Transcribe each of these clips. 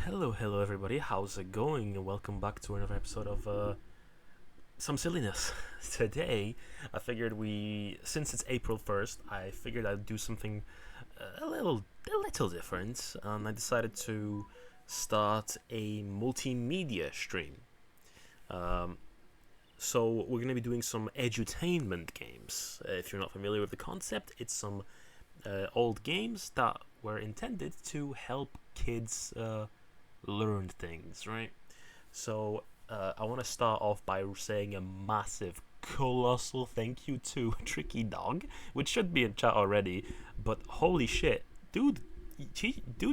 Hello everybody, how's it going? And welcome back to another episode of Some Silliness. Today, I figured since it's April 1st, I figured I'd do something a little different, and I decided to start a multimedia stream. So we're going to be doing some edutainment games. If you're not familiar with the concept, it's some old games that were intended to help kids learn things, right? So I want to start off by saying a massive, colossal thank you to Tricky Dog, which should be in chat already, but holy shit, dude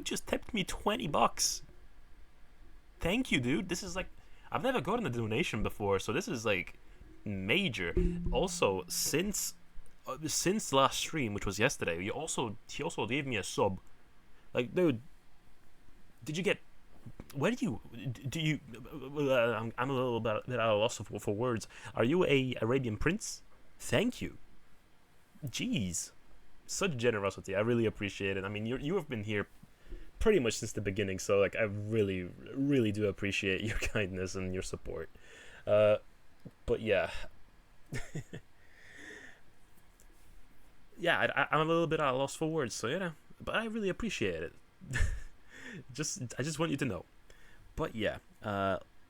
just tipped me $20. Thank you, dude. This is like, I've never gotten a donation before, so this is like major. Also, since last stream, which was yesterday, he also gave me a sub. Like, dude, did you get? Where do you? I'm a little bit at a loss for words. Are you a Arabian prince? Thank you. Jeez, such generosity. I really appreciate it. I mean, you have been here pretty much since the beginning, so like I really do appreciate your kindness and your support. But yeah. Yeah, I'm a little bit at a loss for words, so yeah, but I really appreciate it. I just want you to know. But yeah,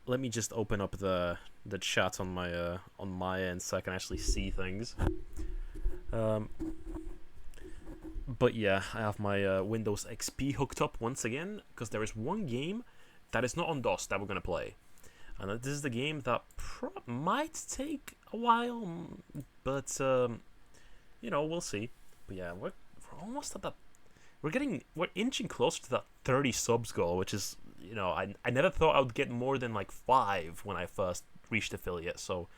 let me just open up the chat on my end so I can actually see things. But yeah, I have my Windows XP hooked up once again because there is one game that is not on DOS that we're gonna play, and this is the game that might take a while, but we'll see. But yeah, we're almost at that. We're inching closer to that 30 subs goal, which is, I never thought I would get more than like 5 when I first reached affiliate, so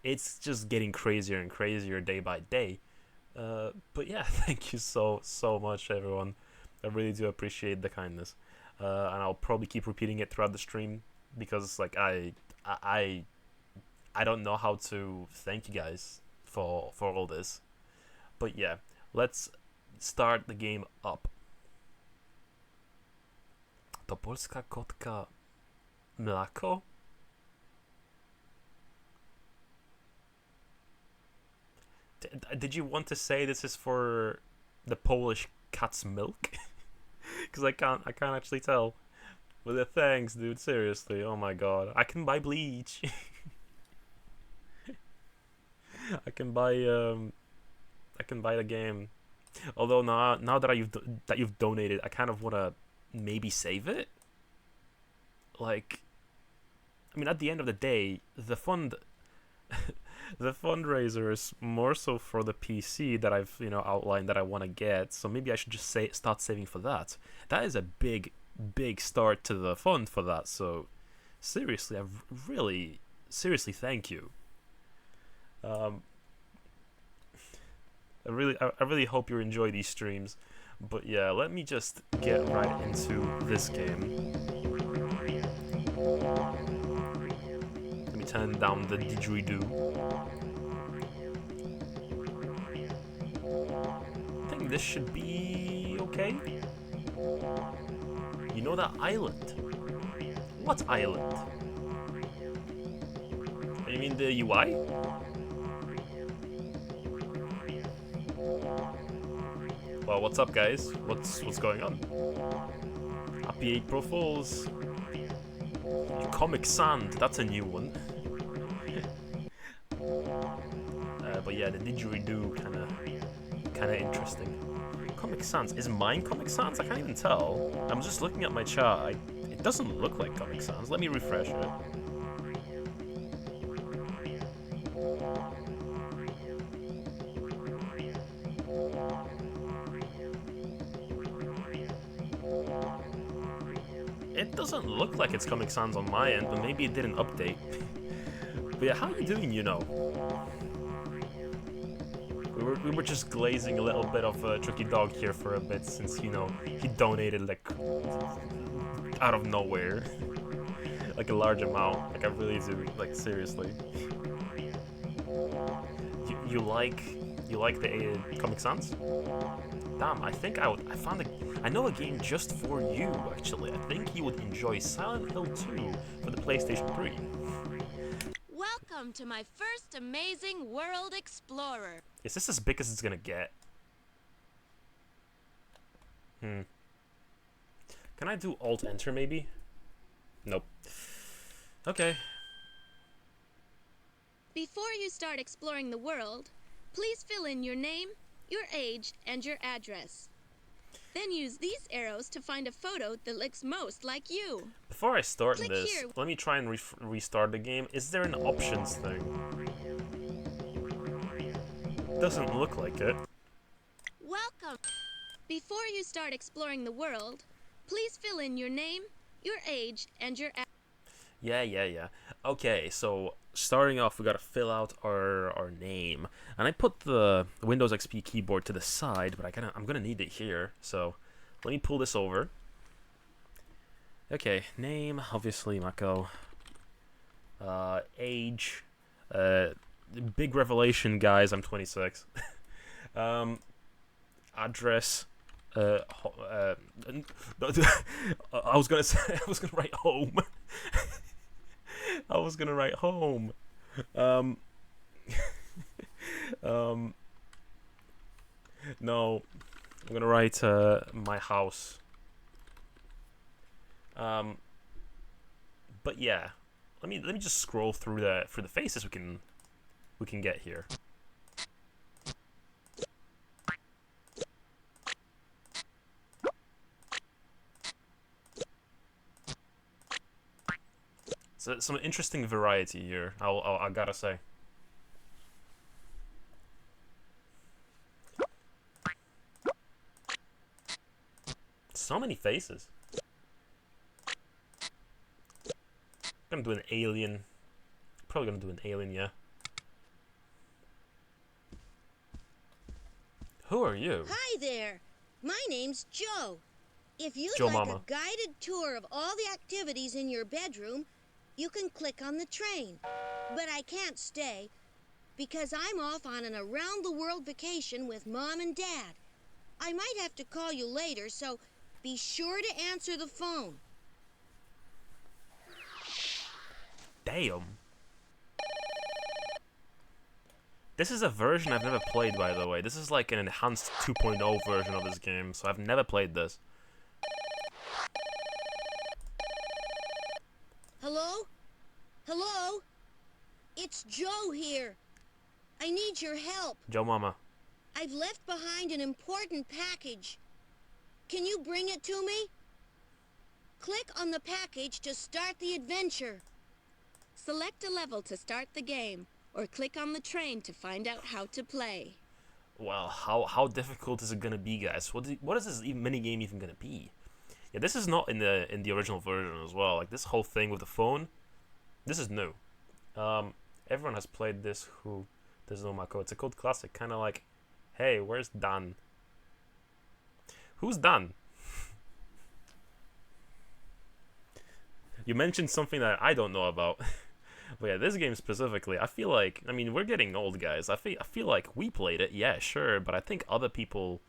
it's just getting crazier and crazier day by day. But yeah, thank you so much, everyone. I really do appreciate the kindness, and I'll probably keep repeating it throughout the stream because like I don't know how to thank you guys for all this. But yeah, let's start the game up. To polska kotka mleko? Did you want to say this is for the Polish cat's milk? Because I can't actually tell. But thanks, dude. Seriously. Oh my god. I can buy bleach. I can buy the game. Although now that you've donated, I kind of want to maybe save it. Like, I mean, at the end of the day, the fundraiser is more so for the PC that I've outlined that I want to get. So maybe I should just start saving for that. That is a big start to the fund for that. So seriously, thank you. I really hope you enjoy these streams. But yeah, let me just get right into this game. Let me turn down the didgeridoo. I think this should be okay. You know that island? What island? You mean the UI? Well, what's up, guys? What's going on? Happy April Fools! Comic Sand, that's a new one. But yeah, the didgeridoo kind of interesting. Comic Sans, is mine Comic Sans? I can't even tell. I'm just looking at my chart. It doesn't look like Comic Sans. Let me refresh it. It doesn't look like it's Comic Sans on my end, but maybe it didn't update. But yeah, how are you doing, We were just glazing a little bit of a Tricky Dog here for a bit since, he donated like out of nowhere. Like a large amount. Like I really do, like seriously. You like the Comic Sans? Damn, I think I found I know a game just for you, actually. I think you would enjoy Silent Hill 2 for the PlayStation 3. Welcome to my first amazing world explorer. Is this as big as it's gonna get? Can I do Alt-Enter, maybe? Nope. Okay. Before you start exploring the world, please fill in your name, your age, and your address. Then use these arrows to find a photo that looks most like you. Before I start Click this, here. let me try and restart the game. Is there an options thing? Doesn't look like it. Welcome. Before you start exploring the world, please fill in your name, your age, and your address. Yeah. Okay, so starting off, we gotta fill out our name, and I put the Windows XP keyboard to the side, but I'm gonna need it here. So let me pull this over. Okay, name, obviously Mako. Age, big revelation, guys. I'm 26. Address. I was gonna say I was gonna write home. I was gonna write home. No, I'm gonna write my house. But yeah, let me just scroll through the faces we can get here. So some interesting variety here. I gotta say. So many faces. I'm gonna do an alien. Probably gonna do an alien, yeah. Who are you? Hi there. My name's Joe. If you'd Joe like Mama. a guided tour of all the activities in your bedroom, you can click on the train. But I can't stay because I'm off on an around-the-world vacation with Mom and Dad. I might have to call you later, so be sure to answer the phone. Damn. This is a version I've never played, by the way. This is like an enhanced 2.0 version of this game, so I've never played this. Hello? Hello? It's Joe here. I need your help. Joe Mama. I've left behind an important package. Can you bring it to me? Click on the package to start the adventure. Select a level to start the game, or click on the train to find out how to play. Well, how difficult is it gonna be, guys? What is this mini game even gonna be? Yeah, this is not in the original version as well. Like this whole thing with the phone, this is new. Everyone has played this who doesn't know Mako. It's a cult classic, kind of like, hey, where's Dan? Who's Dan? You mentioned something that I don't know about. But yeah, this game specifically, I feel like, I mean, we're getting old, guys. I feel like we played it, yeah, sure, but I think other people,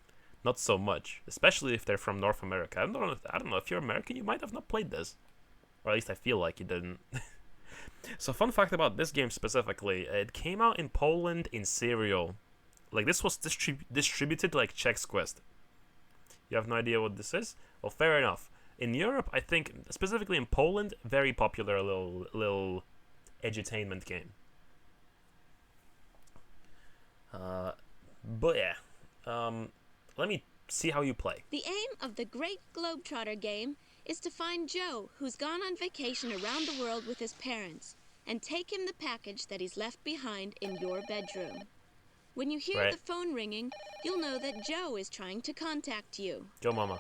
not so much, especially if they're from North America. I don't know if you're American, you might have not played this, or at least I feel like you didn't. So, fun fact about this game specifically: it came out in Poland in serial. Like this was distributed like Chex Quest. You have no idea what this is? Well, fair enough. In Europe, I think specifically in Poland, very popular little edutainment game. But yeah, let me see how you play. The aim of the Great Globetrotter game is to find Joe, who's gone on vacation around the world with his parents, and take him the package that he's left behind in your bedroom. When you hear the phone ringing, you'll know that Joe is trying to contact you. Joe Mama.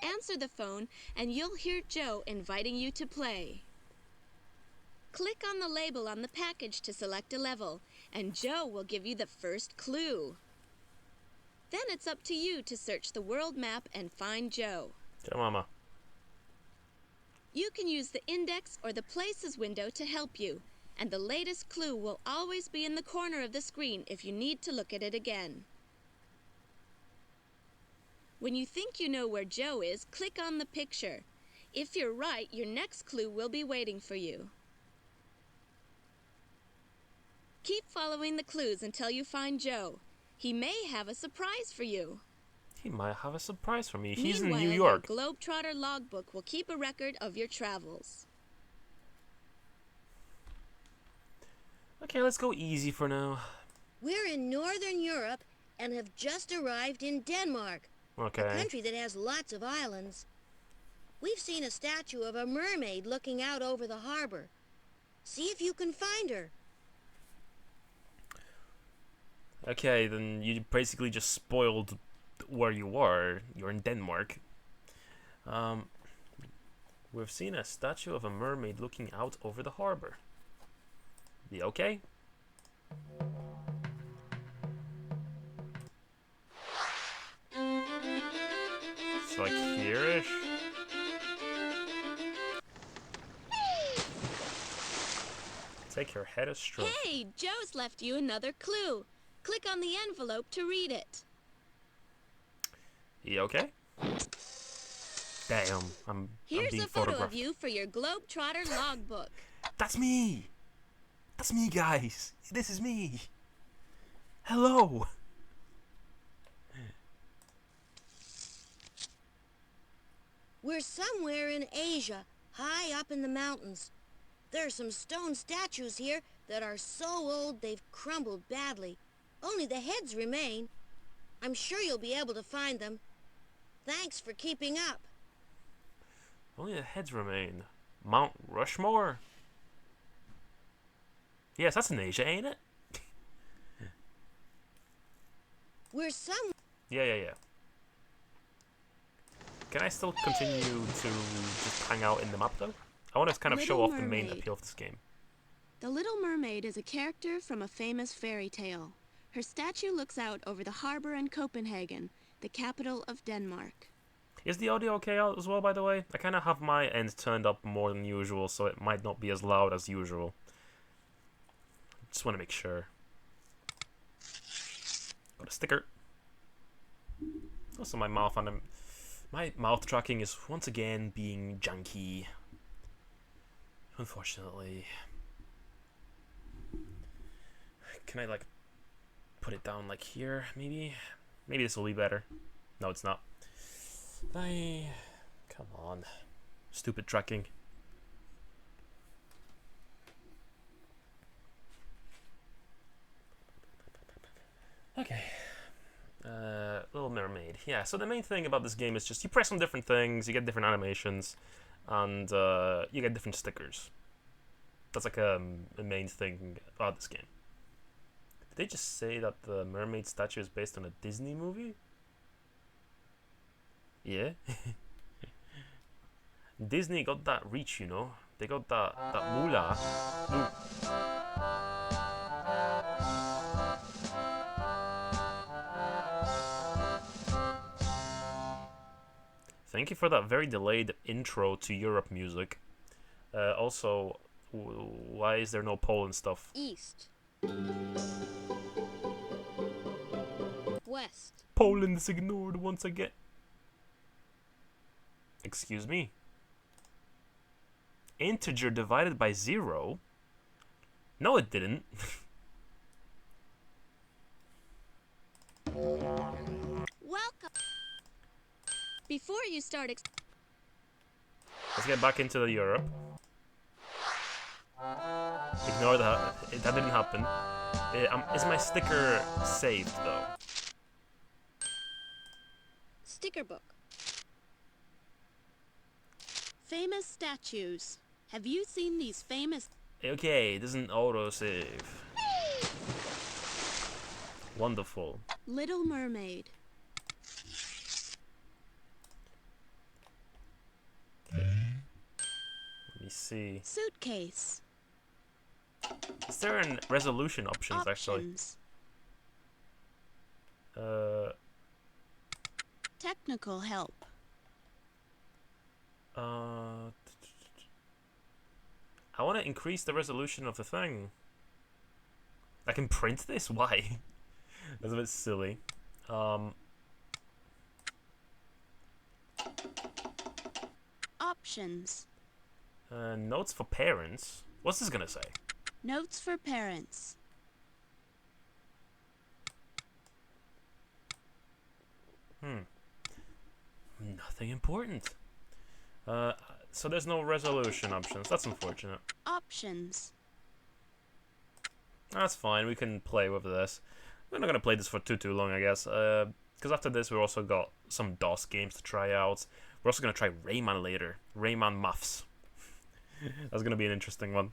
Answer the phone, and you'll hear Joe inviting you to play. Click on the label on the package to select a level, and Joe will give you the first clue. Then it's up to you to search the world map and find Joe. Joe Mama. You can use the index or the places window to help you, and the latest clue will always be in the corner of the screen if you need to look at it again. When you think you know where Joe is, click on the picture. If you're right, your next clue will be waiting for you. Keep following the clues until you find Joe. He may have a surprise for you. He might have a surprise for me. He's in Meanwhile, New York. your Globetrotter logbook will keep a record of your travels. Okay, let's go easy for now. We're in Northern Europe and have just arrived in Denmark, a Okay. country that has lots of islands. We've seen a statue of a mermaid looking out over the harbor. See if you can find her. Okay, then you basically just spoiled where you are. You're in Denmark. We've seen a statue of a mermaid looking out over the harbor. You okay? It's like here-ish. Take your head a stroke. Hey, Joe's left you another clue. Click on the envelope to read it. You okay? Damn, I'm Here's being a photo of photographed. you for your Globetrotter logbook. That's me! That's me, guys! This is me! Hello! We're somewhere in Asia, high up in the mountains. There are some stone statues here that are so old they've crumbled badly. Only the heads remain. I'm sure you'll be able to find them. Thanks for keeping up. Only the heads remain. Mount Rushmore? Yes, that's in Asia, ain't it? We're some... Yeah. Can I still continue to just hang out in the map, though? I want to kind of show Little off the main Mermaid. appeal of this game. The Little Mermaid is a character from a famous fairy tale. Her statue looks out over the harbor in Copenhagen, the capital of Denmark. Is the audio okay out as well, by the way? I kind of have my end turned up more than usual, so it might not be as loud as usual. Just want to make sure. Got a sticker. Also, my mouth tracking is once again being janky. Unfortunately. Can I like put it down like here? Maybe this will be better. No, it's not. Come on, stupid tracking. Okay. Little Mermaid. Yeah, so the main thing about this game is just you press on different things, you get different animations, and you get different stickers. That's like a main thing about this game. Did they just say that the mermaid statue is based on a Disney movie? Yeah. Disney got that reach, you know. They got that moolah. Thank you for that very delayed intro to Europe music. Also, why is there no Poland stuff? East. West. Poland is ignored once again. Excuse me. Integer divided by 0? No, it didn't. Welcome. Before you start Let's get back into the Europe. Ignore that. That didn't happen. Is my sticker saved, though? Sticker book. famous statues. Have you seen these famous... Okay, it doesn't auto-save. Wonderful. Little Mermaid. Let me see. Suitcase. Is there an resolution options actually? Options. Technical help. I want to increase the resolution of the thing. I can print this? Why? That's a bit silly. Options. Notes for parents? What's this gonna say? Notes for parents. Nothing important. So there's no resolution options. That's unfortunate. Options. That's fine. We can play with this. We're not gonna play this for too long, I guess. Because after this, we also got some DOS games to try out. We're also gonna try Rayman later. Rayman Muffs. That's gonna be an interesting one.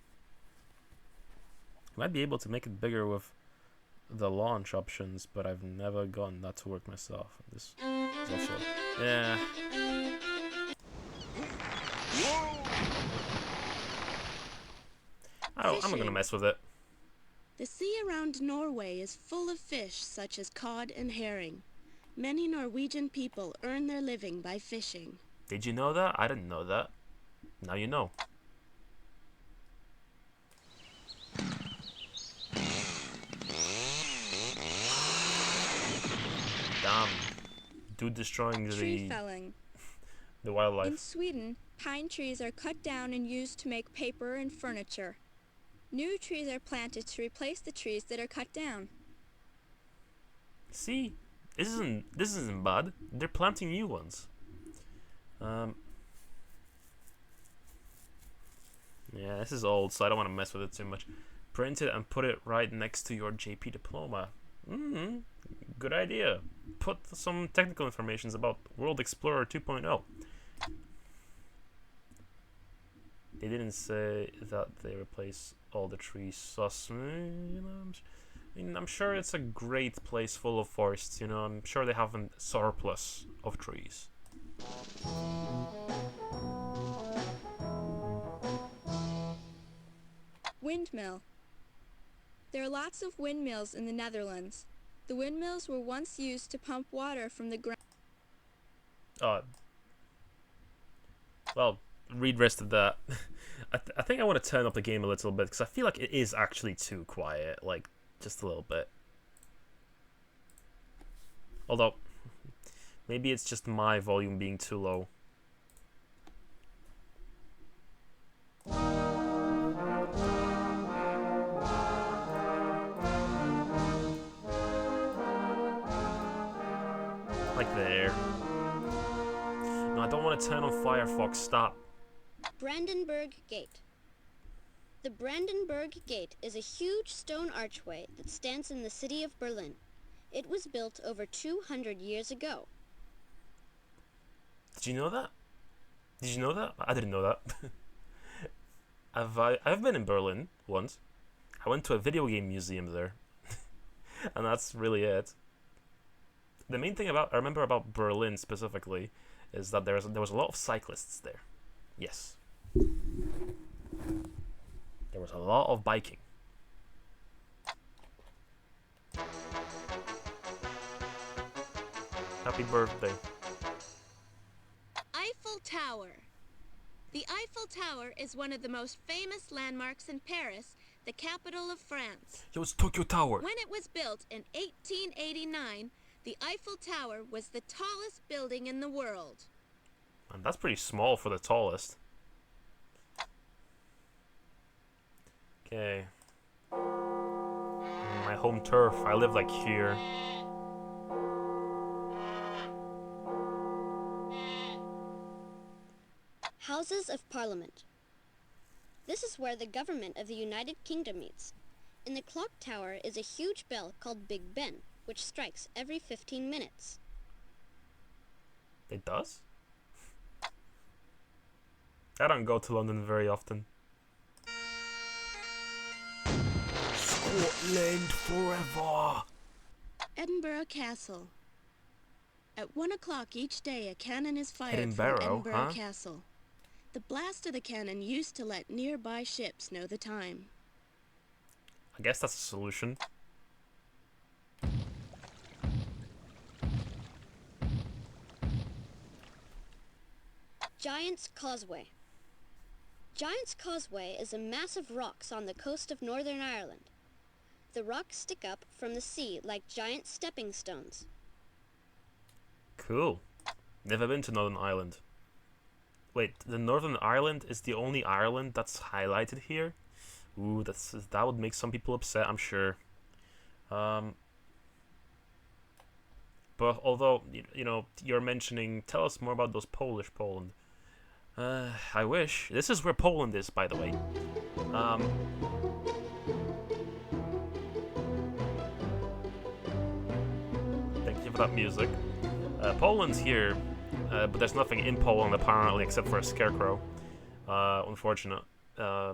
I might be able to make it bigger with the launch options, but I've never gotten that to work myself. This is also, yeah. I'm not gonna mess with it. The sea around Norway is full of fish such as cod and herring. Many Norwegian people earn their living by fishing. Did you know that? I didn't know that. Now you know. Damn. Dude destroying Tree felling. the wildlife. In Sweden, pine trees are cut down and used to make paper and furniture. New trees are planted to replace the trees that are cut down. See? This isn't bad. They're planting new ones. Yeah, this is old, so I don't want to mess with it too much. Print it and put it right next to your JP diploma. Good idea. Put some technical information about World Explorer 2.0. They didn't say that they replace all the trees. Sus. I'm sure it's a great place full of forests, you know. I'm sure they have a surplus of trees. Windmill. There are lots of windmills in the Netherlands. The windmills were once used to pump water from the ground. Well, read rest of that. I think I want to turn up the game a little bit because I feel like it is actually too quiet, like just a little bit. Although, maybe it's just my volume being too low. Like there. No, I don't want to turn on Firefox. Stop. Brandenburg Gate. The Brandenburg Gate is a huge stone archway that stands in the city of Berlin. It was built over 200 years ago. Did you know that? Did you know that? I didn't know that. I've been in Berlin once. I went to a video game museum there. And that's really it. The main thing I remember about Berlin specifically is that there was a lot of cyclists there. Yes. There was a lot of biking. Happy birthday. Eiffel Tower. The Eiffel Tower is one of the most famous landmarks in Paris, the capital of France. Yo, it's Tokyo Tower. When it was built in 1889, the Eiffel Tower was the tallest building in the world. And that's pretty small for the tallest. Okay. My home turf. I live like here. Houses of Parliament. This is where the government of the United Kingdom meets. In the clock tower is a huge bell called Big Ben, which strikes every 15 minutes. It does? I don't go to London very often. Scotland forever! Edinburgh Castle. At 1 o'clock each day, a cannon is fired from Edinburgh, Edinburgh huh? Castle. The blast of the cannon used to let nearby ships know the time. I guess that's a solution. Giant's Causeway. Giant's Causeway is a mass of rocks on the coast of Northern Ireland. The rocks stick up from the sea like giant stepping stones. Cool. Never been to Northern Ireland. Wait, the Northern Ireland is the only Ireland that's highlighted here? Ooh, that would make some people upset, I'm sure. But although, you know, you're mentioning, tell us more about those Polish Poland. I wish. This is where Poland is, by the way. Thank you for that music. Poland's here, but there's nothing in Poland apparently except for a scarecrow. Unfortunate. I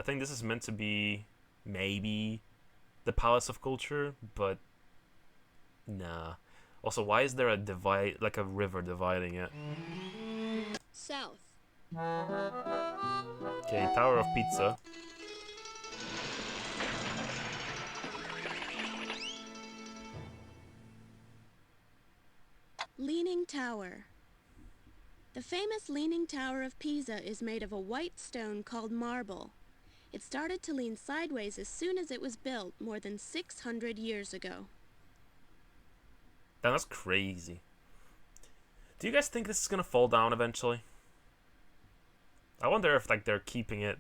think this is meant to be maybe the Palace of Culture, but nah. Also, why is there a divide, like a river dividing it? South. Okay, Tower of Pizza. Leaning Tower. The famous Leaning Tower of Pisa is made of a white stone called marble. It started to lean sideways as soon as it was built more than 600 years ago. Damn, that's crazy. Do you guys think this is gonna fall down eventually? I wonder if like they're keeping it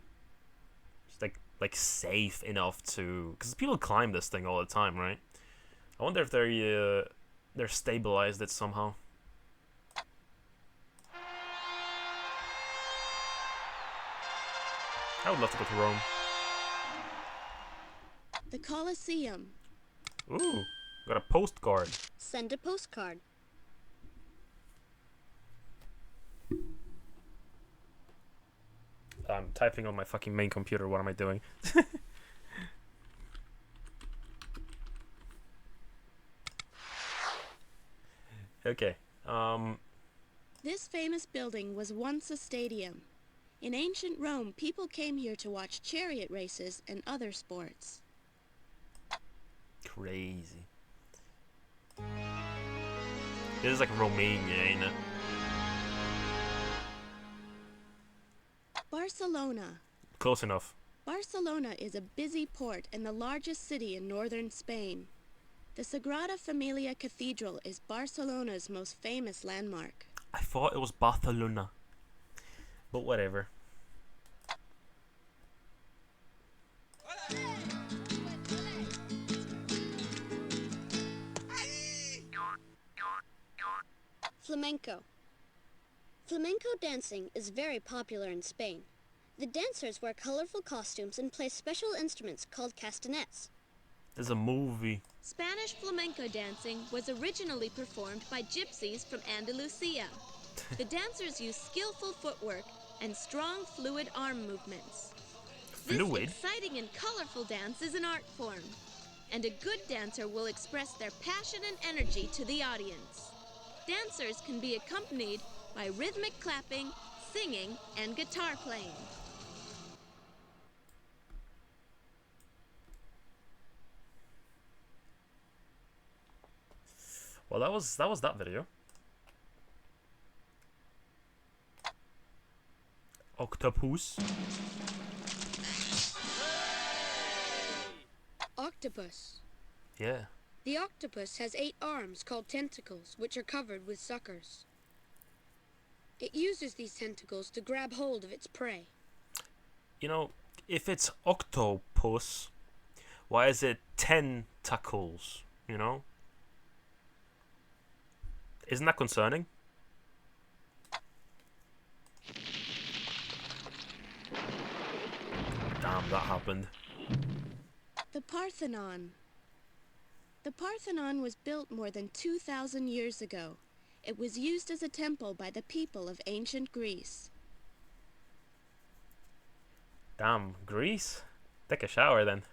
like safe enough to, because people climb this thing all the time, right? I wonder if they're stabilized it somehow. I would love to go to Rome. The Colosseum. Ooh, got a postcard. Send a postcard. I'm typing on my fucking main computer. What am I doing? Okay. This famous building was once a stadium. In ancient Rome, people came here to watch chariot races and other sports. Crazy. This is like Romania, ain't it? Barcelona. Close enough. Barcelona is a busy port and the largest city in northern Spain. The Sagrada Familia Cathedral is Barcelona's most famous landmark. I thought it was Barcelona. But whatever. Flamenco. Flamenco dancing is very popular in Spain. The dancers wear colorful costumes and play special instruments called castanets. There's a movie. Spanish flamenco dancing was originally performed by gypsies from Andalusia. The dancers use skillful footwork and strong fluid arm movements. Fluid? This exciting and colorful dance is an art form, and a good dancer will express their passion and energy to the audience. Dancers can be accompanied by rhythmic clapping, singing, and guitar playing. Well, that was that video. Octopus. Octopus. Yeah. The octopus has 8 arms called tentacles, which are covered with suckers. It uses these tentacles to grab hold of its prey. You know, if it's octopus, why is it tentacles? You know? Isn't that concerning? Damn, that happened. The Parthenon. The Parthenon was built more than 2,000 years ago. It was used as a temple by the people of ancient Greece. Damn, Greece? Take a shower then.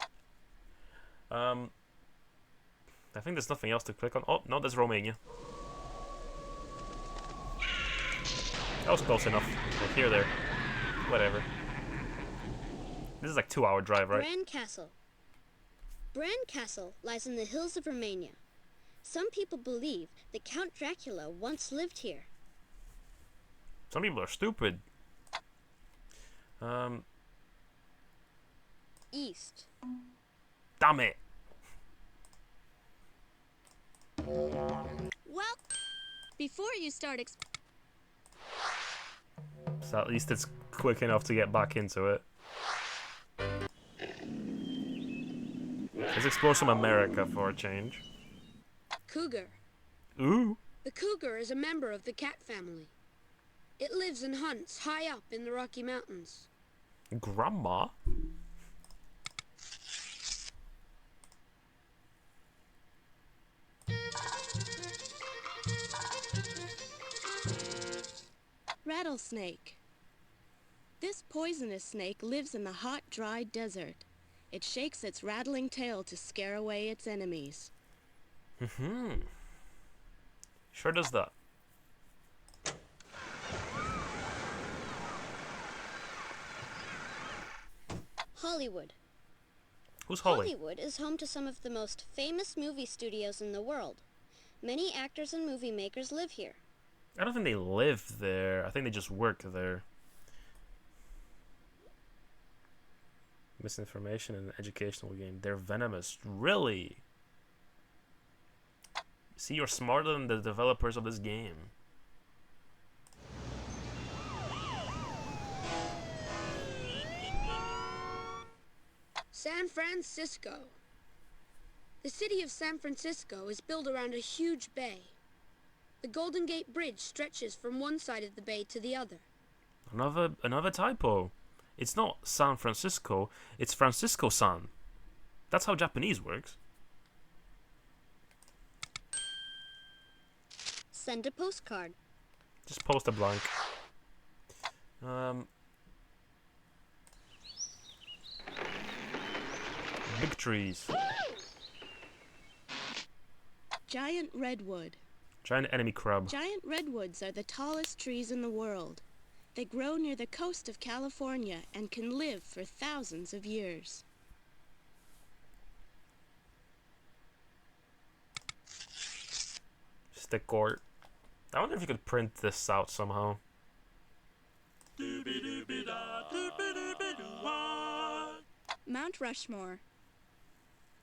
I think there's nothing else to click on. Oh, no, there's Romania. That was close enough. Like here, there. Whatever. This is like 2-hour drive, right? Bran Castle. Bran Castle lies in the hills of Romania. Some people believe that Count Dracula once lived here. Some people are stupid. East. Damn it. Well, before you start So at least it's quick enough to get back into it. Let's explore some America for a change. Cougar. Ooh. The cougar is a member of the cat family. It lives and hunts high up in the Rocky Mountains. Grandma? Rattlesnake. This poisonous snake lives in the hot, dry desert. It shakes its rattling tail to scare away its enemies. Sure does that. Hollywood. Who's Holly? Hollywood is home to some of the most famous movie studios in the world. Many actors and movie makers live here. I don't think they live there. I think they just work there. Misinformation in an educational game. They're venomous. Really? See, you're smarter than the developers of this game. San Francisco. The city of San Francisco is built around a huge bay. The Golden Gate Bridge stretches from one side of the bay to the other. Another typo. It's not San Francisco, it's Francisco-san. That's how Japanese works. Send a postcard. Just post a blank. Big trees. Giant redwood. Giant enemy crab. Giant redwoods are the tallest trees in the world. They grow near the coast of California and can live for thousands of years. Stick court. I wonder if you could print this out somehow. Mount Rushmore.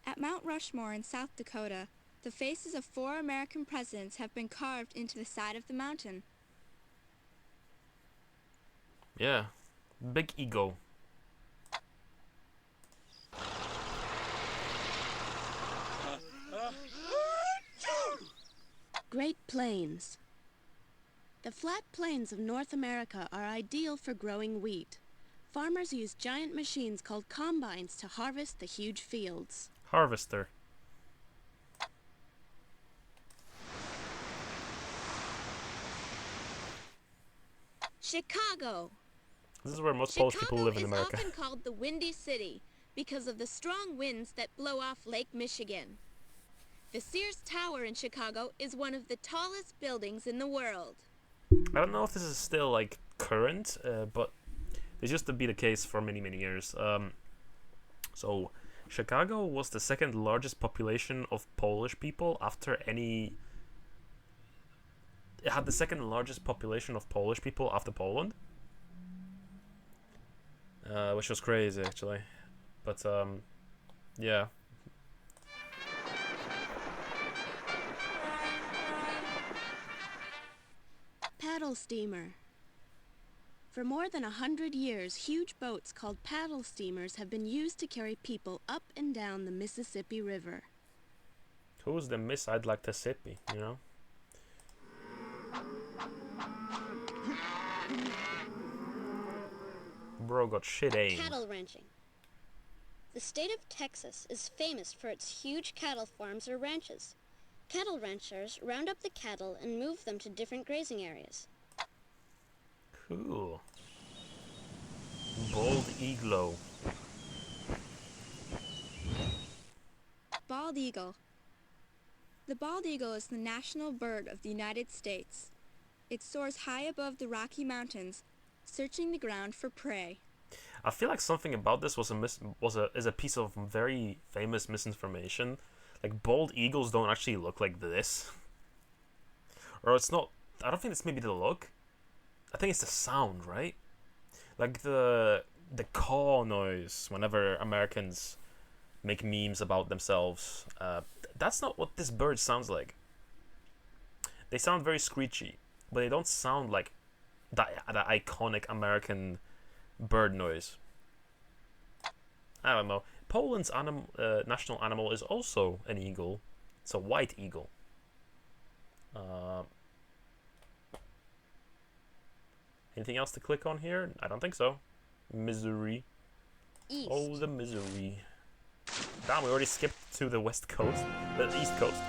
At Mount Rushmore in South Dakota, the faces of 4 American presidents have been carved into the side of the mountain. Yeah. Big ego. Great Plains. The flat plains of North America are ideal for growing wheat. Farmers use giant machines called combines to harvest the huge fields. Harvester. Chicago. This is where most Polish people live in America. Chicago is often called the Windy City because of the strong winds that blow off Lake Michigan. The Sears Tower in Chicago is one of the tallest buildings in the world. I don't know if this is still like current, but it used to be the case for many, many years. So Chicago was the second largest population of Polish people after any... It had the second largest population of Polish people after Poland. Which was crazy, actually. But, yeah. Paddle steamer. For more than 100 years, huge boats called paddle steamers have been used to carry people up and down the Mississippi River. Who's the Miss I'd like to sippy, you know? Bro got shit aim. Cattle ranching. The state of Texas is famous for its huge cattle farms or ranches. Cattle ranchers round up the cattle and move them to different grazing areas. Cool. Bald eagle. Bald eagle. The bald eagle is the national bird of the United States. It soars high above the Rocky Mountains, searching the ground for prey. I feel like something about this is a piece of very famous misinformation. Like, bald eagles don't actually look like this. Or it's not... I don't think it's maybe the look. I think it's the sound, right? Like the caw noise whenever Americans make memes about themselves. That's not what this bird sounds like. They sound very screechy, but they don't sound like that iconic American bird noise. I don't know. Poland's national animal is also an eagle. It's a white eagle. Anything else to click on here? I don't think so. Missouri. East. Oh, the Missouri. Damn, we already skipped to the west coast. The east coast.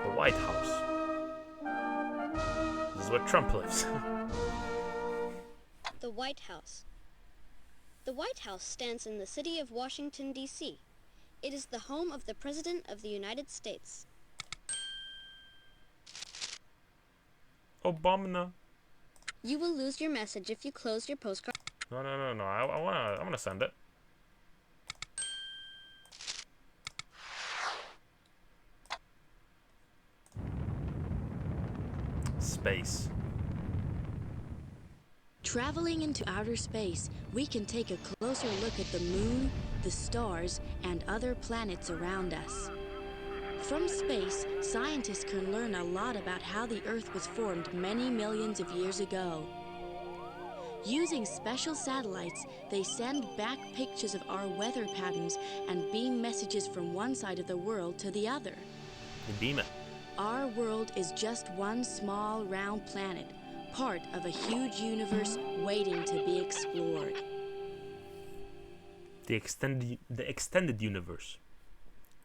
The White House. This is where Trump lives. The White House. The White House stands in the city of Washington, D.C. It is the home of the President of the United States. Obama. You will lose your message if you close your postcard. No. I wanna send it. Space. Traveling into outer space, we can take a closer look at the moon, the stars, and other planets around us. From space, scientists can learn a lot about how the Earth was formed many millions of years ago. Using special satellites, they send back pictures of our weather patterns and beam messages from one side of the world to the other. You beam it. Our world is just one small, round planet, part of a huge universe waiting to be explored. The extended universe.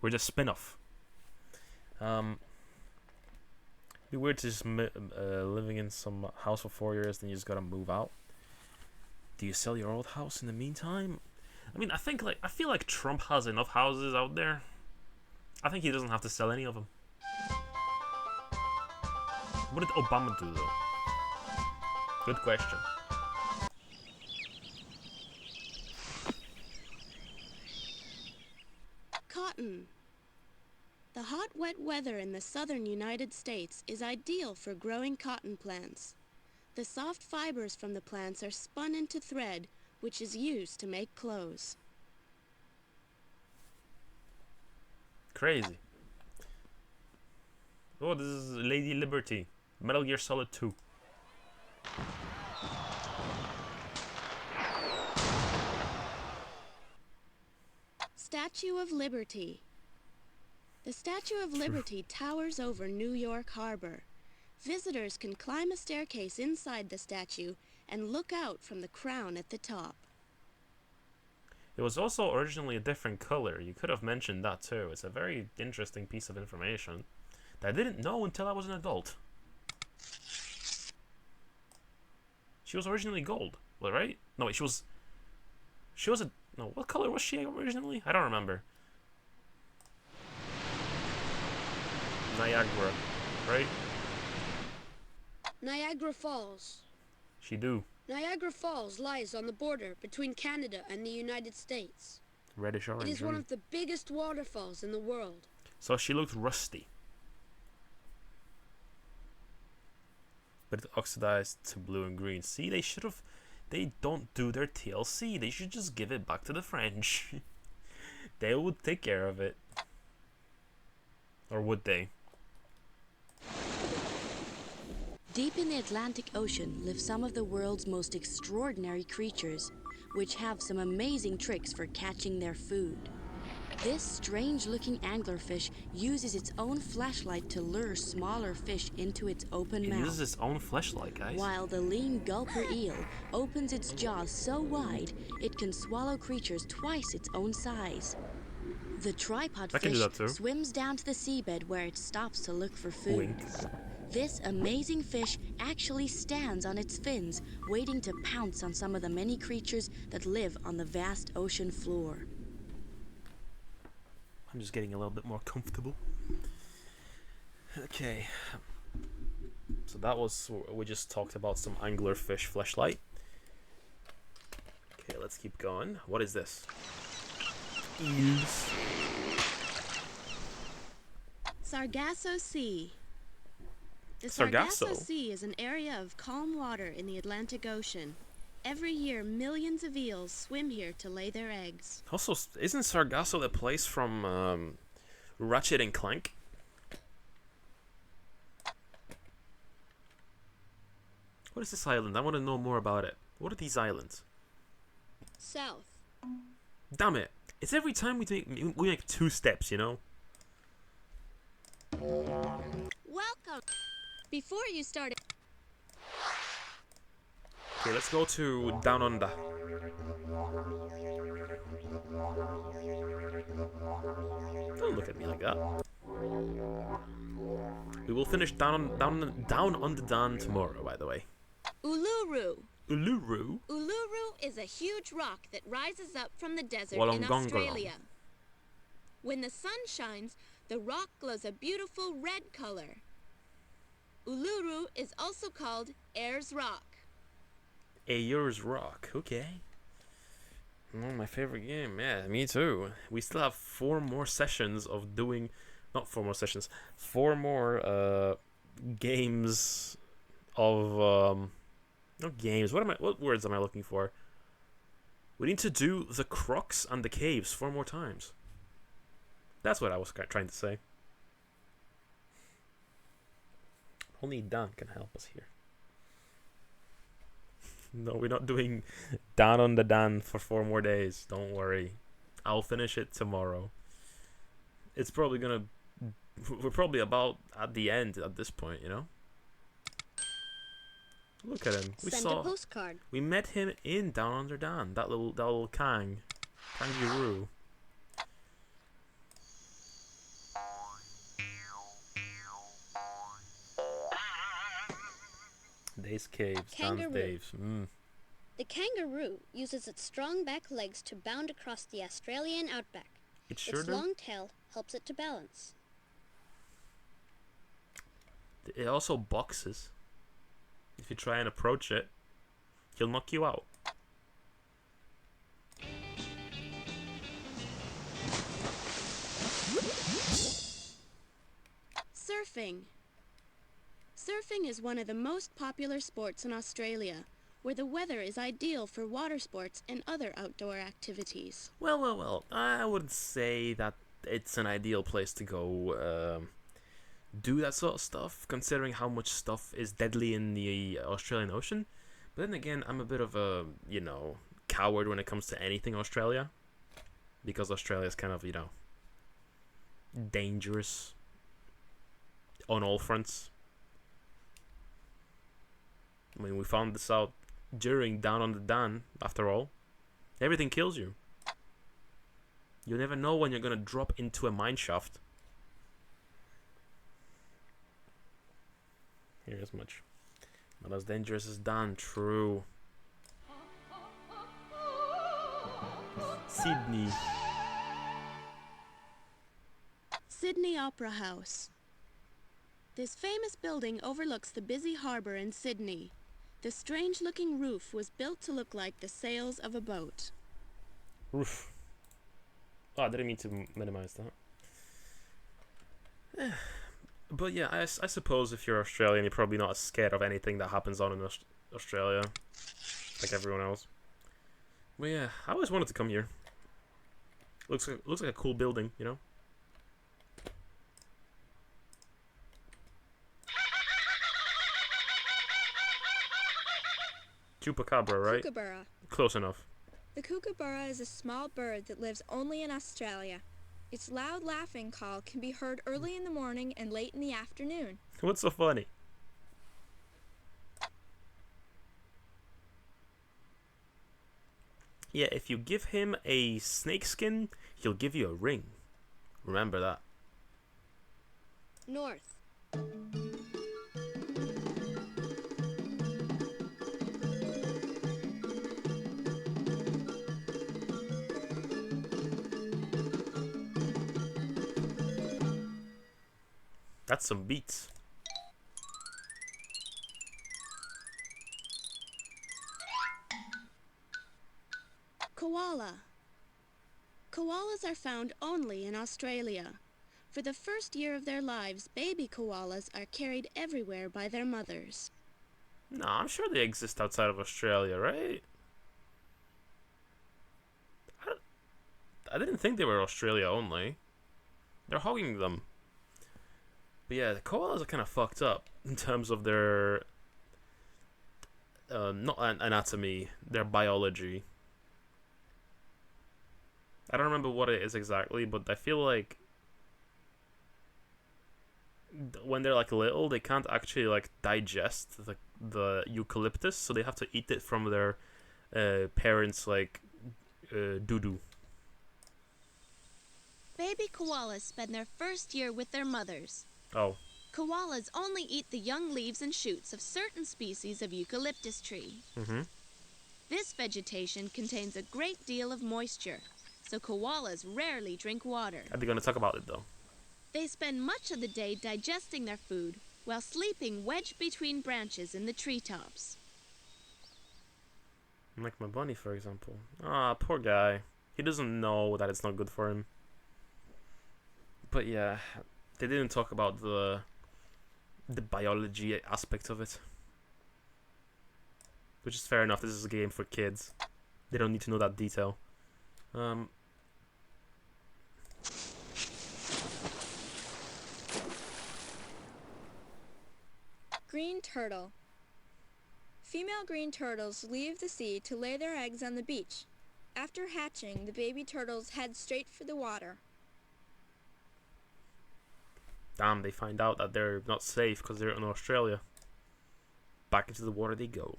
We're just spin-off. Be weird to just living in some house for 4 years, then you just gotta move out. Do you sell your old house in the meantime? I mean, I feel like Trump has enough houses out there. I think he doesn't have to sell any of them. What did Obama do though? Good question. Cotton. The hot, wet weather in the southern United States is ideal for growing cotton plants. The soft fibers from the plants are spun into thread, which is used to make clothes. Crazy. Oh, this is Lady Liberty. Metal Gear Solid 2. Statue of Liberty. The Statue of Liberty towers over New York Harbor. Visitors can climb a staircase inside the statue and look out from the crown at the top. It was also originally a different color. You could have mentioned that too. It's a very interesting piece of information that I didn't know until I was an adult. She was originally gold, well, right? No, wait, she was a, no, what color was she originally? I don't remember. Niagara, right? Niagara Falls. She do. Niagara Falls lies on the border between Canada and the United States. Reddish orange. It is one of the biggest waterfalls in the world. So she looked rusty. But it oxidized to blue and green. See, they don't do their TLC. They should just give it back to the French. They would take care of it. Or would they? Deep in the Atlantic Ocean live some of the world's most extraordinary creatures, which have some amazing tricks for catching their food. This strange-looking anglerfish uses its own flashlight to lure smaller fish into its open mouth. It uses its own flashlight, guys. While the lean gulper eel opens its jaws so wide, it can swallow creatures twice its own size. The tripod fish swims down to the seabed where it stops to look for food. Wink. This amazing fish actually stands on its fins, waiting to pounce on some of the many creatures that live on the vast ocean floor. I'm just getting a little bit more comfortable. Okay. So that was, we just talked about some anglerfish flashlight. Okay, let's keep going. What is this? Eels. Sargasso Sea. The Sargasso? Sargasso Sea is an area of calm water in the Atlantic Ocean. Every year, millions of eels swim here to lay their eggs. Also, isn't Sargasso the place from Ratchet and Clank? What is this island? I want to know more about it. What are these islands? South. Damn it! It's every time we make 2 steps, you know? Welcome. Before you start, Okay, let's go to Down Under. Don't look at me like that. We will finish down on the Dan tomorrow, by the way. Uluru. Uluru? Uluru is a huge rock that rises up from the desert in Wollongongolong. Australia. When the sun shines, the rock glows a beautiful red color. Uluru is also called Ayers Rock. Ayers Rock, okay. Oh, my favorite game, yeah, me too. We still have 4 more sessions of doing... Not 4 more sessions. 4 more games of... not games, what words am I looking for? We need to do the Crocs and the Caves 4 more times. That's what I was trying to say. Only Dan can help us here. No, we're not doing Dan on the Dan for 4 more days. Don't worry. I'll finish it tomorrow. It's probably gonna... We're probably about at the end at this point, you know? Look at him. Send a postcard. We met him in Down Under Dan. That little kangaroo. Days Caves, Dan's Kangaroo. Daves. The kangaroo uses its strong back legs to bound across the Australian outback. It sure Its does. long tail helps it to balance. It also boxes. If you try and approach it, he'll knock you out. Surfing. Surfing is one of the most popular sports in Australia, where the weather is ideal for water sports and other outdoor activities. Well. I wouldn't say that it's an ideal place to go do that sort of stuff, considering how much stuff is deadly in the Australian Ocean. But then again, I'm a bit of a, coward when it comes to anything Australia. Because Australia is kind of, dangerous on all fronts. I mean, we found this out during Down on the Dan, after all. Everything kills you. You never know when you're gonna drop into a mine shaft. Here's much. Not as dangerous as Dan, true. Sydney. Sydney Opera House. This famous building overlooks the busy harbour in Sydney. The strange-looking roof was built to look like the sails of a boat. Roof. Oh, I didn't mean to minimize that. But yeah, I suppose if you're Australian, you're probably not as scared of anything that happens on in Australia, like everyone else. But yeah, I always wanted to come here. Looks like a cool building, you know. Chupacabra, right? Kookaburra. Close enough. The kookaburra is a small bird that lives only in Australia. Its loud laughing call can be heard early in the morning and late in the afternoon. What's so funny? Yeah, if you give him a snake skin, he'll give you a ring. Remember that. North. That's some beats. Koala. Koalas are found only in Australia. For the first year of their lives, baby koalas are carried everywhere by their mothers. No, I'm sure they exist outside of Australia, right? I didn't think they were Australia only. They're hogging them. But yeah, the koalas are kind of fucked up in terms of their not anatomy, their biology. I don't remember what it is exactly, but I feel like when they're like little, they can't actually like digest the eucalyptus, so they have to eat it from their parents' like doo-doo. Baby koalas spend their first year with their mothers. Oh, Koalas only eat the young leaves and shoots of certain species of eucalyptus tree. This vegetation contains a great deal of moisture, so koalas rarely drink water. are they gonna talk about it though? They spend much of the day digesting their food while sleeping wedged between branches in the treetops. Like my bunny, for example. Ah, poor guy. He doesn't know that it's not good for him. But yeah, they didn't talk about the biology aspect of it, which is fair enough. This is a game for kids. They don't need to know that detail. Green turtle. Female green turtles leave the sea to lay their eggs on the beach. After hatching, the baby turtles head straight for the water. Damn, they find out that they're not safe because they're in Australia. Back into the water they go.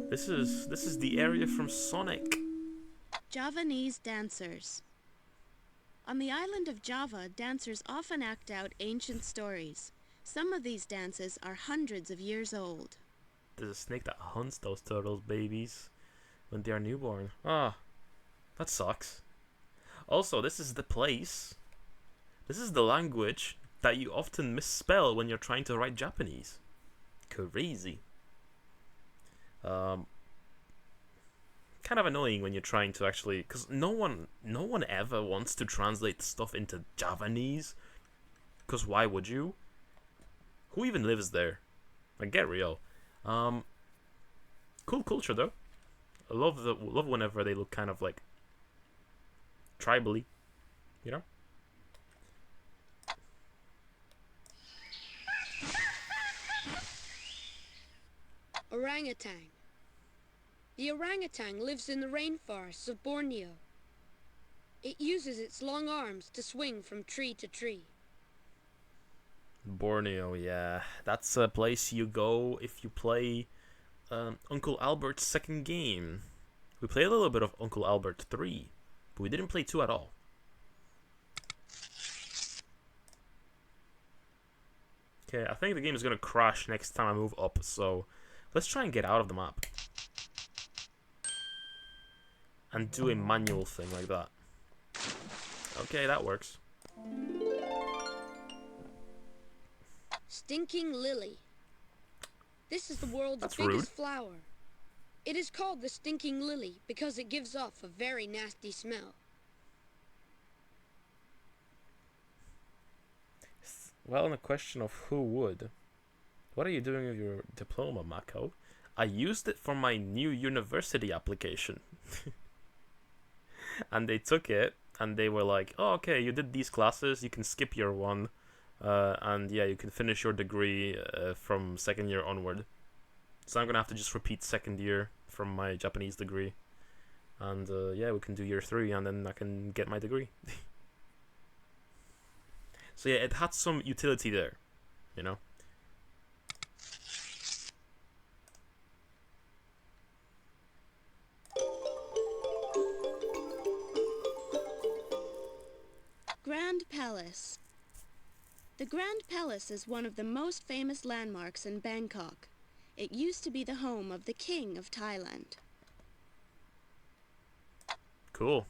This is the area from Sonic. Javanese dancers. On the island of Java, dancers often act out ancient stories. Some of these dances are hundreds of years old. There's a snake that hunts those turtles babies when they are newborn. Ah, that sucks. Also, this is the place. This is the language that you often misspell when you're trying to write Japanese. Crazy. Kind of annoying when you're trying to actually, because no one ever wants to translate stuff into Javanese. Because why would you? Who even lives there? Like, get real. Cool culture though. I love whenever they look kind of like tribally, you know. Orangutan. The orangutan lives in the rainforests of Borneo. It uses its long arms to swing from tree to tree. Borneo, yeah, that's a place you go if you play Uncle Albert's second game. We played a little bit of Uncle Albert 3, but we didn't play 2 at all. Okay, I think the game is gonna crash next time I move up, so let's try and get out of the map. And do a manual thing like that. Okay, that works. Stinking lily. This is the world's That's biggest rude. flower. It is called the stinking lily because it gives off a very nasty smell. Well, on the question of who would, what are you doing with your diploma, Mako? I used it for my new university application. And they took it, and they were like, oh, okay, you did these classes, you can skip year 1, and yeah, you can finish your degree from second year onward. So I'm gonna have to just repeat second year from my Japanese degree. And yeah, we can do year 3, and then I can get my degree. So yeah, it had some utility there, you know? Grand Palace. The Grand Palace is one of the most famous landmarks in Bangkok. It used to be the home of the King of Thailand. Cool.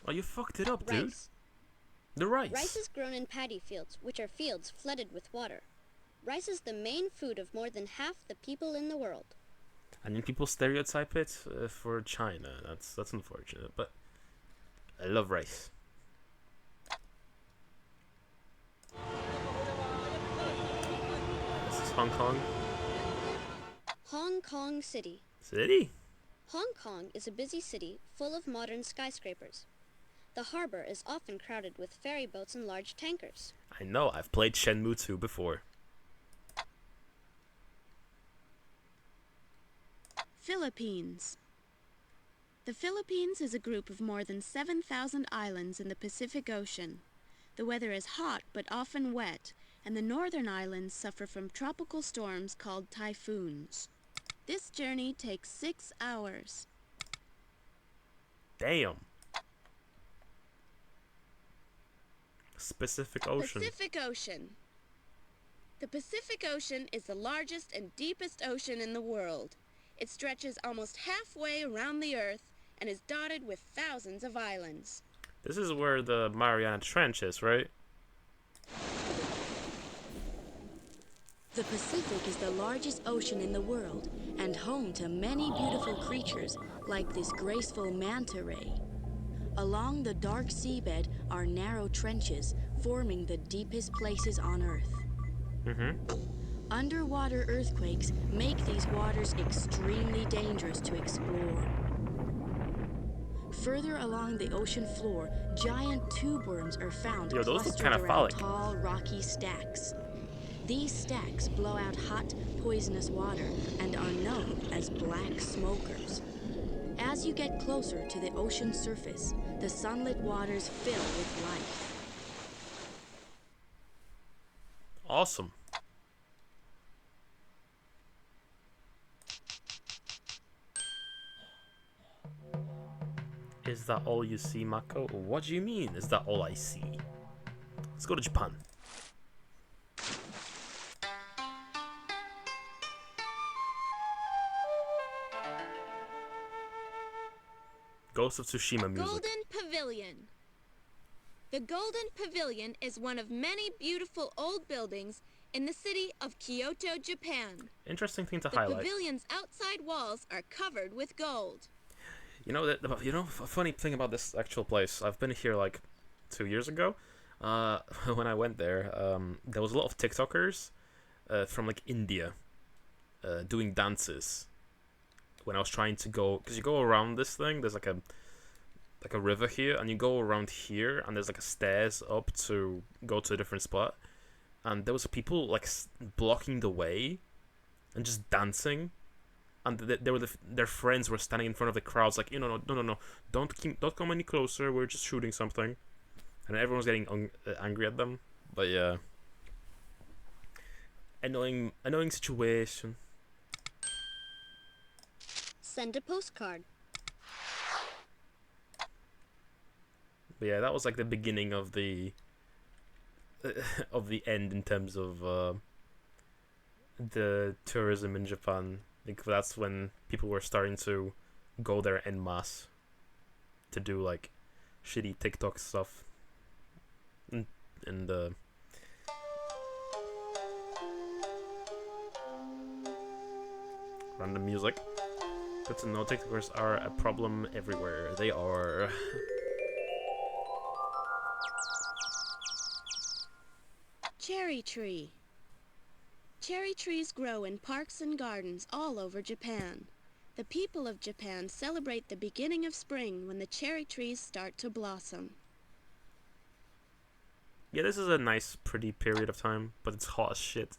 Oh, you fucked it up, dude. Rice. The rice. Rice is grown in paddy fields, which are fields flooded with water. Rice is the main food of more than half the people in the world. And then people stereotype it for China. That's unfortunate, but I love rice. Hong Kong? Hong Kong City. City? Hong Kong is a busy city full of modern skyscrapers. The harbor is often crowded with ferry boats and large tankers. I know, I've played Shenmue 2 before. Philippines. The Philippines is a group of more than 7,000 islands in the Pacific Ocean. The weather is hot but often wet, and the northern islands suffer from tropical storms called typhoons. This journey takes 6 hours. Damn. Pacific Ocean. Pacific Ocean. The Pacific Ocean is the largest and deepest ocean in the world. It stretches almost halfway around the Earth and is dotted with thousands of islands. This is where the Mariana Trench is, right? The Pacific is the largest ocean in the world and home to many beautiful creatures like this graceful manta ray. Along the dark seabed are narrow trenches forming the deepest places on Earth. Underwater earthquakes make these waters extremely dangerous to explore. Further along the ocean floor, giant tube worms are found Yo, those look clustered kinda around phallic. tall, rocky stacks. These stacks blow out hot, poisonous water and are known as black smokers. As you get closer to the ocean surface, the sunlit waters fill with life. Awesome. Is that all you see, Mako? What do you mean, is that all I see? Let's go to Japan. Ghost of Tsushima music. Golden Pavilion. The Golden Pavilion is one of many beautiful old buildings in the city of Kyoto, Japan. Interesting thing to The highlight. pavilion's outside walls are covered with gold. You know a funny thing about this actual place. I've been here like 2 years ago. When I went there, there was a lot of TikTokers from like India doing dances. When I was trying to go, because you go around this thing, there's like a river here, and you go around here, and there's like a stairs up to go to a different spot, and there was people like blocking the way, and just dancing, and their friends were standing in front of the crowds, like, no, don't come any closer, we're just shooting something, and everyone was getting angry at them. But yeah, annoying situation. Send a postcard. But yeah, that was like the beginning of the end in terms of the tourism in Japan. I think that's when people were starting to go there en masse to do like shitty TikTok stuff. And random music. Good to know TikTokers are a problem everywhere. They are. Cherry tree. Cherry trees grow in parks and gardens all over Japan. The people of Japan celebrate the beginning of spring when the cherry trees start to blossom. Yeah, this is a nice, pretty period of time, but it's hot as shit.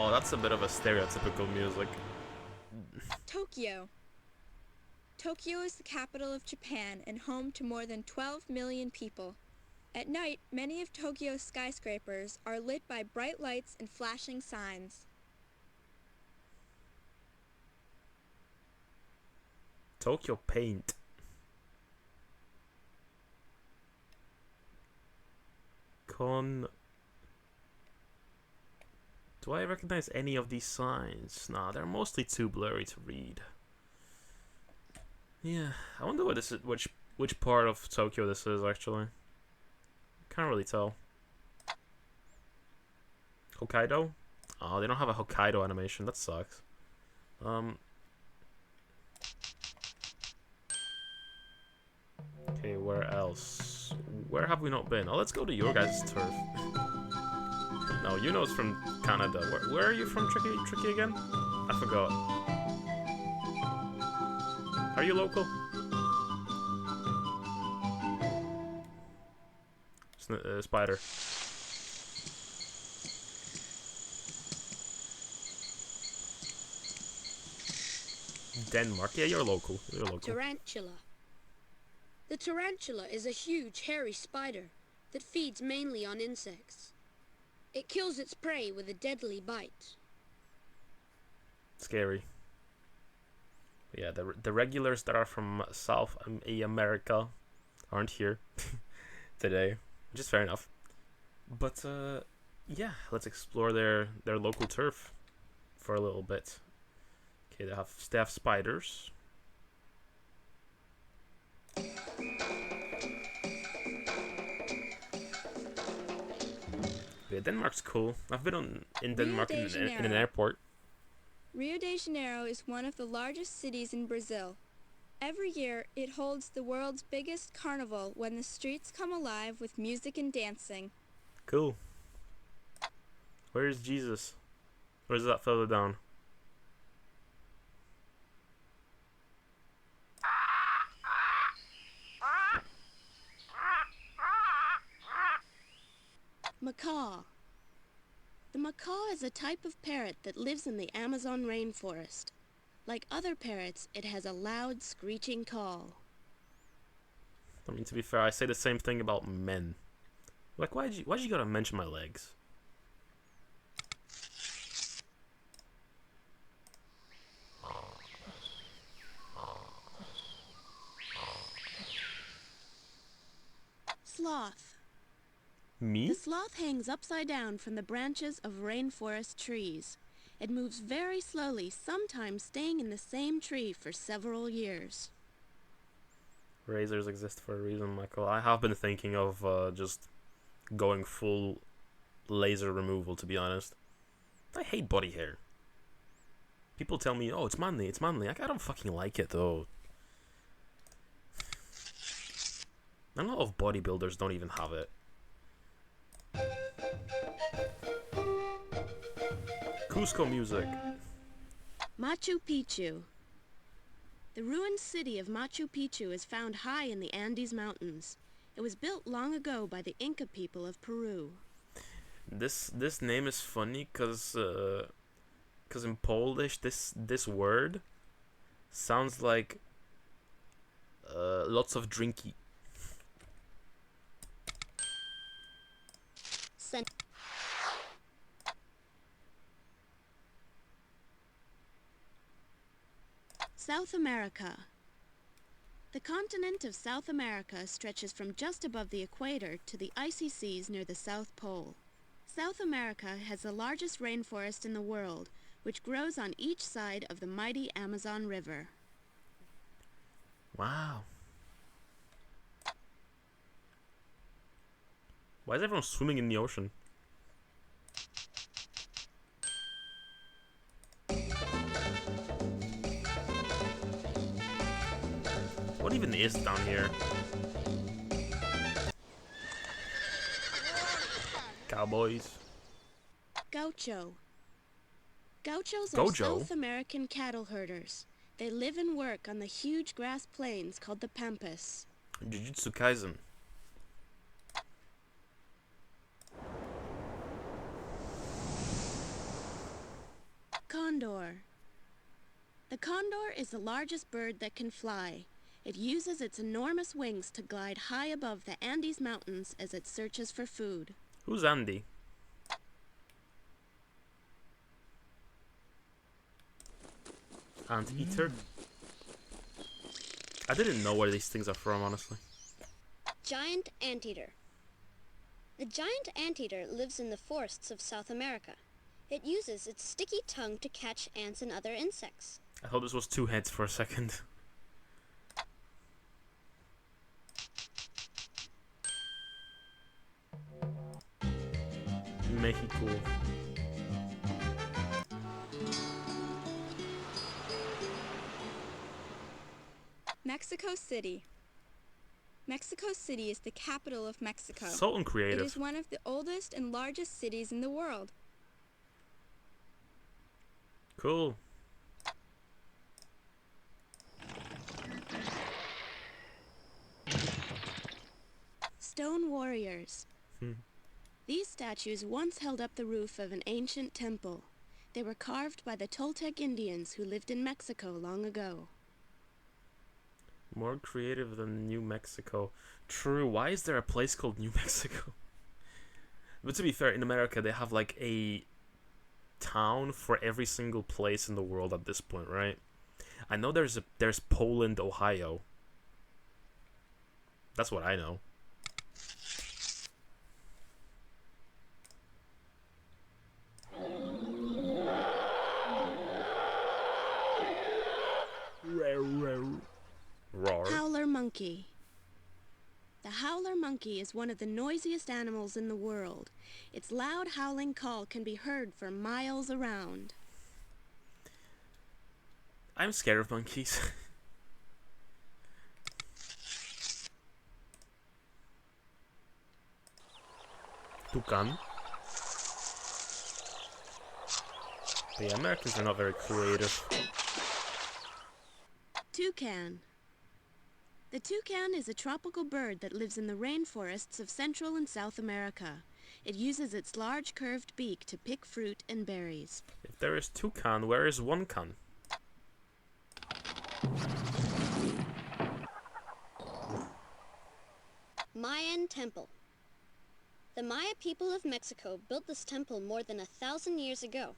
Oh, that's a bit of a stereotypical music. Tokyo. Tokyo is the capital of Japan and home to more than 12 million people. At night, many of Tokyo's skyscrapers are lit by bright lights and flashing signs. Tokyo Paint. Do I recognize any of these signs? Nah, they're mostly too blurry to read. Yeah, I wonder what this is, which part of Tokyo this is actually. Can't really tell. Hokkaido? Oh, they don't have a Hokkaido animation. That sucks. Okay, where else? Where have we not been? Oh, let's go to your guys' turf. No, Yuno's from Canada. Where are you from, Tricky again? I forgot. Are you local? Spider. Denmark. Yeah, you're local. You're local. Tarantula. The tarantula is a huge, hairy spider that feeds mainly on insects. It kills its prey with a deadly bite. Scary. Yeah, the regulars that are from South America aren't here today, which is fair enough. But yeah, let's explore their local turf for a little bit. Okay, they have spiders. Yeah, Denmark's cool. I've been in Denmark in an airport. Rio de Janeiro is one of the largest cities in Brazil. Every year, it holds the world's biggest carnival when the streets come alive with music and dancing. Cool. Where is Jesus? Or is that further down? Macaw. The macaw is a type of parrot that lives in the Amazon rainforest. Like other parrots, it has a loud, screeching call. I mean, to be fair, I say the same thing about men. Like, why'd you gotta mention my legs? Sloth. Me? The sloth hangs upside down from the branches of rainforest trees. It moves very slowly, sometimes staying in the same tree for several years. Razors exist for a reason, Michael. I have been thinking of just going full laser removal, to be honest. I hate body hair. People tell me, oh, it's manly, it's manly. Like, I don't fucking like it, though. A lot of bodybuilders don't even have it. Cusco music. Machu Picchu. The ruined city of Machu Picchu is found high in the Andes Mountains. It was built long ago by the Inca people of Peru. This name is funny because in Polish this word sounds like lots of drinky. South America. The continent of South America stretches from just above the equator to the icy seas near the South Pole. South America has the largest rainforest in the world, which grows on each side of the mighty Amazon River. Wow. Why is everyone swimming in the ocean? What even is down here? Cowboys. Gaucho. Gauchos are Gojo? South American cattle herders. They live and work on the huge grass plains called the Pampas. Jujutsu Kaisen. Condor. The condor is the largest bird that can fly. It uses its enormous wings to glide high above the Andes Mountains as it searches for food. Who's Andy? Anteater? I didn't know where these things are from, honestly. Giant anteater. The giant anteater lives in the forests of South America. It uses its sticky tongue to catch ants and other insects. I thought this was two heads for a second. Mexico. Mexico City. Mexico City is the capital of Mexico. So It uncreative. is one of the oldest and largest cities in the world. Cool. Stone warriors. Hmm. These statues once held up the roof of an ancient temple. They were carved by the Toltec Indians who lived in Mexico long ago. More creative than New Mexico. True. Why is there a place called New Mexico? But to be fair, in America they have like a town for every single place in the world at this point, right? I know there's Poland, Ohio. That's what I know. Roar. Howler monkey. The howler monkey is one of the noisiest animals in the world. Its loud howling call can be heard for miles around. I'm scared of monkeys. Toucan. But yeah, Americans are not very creative. Toucan. The toucan is a tropical bird that lives in the rainforests of Central and South America. It uses its large curved beak to pick fruit and berries. If there is toucan, where is one can? Mayan Temple. The Maya people of Mexico built this temple more than 1,000 years ago.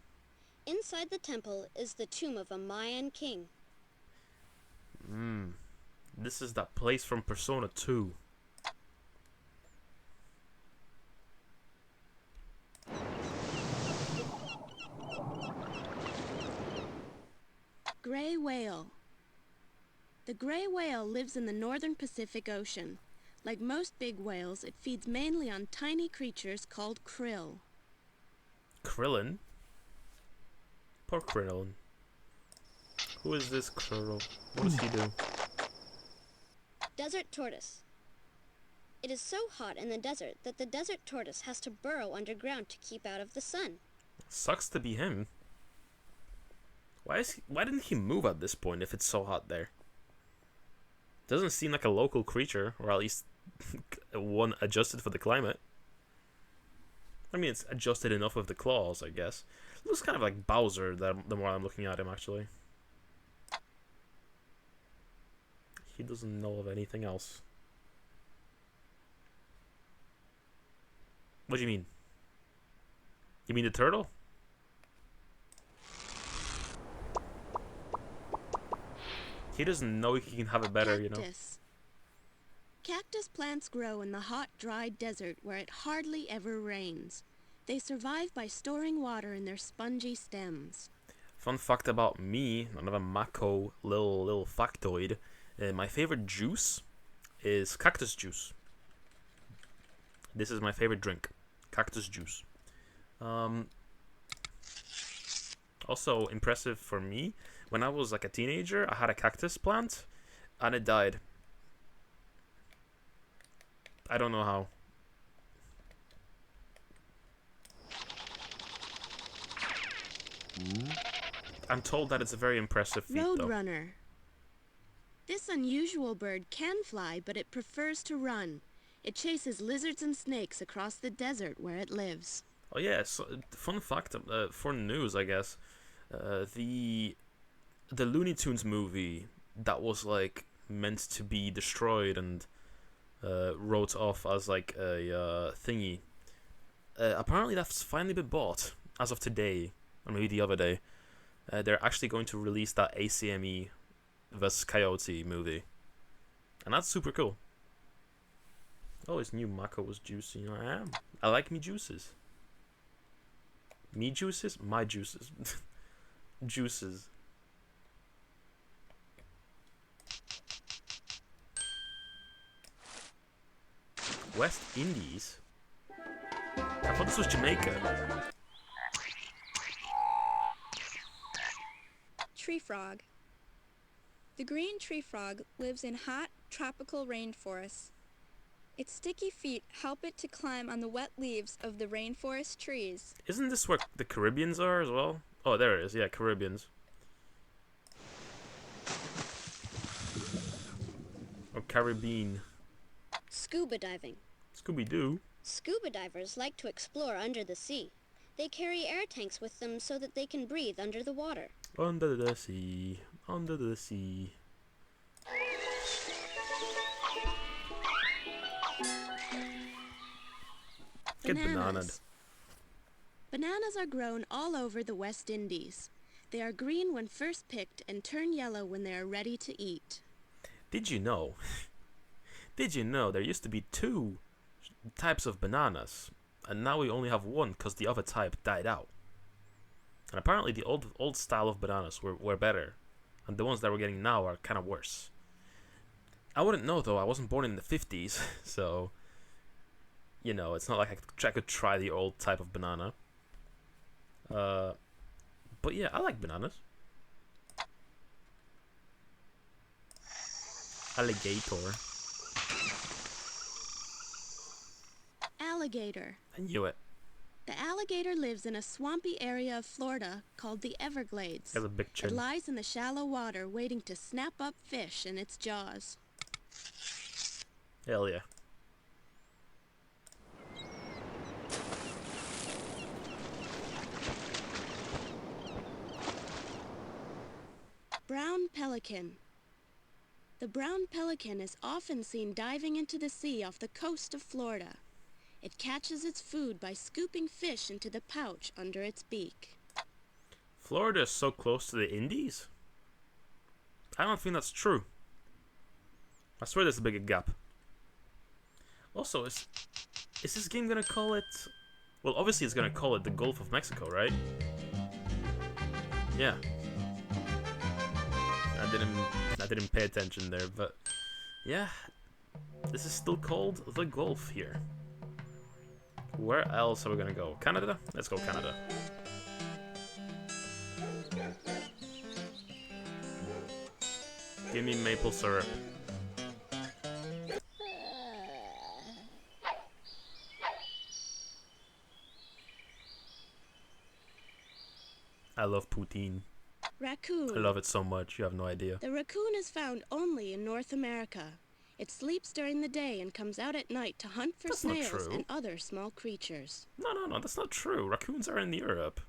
Inside the temple is the tomb of a Mayan king. This is that place from Persona 2. Gray whale. The gray whale lives in the northern Pacific Ocean. Like most big whales, it feeds mainly on tiny creatures called krill. Krillin? Poor Krillin. Who is this Krill? What does he do? Desert tortoise. It is so hot in the desert that the desert tortoise has to burrow underground to keep out of the sun. Sucks to be him. Why didn't he move at this point if it's so hot there? Doesn't seem like a local creature, or at least one adjusted for the climate. I mean, it's adjusted enough with the claws, I guess. Looks kind of like Bowser the more I'm looking at him, actually. He doesn't know of anything else. What do you mean? You mean the turtle? He doesn't know he can have it better, Cactus. you know? Cactus plants grow in the hot, dry desert where it hardly ever rains. They survive by storing water in their spongy stems. Fun fact about me, another Mako little factoid. My favorite juice is cactus juice. This is my favorite drink, cactus juice. Also impressive for me, when I was like a teenager, I had a cactus plant, and it died. I don't know how. I'm told that it's a very impressive feat, though. Roadrunner. This unusual bird can fly, but it prefers to run. It chases lizards and snakes across the desert where it lives. Oh yeah, so, fun fact for news, I guess. The Looney Tunes movie that was like meant to be destroyed and wrote off as like a thingy. Apparently that's finally been bought as of today, or maybe the other day. They're actually going to release that ACME vs Coyote movie, and that's super cool. I always knew Mako was juicy. I am. I like me juices. Me juices? My juices. Juices. West Indies? I thought this was Jamaica. Tree frog. The green tree frog lives in hot, tropical rainforests Its sticky feet help it to climb on the wet leaves of the rainforest trees. Isn't this where the Caribbeans are as well? Oh, there it is. Yeah, Caribbeans. Or Caribbean. Scuba diving. Scooby-Doo. Scuba divers like to explore under the sea. They carry air tanks with them so that they can breathe under the water. Under the sea. Under the sea. Get bananaed. Bananas are grown all over the West Indies. They are green when first picked and turn yellow when they are ready to eat. Did you know? Did you know there used to be 2 types of bananas, and now we only have one because the other type died out. And apparently the old style of bananas were better, and the ones that we're getting now are kind of worse. I wouldn't know though. I wasn't born in the 50s, so you know, it's not like I could try the old type of banana. But yeah, I like bananas. Alligator. Alligator. I knew it. The alligator lives in a swampy area of Florida called the Everglades. It has a big It chin. lies in the shallow water waiting to snap up fish in its jaws. Hell yeah. Brown pelican. The brown pelican is often seen diving into the sea off the coast of Florida. It catches its food by scooping fish into the pouch under its beak. Florida is so close to the Indies? I don't think that's true. I swear there's a bigger gap. Also, is this game gonna call it... Well, obviously it's gonna call it the Gulf of Mexico, right? Yeah. I didn't pay attention there, but... Yeah. This is still called the Gulf here. Where else are we gonna go? Canada? Let's go Canada. Give me maple syrup. I love poutine. Raccoon. I love it so much, you have no idea. The raccoon is found only in North America. It sleeps during the day and comes out at night to hunt for That's not snails true. and other small creatures. No, that's not true. Raccoons are in Europe.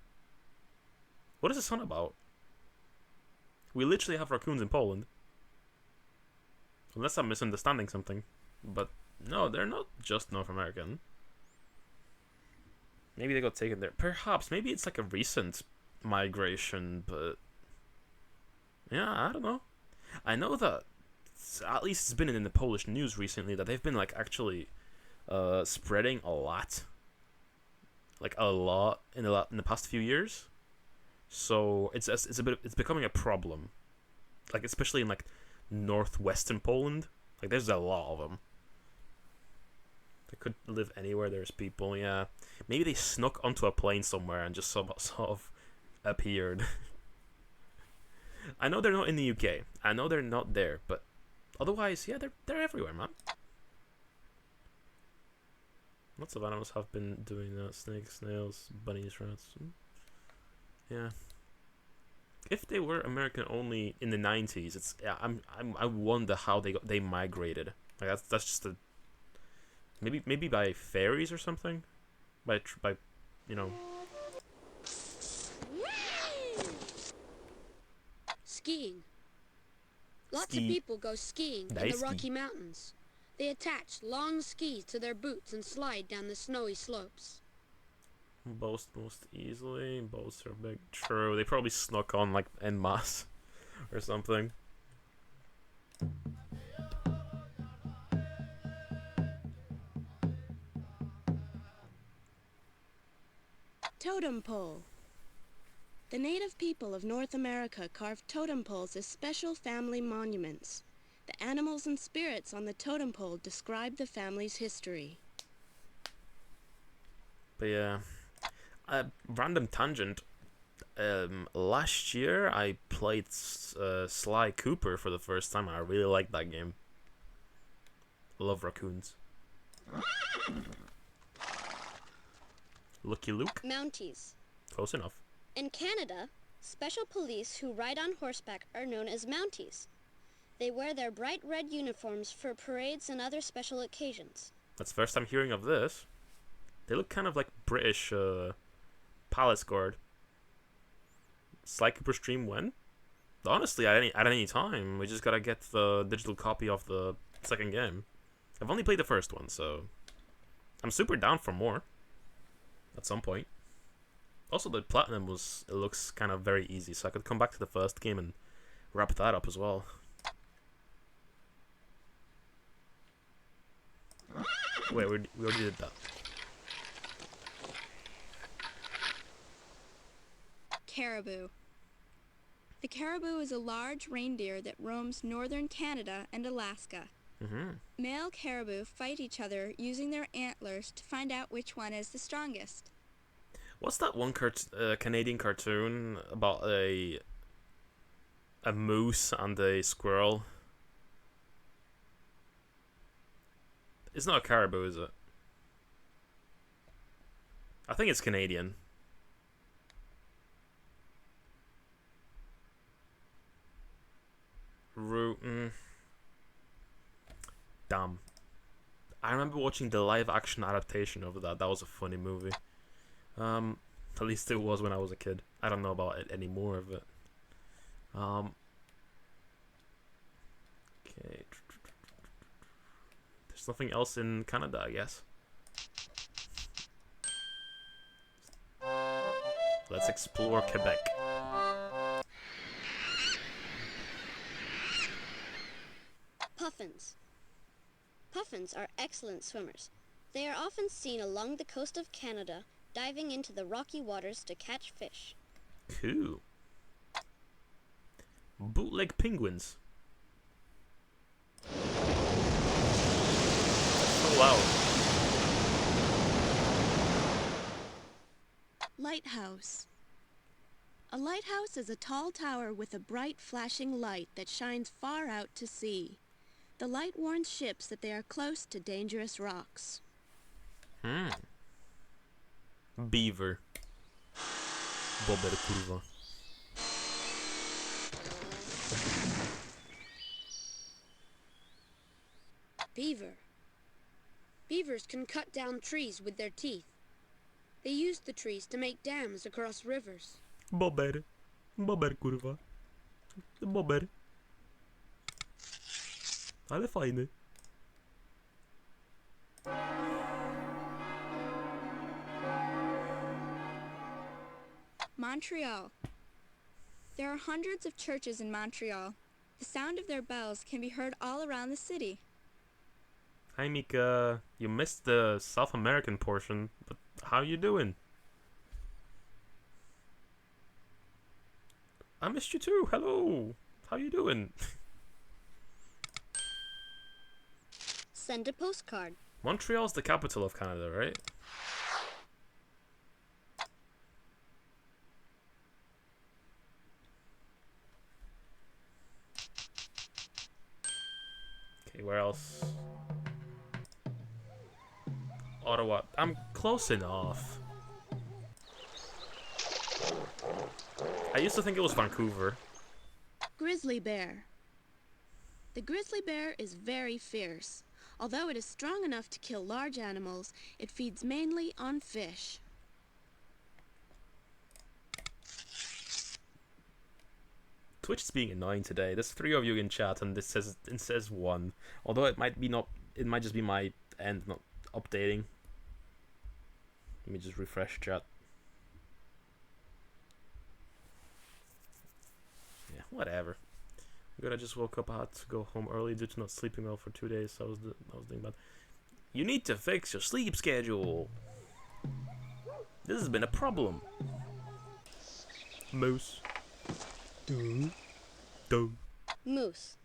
What is this on about? We literally have raccoons in Poland. Unless I'm misunderstanding something. But no, they're not just North American. Maybe they got taken there. Perhaps. Maybe it's like a recent migration, but... Yeah, I don't know. I know that, at least it's been in the Polish news recently, that they've been like actually spreading a lot. Like a lot in the past few years. So it's becoming a problem. Like especially in like northwestern Poland. Like there's a lot of them. They could live anywhere there's people, yeah. Maybe they snuck onto a plane somewhere and just sort of appeared. I know they're not in the UK. I know they're not there, but otherwise, yeah, they're everywhere, man. Lots of animals have been doing that: snakes, snails, bunnies, rats. Yeah. If they were American only in the 90s, it's yeah. I wonder how they migrated. Like that's just a maybe by fairies or something, by you know. Skiing. Lots Ski. of people go skiing in Nice the Rocky ski. Mountains. They attach long skis to their boots and slide down the snowy slopes. Boast most easily. Boats are big. True. They probably snuck on like en masse or something. Totem pole. The native people of North America carved totem poles as special family monuments. The animals and spirits on the totem pole describe the family's history. But yeah, random tangent. Last year I played Sly Cooper for the first time. I really liked that game. Love raccoons. Lucky Luke? Mounties. Close enough. In Canada, special police who ride on horseback are known as Mounties. They wear their bright red uniforms for parades and other special occasions. That's the first time hearing of this. They look kind of like British palace guard. Sly Cooper stream when? Honestly, at any time. We just gotta get the digital copy of the second game. I've only played the first one, so I'm super down for more. At some point. Also, the platinum looks kind of very easy, so I could come back to the first game and wrap that up as well. Wait, we already did that. Caribou. The caribou is a large reindeer that roams northern Canada and Alaska. Male caribou fight each other using their antlers to find out which one is the strongest. What's that one Canadian cartoon about a moose and a squirrel? It's not a caribou, is it? I think it's Canadian. Damn. I remember watching the live action adaptation of that. That was a funny movie. At least it was when I was a kid. I don't know about it anymore of it. Okay. There's nothing else in Canada, I guess. Let's explore Quebec. Puffins. Puffins are excellent swimmers. They are often seen along the coast of Canada, diving into the rocky waters to catch fish. Cool. Bootleg penguins. Oh wow. Lighthouse. A lighthouse is a tall tower with a bright flashing light that shines far out to sea. The light warns ships that they are close to dangerous rocks. Beaver. Bober kurwa. Beaver. Beavers can cut down trees with their teeth. They use the trees to make dams across rivers. Bober. Bober kurwa. Bober. Ale fajny. Montreal. There are hundreds of churches in Montreal. The sound of their bells can be heard all around the city. Hi Mika, you missed the South American portion, but how you doing? I missed you too, hello! How you doing? Send a postcard. Montreal's the capital of Canada, right? Okay, where else? Ottawa. I'm close enough. I used to think it was Vancouver. Grizzly bear. The grizzly bear is very fierce. Although it is strong enough to kill large animals, it feeds mainly on fish. Twitch is being annoying today. There's 3 of you in chat, and it says 1. Although it might just be my end not updating. Let me just refresh chat. Yeah, whatever. Good, I just woke up. I had to go home early due to not sleeping well for 2 days. So I was doing bad. You need to fix your sleep schedule. This has been a problem. Moose. Moose.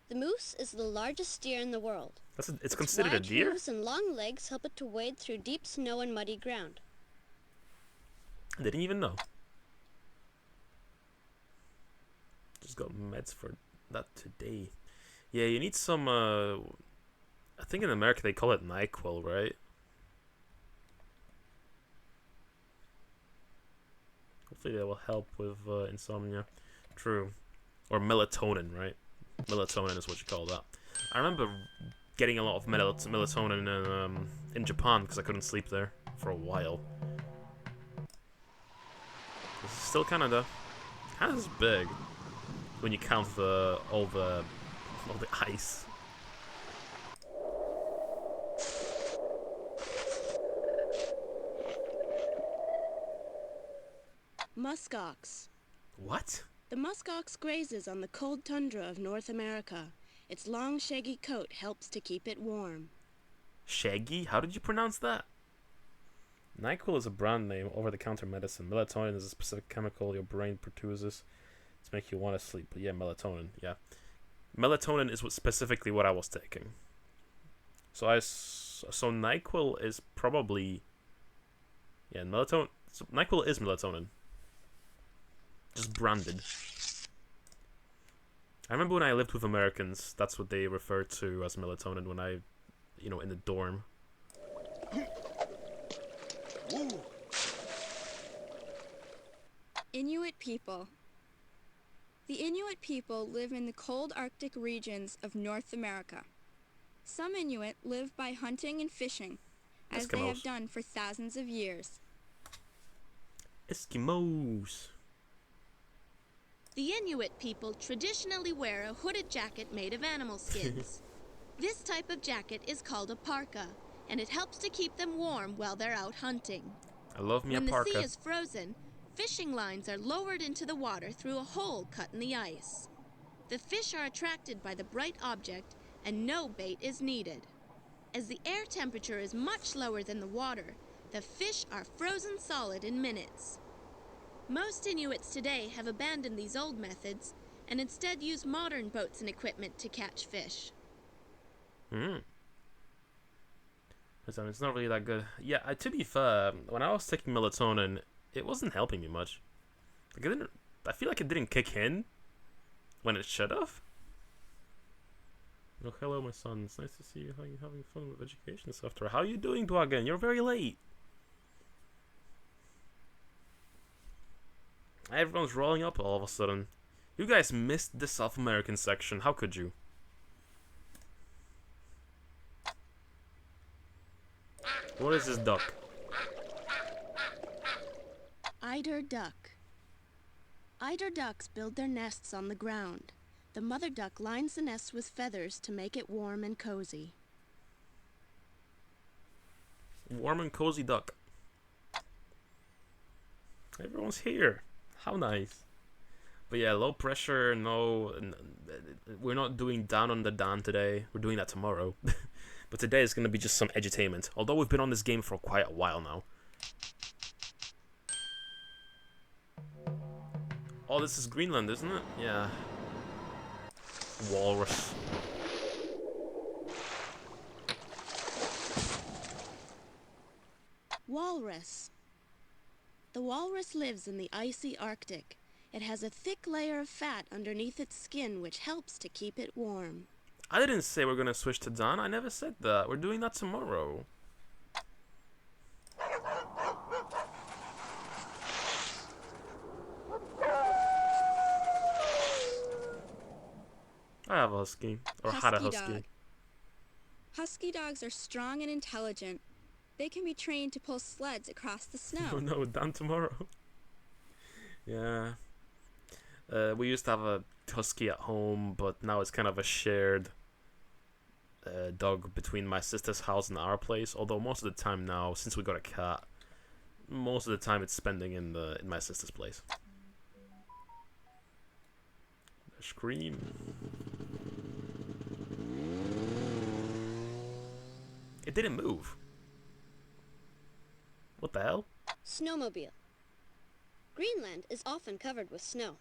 The moose is the largest deer in the world. It's considered a deer? Its wide hooves and long legs help it to wade through deep snow and muddy ground. I didn't even know. Just got meds for that today. Yeah, you need some I think in America they call it NyQuil, right? Hopefully that will help with insomnia. True. Or melatonin, right? Melatonin is what you call that. I remember getting a lot of melatonin in Japan because I couldn't sleep there for a while. It's still Canada. Canada's big when you count all the ice. Muskox. What? The muskox grazes on the cold tundra of North America. Its long, shaggy coat helps to keep it warm. Shaggy? How did you pronounce that? NyQuil is a brand name, over-the-counter medicine. Melatonin is a specific chemical your brain produces to make you want to sleep. But yeah, melatonin. Yeah, melatonin is specifically what I was taking. So NyQuil is probably melatonin. So NyQuil is melatonin, just branded. I remember when I lived with Americans, that's what they referred to as melatonin when I, in the dorm. Inuit people. The Inuit people live in the cold Arctic regions of North America. Some Inuit live by hunting and fishing, as they have done for thousands of years. Eskimos. The Inuit people traditionally wear a hooded jacket made of animal skins. This type of jacket is called a parka, and it helps to keep them warm while they're out hunting. I love me a parka. When the sea is frozen, fishing lines are lowered into the water through a hole cut in the ice. The fish are attracted by the bright object, and no bait is needed. As the air temperature is much lower than the water, the fish are frozen solid in minutes. Most Inuits today have abandoned these old methods and instead use modern boats and equipment to catch fish. So it's not really that good. Yeah, to be fair, when I was taking melatonin, it wasn't helping me much. Like I feel like it didn't kick in when it should have. Oh, hello, my son. It's nice to see you having fun with education software. How are you doing, Dwagan? You're very late. Everyone's rolling up all of a sudden. You guys missed the South American section. How could you? What is this duck? Eider duck. Eider ducks build their nests on the ground. The mother duck lines the nest with feathers to make it warm and cozy. Warm and cozy duck. Everyone's here. How nice. But yeah, low pressure, no... We're not doing down on the Dan today. We're doing that tomorrow. But today is going to be just some edutainment. Although we've been on this game for quite a while now. Oh, this is Greenland, isn't it? Yeah. Walrus. Walrus. The walrus lives in the icy Arctic. It has a thick layer of fat underneath its skin which helps to keep it warm. I didn't say we're gonna switch to Dan. I never said that. We're doing that tomorrow. I have a husky. Or had a husky. Dog. Husky dogs are strong and intelligent. They can be trained to pull sleds across the snow. Oh no, Dan tomorrow. Yeah. We used to have a husky at home, but now it's kind of a shared dog between my sister's house and our place. Although most of the time now, since we got a cat, most of the time it's spending in my sister's place. The scream. It didn't move. What the hell? Snowmobile. Greenland is often covered with snow.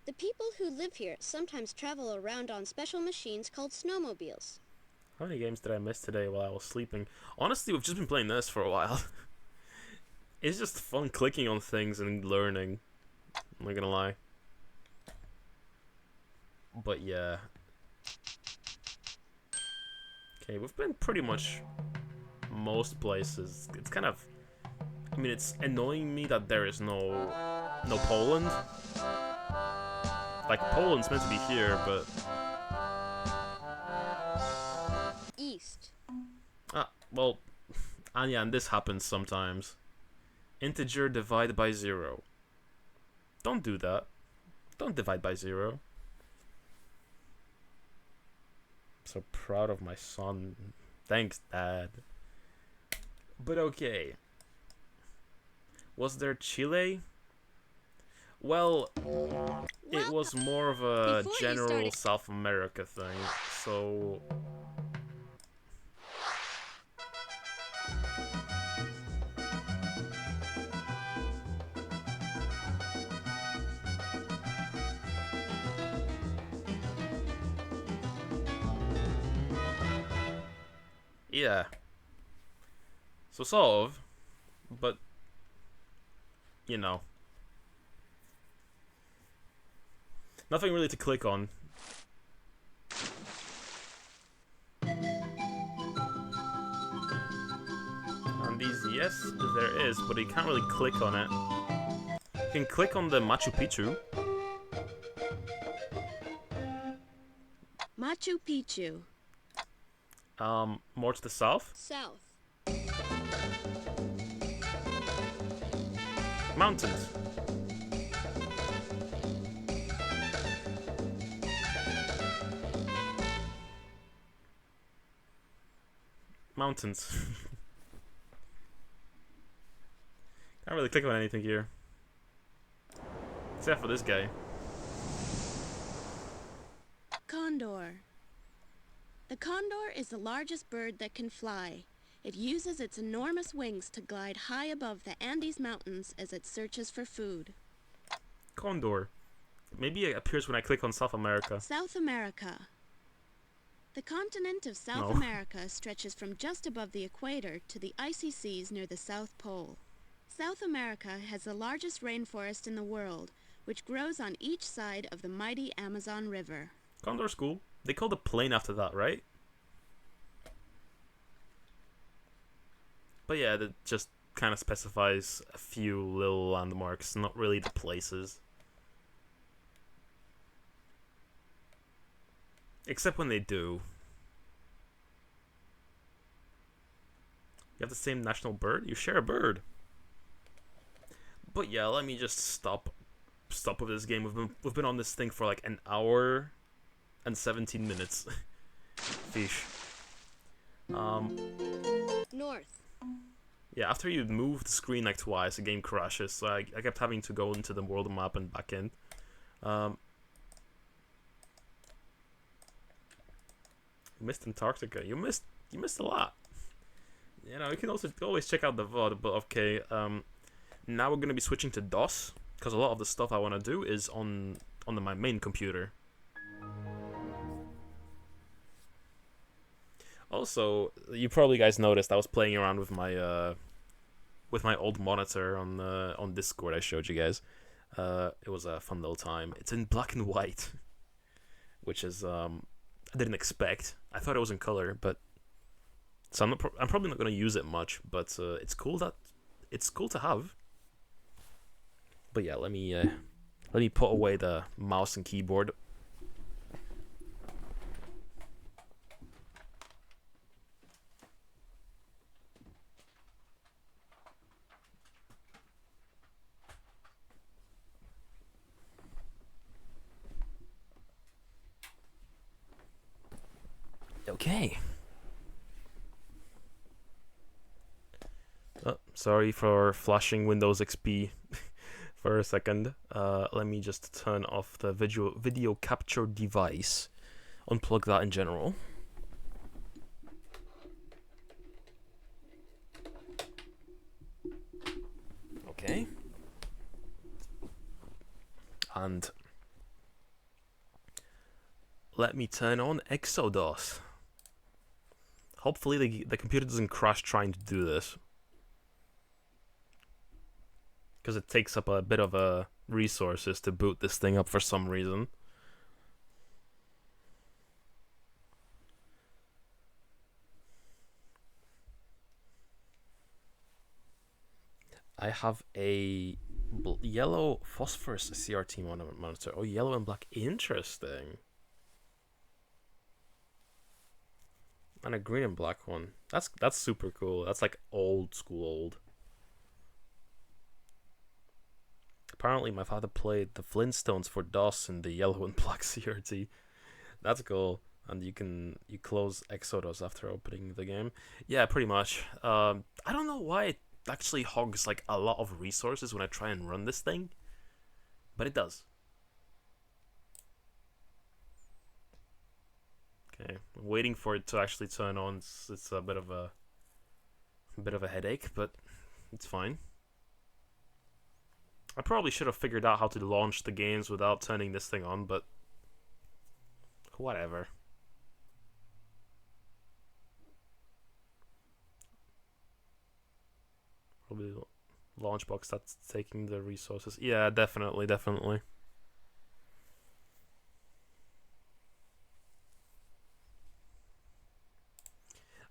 The people who live here sometimes travel around on special machines called snowmobiles. How many games did I miss today while I was sleeping? Honestly, we've just been playing this for a while. It's just fun clicking on things and learning. I'm not gonna lie. But yeah. Okay, we've been pretty much most places. It's kind of... I mean, it's annoying me that there is no Poland. Like, Poland's meant to be here, but... East. Well... And yeah, and this happens sometimes. Integer divide by 0. Don't do that. Don't divide by 0. So proud of my son. Thanks, Dad. But okay. Was there Chile? Well, it was more of a general South America thing, so... Yeah. So sort of, but, you know. Nothing really to click on. On these, yes, there is, but you can't really click on it. You can click on the Machu Picchu. Machu Picchu. More to the south. South. Mountains. Mountains. Can't really click on anything here. Except for this guy. Condor. The condor is the largest bird that can fly. It uses its enormous wings to glide high above the Andes Mountains as it searches for food. Condor. Maybe it appears when I click on South America. South America. The continent of South No. America stretches from just above the equator to the icy seas near the South Pole. South America has the largest rainforest in the world, which grows on each side of the mighty Amazon River. Condor's cool. They called the plane after that, right? But yeah, that just kind of specifies a few little landmarks, not really the places. Except when they do. You have the same national bird? You share a bird. But yeah, let me just stop with this game. We've been on this thing for like an hour and 17 minutes. Fish. North. Yeah, after you move the screen like twice, the game crashes. So I kept having to go into the world map and back in. You missed Antarctica. You missed a lot. You know, you can also always check out the VOD, but okay. Now we're gonna be switching to DOS because a lot of the stuff I want to do is on my main computer. Also, you probably guys noticed I was playing around with my old monitor on Discord. I showed you guys. It was a fun little time. It's in black and white, which is I didn't expect. I thought it was in color, but so I'm probably not gonna use it much. But it's cool to have. But yeah, let me put away the mouse and keyboard. Okay. Oh, sorry for flashing Windows XP for a second. Let me just turn off the video capture device. Unplug that in general. Okay. And let me turn on Exodus. Hopefully the computer doesn't crash trying to do this. Because it takes up a bit of resources to boot this thing up for some reason. I have a yellow phosphorus CRT monitor. Oh, yellow and black. Interesting. And a green and black one. That's super cool. That's like old school old. Apparently, my father played the Flintstones for DOS in the yellow and black CRT. That's cool. And you close Exodus after opening the game. Yeah, pretty much. I don't know why it actually hogs like a lot of resources when I try and run this thing, but it does. Okay, I'm waiting for it to actually turn on. It's a bit of a headache, but it's fine. I probably should have figured out how to launch the games without turning this thing on, but whatever. Probably launch box that's taking the resources. Yeah, definitely.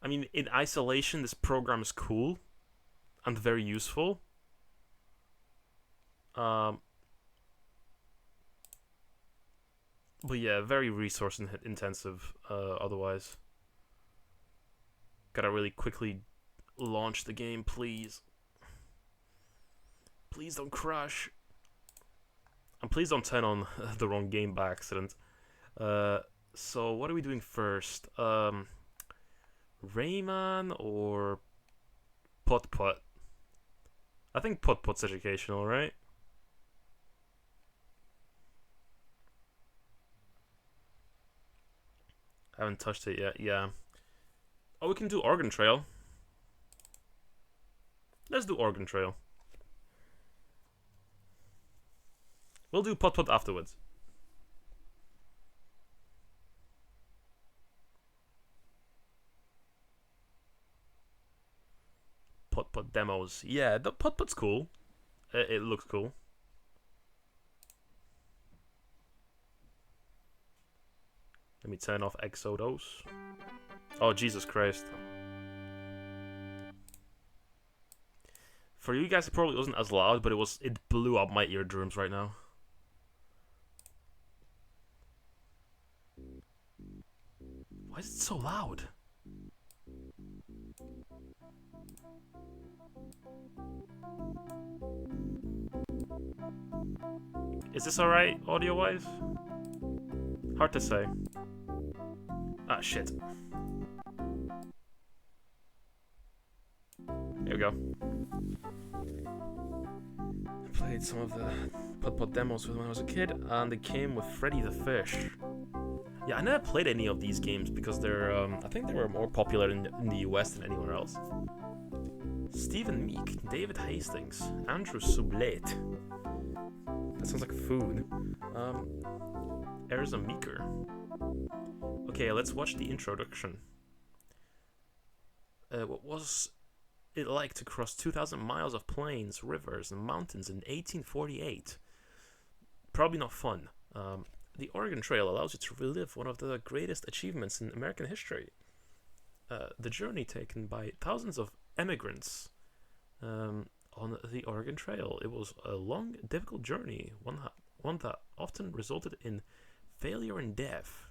I mean, in isolation, this program is cool and very useful. But yeah, very resource intensive. Otherwise, gotta really quickly launch the game, please. Please don't crash. And please don't turn on the wrong game by accident. So what are we doing first? Rayman or Putt Putt? I think Putt Putt's educational, right? I haven't touched it yet, yeah. Oh, we can do Oregon Trail. Let's do Oregon Trail. We'll do Putt Putt afterwards. Putt Putt demos. Yeah, the Putt Putt's cool. It looks cool. Let me turn off Exodus. Oh, Jesus Christ. For you guys, it probably wasn't as loud, but it blew up my eardrums right now. Why is it so loud? Is this alright, audio-wise? Hard to say. Ah, shit. Here we go. I played some of the Putt Putt demos when I was a kid, and they came with Freddy the Fish. Yeah, I never played any of these games because they're, I think they were more popular in the US than anywhere else. Stephen Meek, David Hastings, Andrew Sublette. That sounds like food. Erza Meeker. Okay, let's watch the introduction. What was it like to cross 2,000 miles of plains, rivers, and mountains in 1848? Probably not fun. The Oregon Trail allows you to relive one of the greatest achievements in American history. The journey taken by thousands of emigrants on the Oregon Trail. It was a long, difficult journey, one that often resulted in failure and death.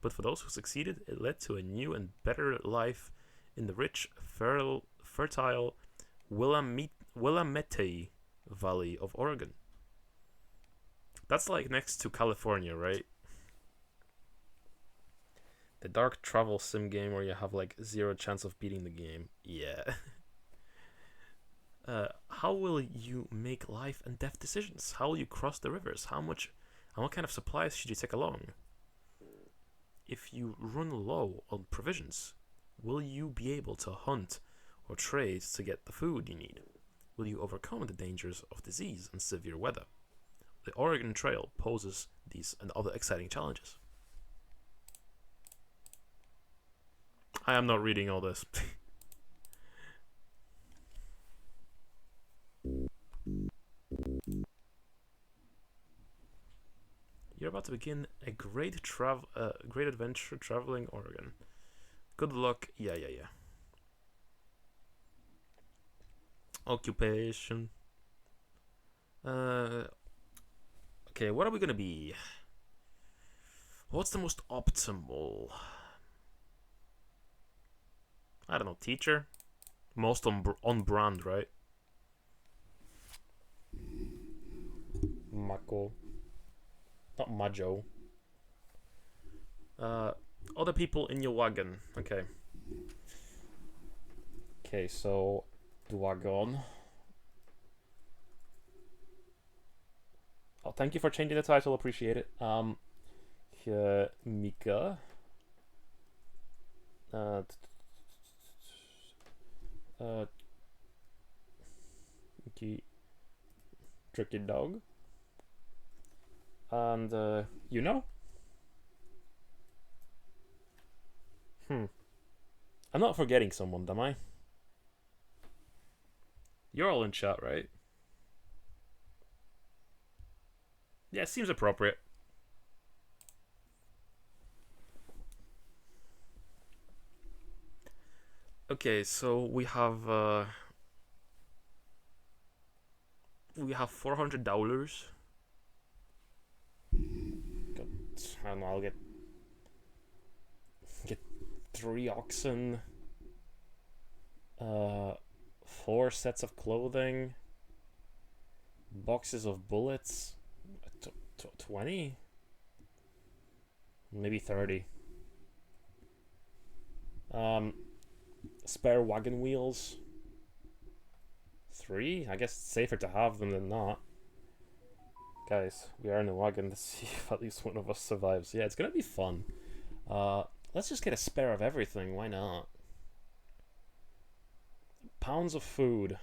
But for those who succeeded, it led to a new and better life in the rich, fertile Willamette Valley of Oregon. That's like next to California, right? The dark travel sim game where you have like 0 chance of beating the game. Yeah. How will you make life and death decisions? How will you cross the rivers? How much and what kind of supplies should you take along? If you run low on provisions, will you be able to hunt or trade to get the food you need? Will you overcome the dangers of disease and severe weather? The Oregon Trail poses these and other exciting challenges. I am not reading all this. You're about to begin a great adventure traveling Oregon. Good luck. Yeah. Occupation. Okay, what are we gonna be? What's the most optimal? I don't know, teacher? Most on brand, right? Mako. Not Majo. Other people in your wagon. Okay. Okay, so wagon. Oh, thank you for changing the title. Appreciate it. Mika. Tricky dog. And you know. I'm not forgetting someone, am I? You're all in chat, right? Yeah, seems appropriate. Okay, so we have $400. I don't know. I'll get 3 oxen, 4 sets of clothing, boxes of bullets, 20, maybe 30. Spare wagon wheels, 3. I guess it's safer to have them than not. Guys, we are in a wagon. Let's see if at least one of us survives. Yeah, it's gonna be fun. Let's just get a spare of everything. Why not? Pounds of food.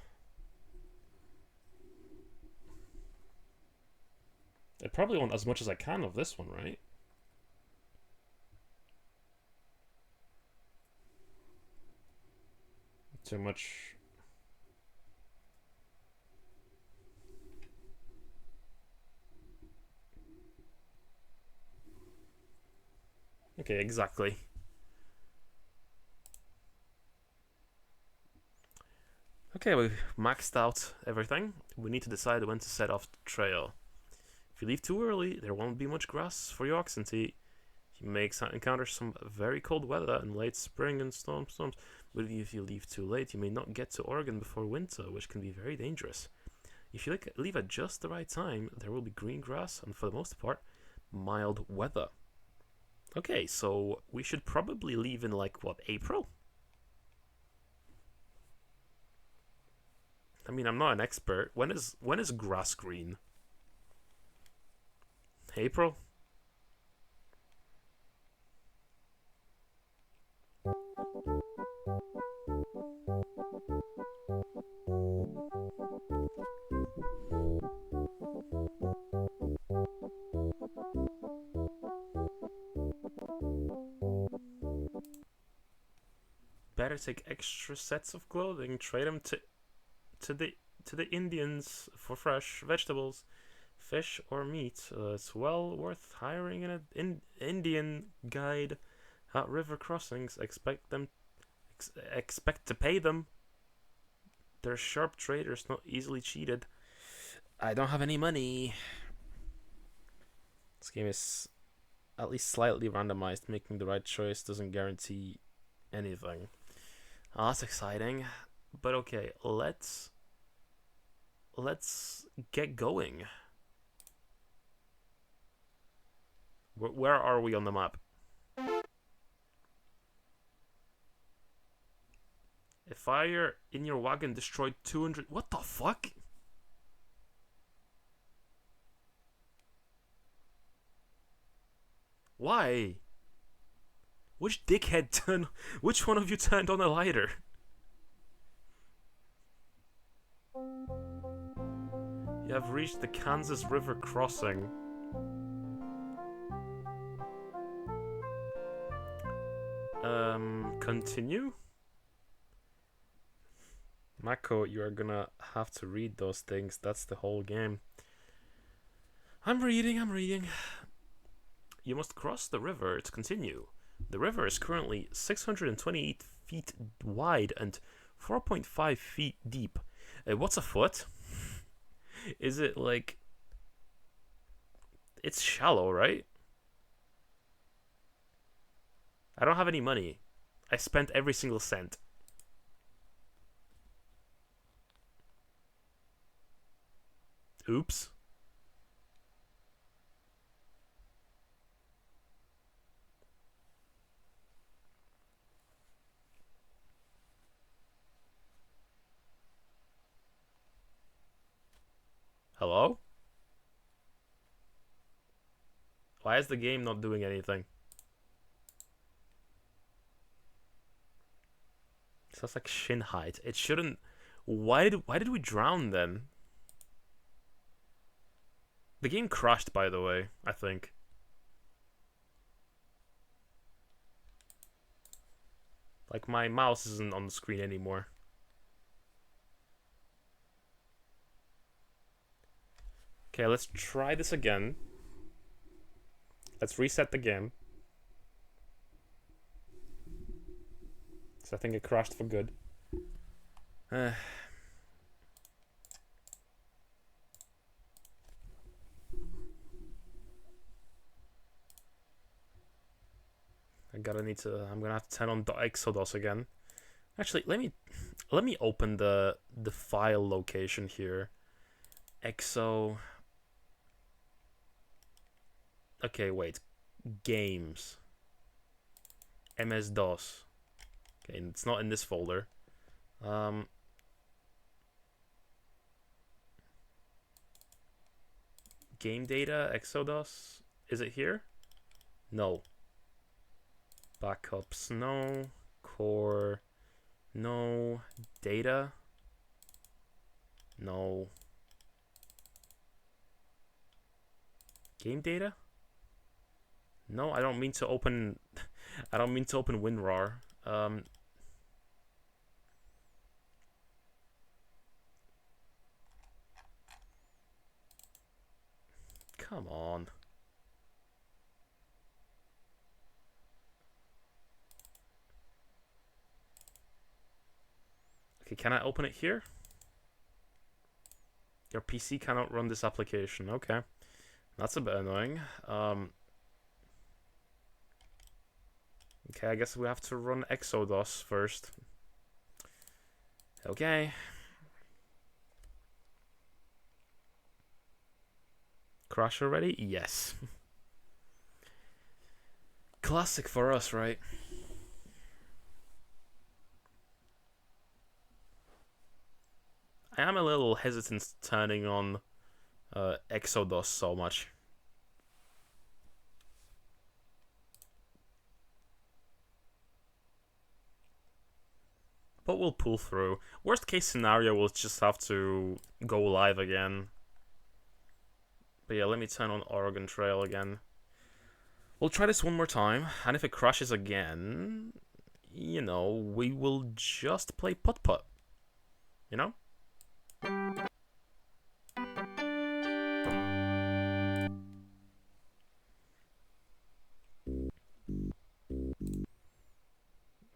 I probably want as much as I can of this one, right? Too much. Okay, exactly. Okay, we've maxed out everything. We need to decide when to set off the trail. If you leave too early, there won't be much grass for your oxen to eat. You may encounter some very cold weather in late spring and storms. But if you leave too late, you may not get to Oregon before winter, which can be very dangerous. If you leave at just the right time, there will be green grass and, for the most part, mild weather. Okay, so we should probably leave in, like, what, April? I mean, I'm not an expert. When is grass green? April? Better take extra sets of clothing. Trade them to the Indians for fresh vegetables, fish, or meat. It's well worth hiring an Indian guide at river crossings. Expect to pay them. They're sharp traders, not easily cheated. I don't have any money. This game is at least slightly randomized. Making the right choice doesn't guarantee anything. Oh, that's exciting. But okay, let's get going. Where are we on the map? A fire in your wagon destroyed 200... What the fuck? Why? Which dickhead turned... Which one of you turned on a lighter? You have reached the Kansas River crossing. Continue? Mako, you are gonna have to read those things. That's the whole game. I'm reading. You must cross the river to continue. The river is currently 628 feet wide and 4.5 feet deep. What's a foot? Is it like... It's shallow, right? I don't have any money. I spent every single cent. Oops. Hello? Why is the game not doing anything? So that's like shin height. It shouldn't... Why did we drown then? The game crashed, by the way, I think. Like, my mouse isn't on the screen anymore. Okay, let's try this again. Let's reset the game. So I think it crashed for good. I'm gonna have to turn on .exodus again. Actually, let me open the file location here. Exo. Okay, wait. Games. MS-DOS. Okay, it's not in this folder. Game data, Exodus. Is it here? No. Backups, no. Core, no. Data, no. Game data? No, I don't mean to open. I don't mean to open WinRAR. Come on. Okay, can I open it here? Your PC cannot run this application. Okay. That's a bit annoying. Okay, I guess we have to run Exodus first. Okay. Crash already? Yes. Classic for us, right? I am a little hesitant turning on Exodus so much. But we'll pull through. Worst case scenario, we'll just have to go live again. But yeah, let me turn on Oregon Trail again. We'll try this one more time, and if it crashes again, you know, we will just play Putt Putt. You know?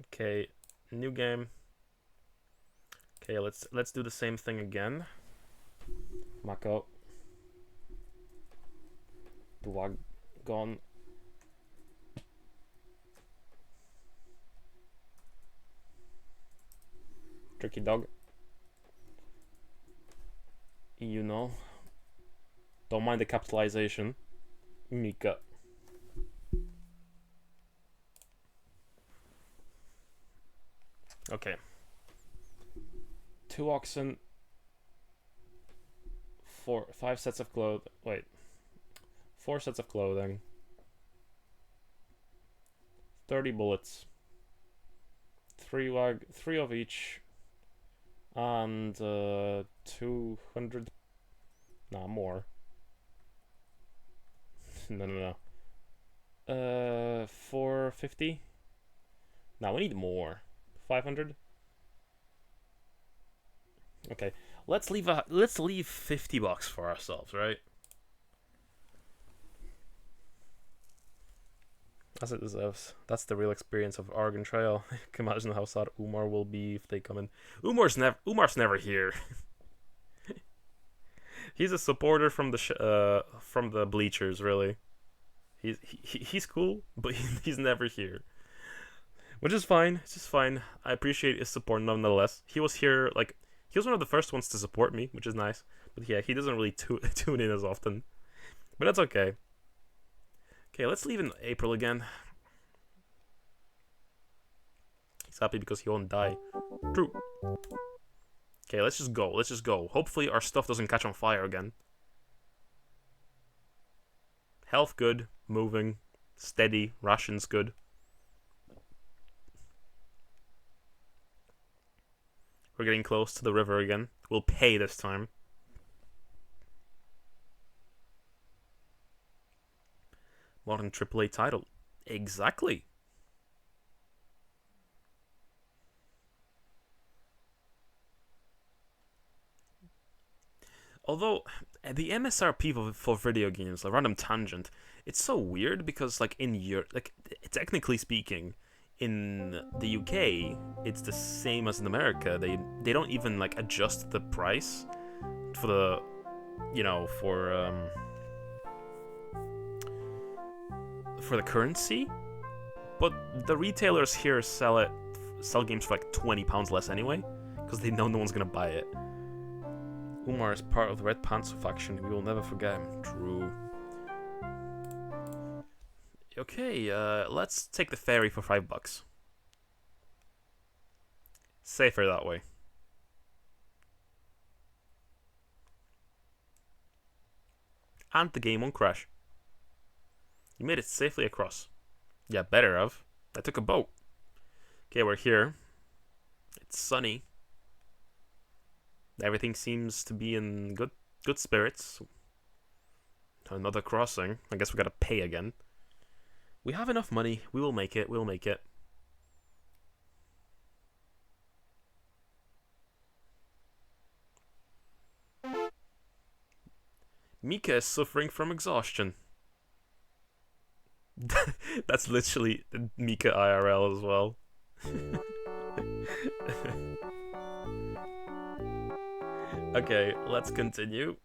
Okay, new game. Okay, let's do the same thing again. Mako. Duagon. Tricky dog. You know. Don't mind the capitalization. Mika. Okay. 2 oxen. 5 sets of clothing. Wait. 4 sets of clothing. 30 bullets. 3 of each. And 200. Nah, more. No. 450. Now we need more. 500. Okay, let's leave $50 for ourselves, right? As it deserves. That's the real experience of Oregon Trail. I can imagine how sad Umar will be if they come in. Umar's never here. He's a supporter from the bleachers, really. He's cool, but he's never here, which is fine. It's just fine. I appreciate his support nonetheless. He was here, like, he was one of the first ones to support me, which is nice. But yeah, he doesn't really tune in as often, but that's okay. Okay, let's leave in April again. He's happy because he won't die. True. Okay, let's just go. Let's just go. Hopefully our stuff doesn't catch on fire again. Health good. Moving. Steady. Rations good. We're getting close to the river again. We'll pay this time. Modern AAA title. Exactly. Although, the MSRP for video games, a random tangent, it's so weird because, like, in Europe, like, technically speaking, in the UK, it's the same as in America. They don't even, like, adjust the price for the, you know, for the currency, but the retailers here sell games for like £20 less anyway, because they know no one's gonna buy it. Umar is part of the Red Pants faction. We will never forget him. True. Okay, let's take the ferry for $5. Safer that way. And the game won't crash. You made it safely across. Yeah, better have. I took a boat. Okay, we're here. It's sunny. Everything seems to be in good spirits. Another crossing. I guess we gotta pay again. We have enough money. We will make it. We'll make it. Mika is suffering from exhaustion. That's literally Mika IRL as well. Okay, let's continue.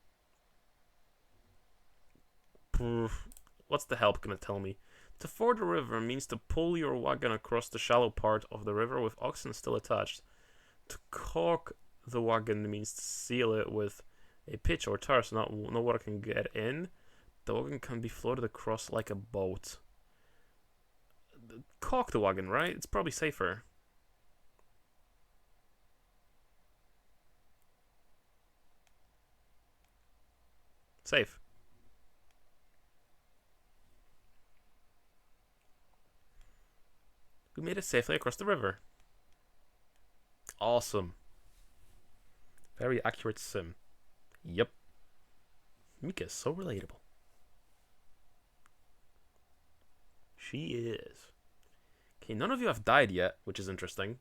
What's the help gonna tell me? To ford the river means to pull your wagon across the shallow part of the river with oxen still attached. To caulk the wagon means to seal it with a pitch or tar so no water can get in. The wagon can be floated across like a boat. Caulk the wagon, right? It's probably safer. Safe. We made it safely across the river. Awesome. Very accurate sim. Yep. Mika is so relatable. She is. Okay, none of you have died yet, which is interesting.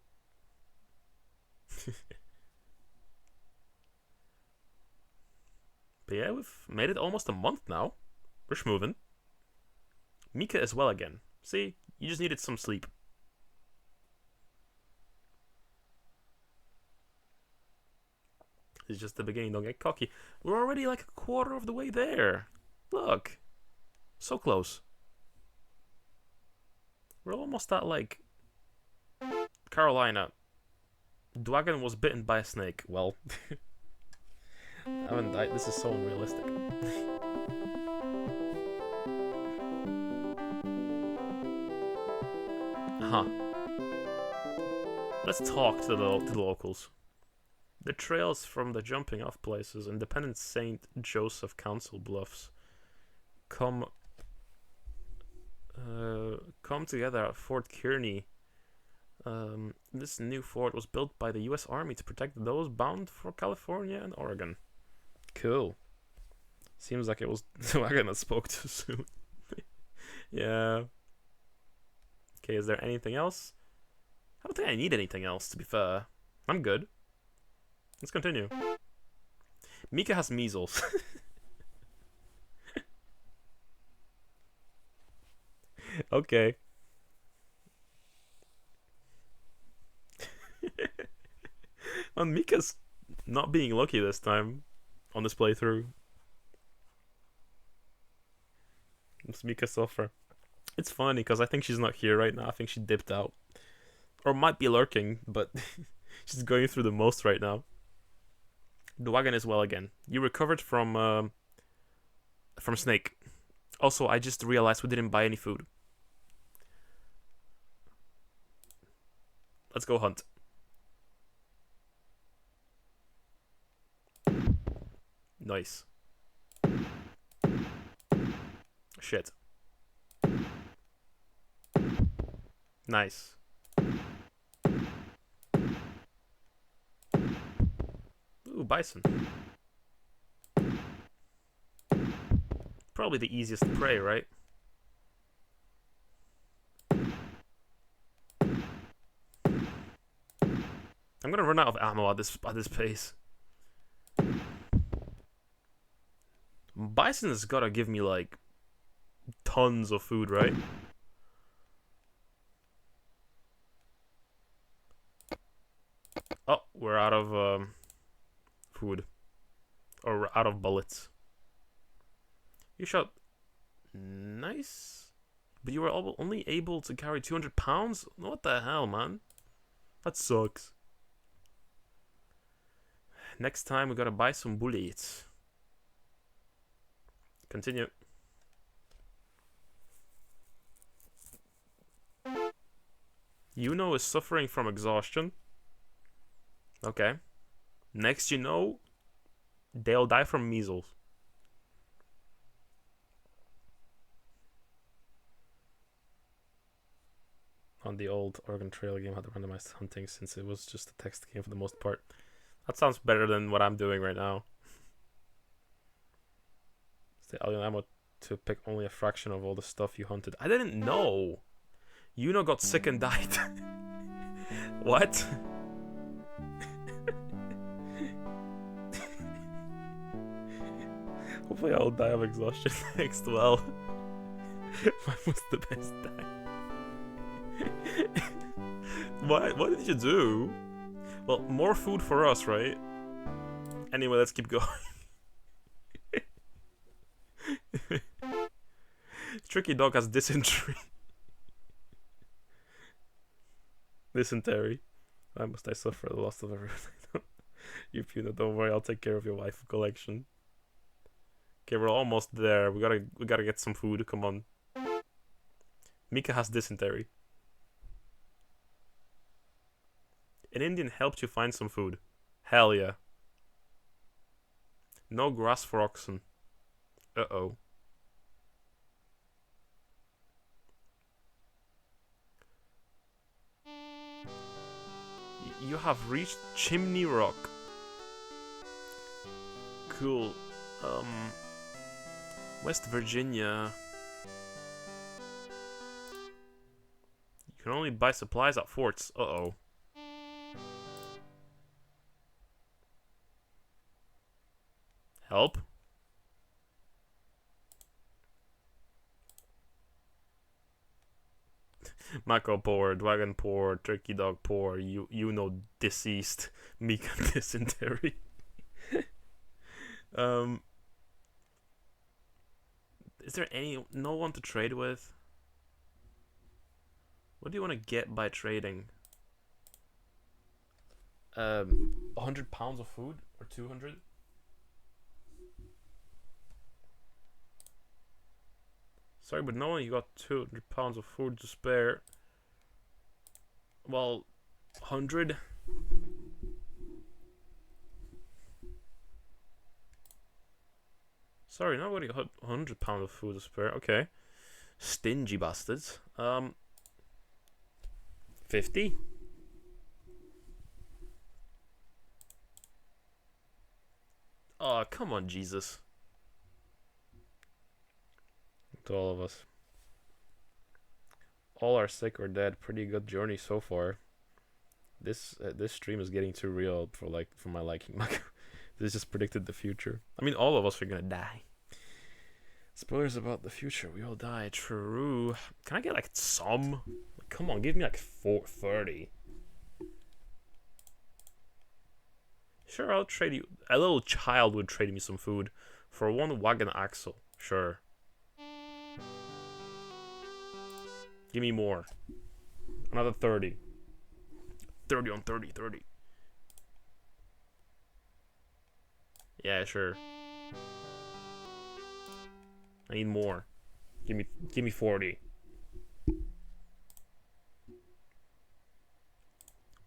But yeah, we've made it almost a month now. We're schmoving. Mika is well again. See, you just needed some sleep. It's just the beginning, don't get cocky. We're already like a quarter of the way there. Look. So close. We're almost at, like, Carolina. Dwagon was bitten by a snake. Well, I haven't died. This is so unrealistic. Huh. Let's talk to the locals. The trails from the jumping off places, Independent St. Joseph Council Bluffs, come together at Fort Kearney. This new fort was built by the U.S. Army to protect those bound for California and Oregon. Cool. Seems like it was the wagon that spoke too soon. Yeah. Okay, is there anything else? I don't think I need anything else, to be fair. I'm good. Let's continue. Mika has measles. Okay. Well, Mika's not being lucky this time on this playthrough. Does Mika suffer? It's funny because I think she's not here right now. I think she dipped out. Or might be lurking, but she's going through the most right now. The wagon is well again. You recovered from Snake. Also, I just realized we didn't buy any food. Let's go hunt. Nice. Shit. Nice. Ooh, bison. Probably the easiest prey, right? I'm gonna run out of ammo at this pace. Bison has gotta give me like tons of food, right? Oh, we're out of food. Or we're out of bullets. You shot nice, but you were only able to carry 200 pounds? What the hell, man? That sucks. Next time we gotta buy some bullets. Continue. Yuno is suffering from exhaustion. Okay. Next you know, they'll die from measles. On the old Oregon Trail game had randomized hunting since it was just a text game for the most part. That sounds better than what I'm doing right now. It's the alien ammo to pick only a fraction of all the stuff you hunted. I didn't know. Yuno got sick and died. What? Hopefully I'll die of exhaustion next. Well, mine was the best die. What did you do? Well, more food for us, right? Anyway, let's keep going. Tricky Dog has dysentery. Dysentery. Why must I suffer the loss of everything? You Puna, don't worry, I'll take care of your wife collection. Okay, we're almost there. We gotta get some food. Come on. Mika has dysentery. An Indian helped you find some food. Hell yeah. No grass for oxen. Uh-oh. You have reached Chimney Rock. Cool. West Virginia. You can only buy supplies at forts. Uh-oh. Help? Mako poor, Dragon poor, Turkey Dog poor, you know deceased, Mika dysentery. Is there no one to trade with? What do you want to get by trading? 100 pounds of food or 200? Sorry, but knowing you got 200 pounds of food to spare. Well, 100. Sorry, nobody got 100 pounds of food to spare. Okay. Stingy bastards. 50? Oh, come on, Jesus. To all of us. All are sick or dead. Pretty good journey so far. This stream is getting too real for my liking. This just predicted the future. I mean, all of us are gonna die. Spoilers about the future. We all die. True. Can I get like some? Come on, give me like 430. Sure, I'll trade you. A little child would trade me some food for one wagon axle. Sure. Give me more. Another 30. 30 on 30, 30. Yeah, sure. I need more. Give me 40.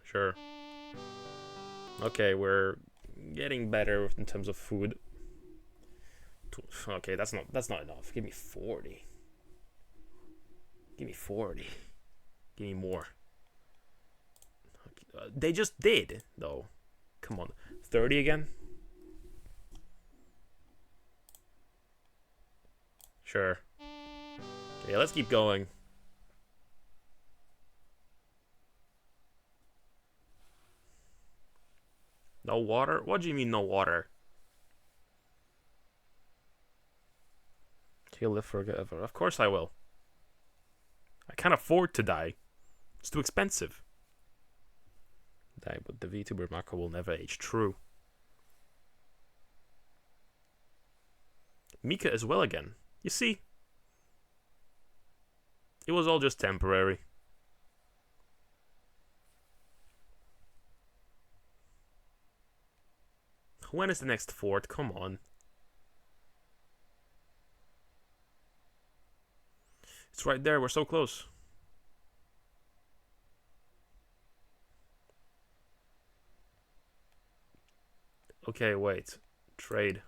Sure. Okay, we're getting better in terms of food. Okay, that's not enough. Give me 40. Give me 40. Give me more. They just did, though. Come on. 30 again? Sure. Okay, let's keep going. No water? What do you mean no water? He'll live forever. Of course I will. I can't afford to die. It's too expensive. Die, but the VTuber macro will never age. True. Mika as well again. You see? It was all just temporary. When is the next fort? Come on. It's right there. We're so close. Okay, wait. Trade.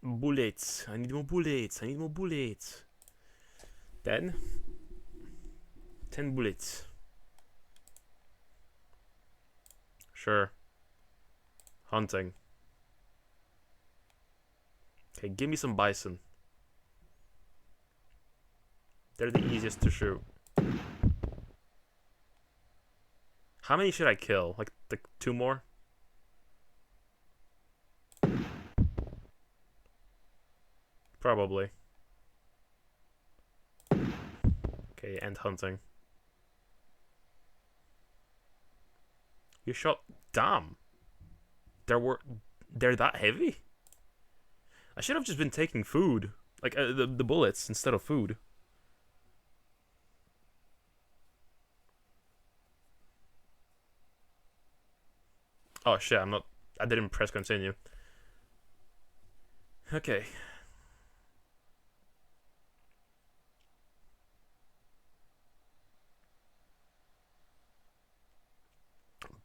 Bullets. I need more bullets. I need more bullets. 10? 10 bullets. Sure. Hunting. Okay, give me some bison. They're the easiest to shoot. How many should I kill? Like, 2 more? Probably. Okay, end hunting. You shot... Damn! They're that heavy? I should have just been taking food. Like, the bullets instead of food. Oh shit, I didn't press continue. Okay.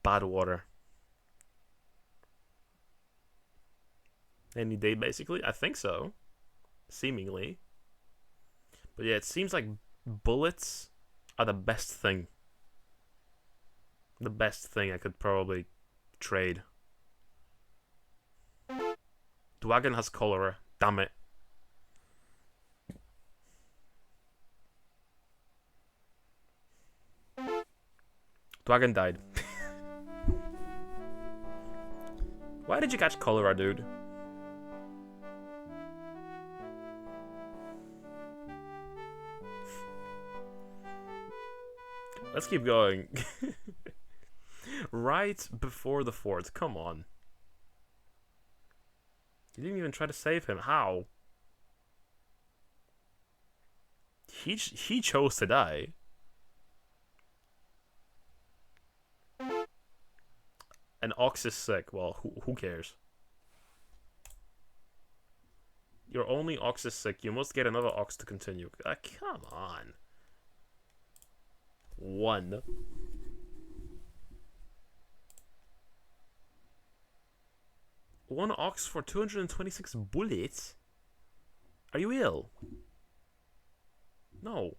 Bad water. Any day, basically? I think so. Seemingly. But yeah, it seems like bullets are the best thing. The best thing I could probably trade. Dwagon has cholera. Damn it. Dwagon died. Why did you catch cholera, dude? Let's keep going. Right before the fort. Come on. You didn't even try to save him. How? He chose to die. An ox is sick. Well, who cares? Your only ox is sick. You must get another ox to continue. Come on. 1. One ox for 226 bullets? Are you ill? No.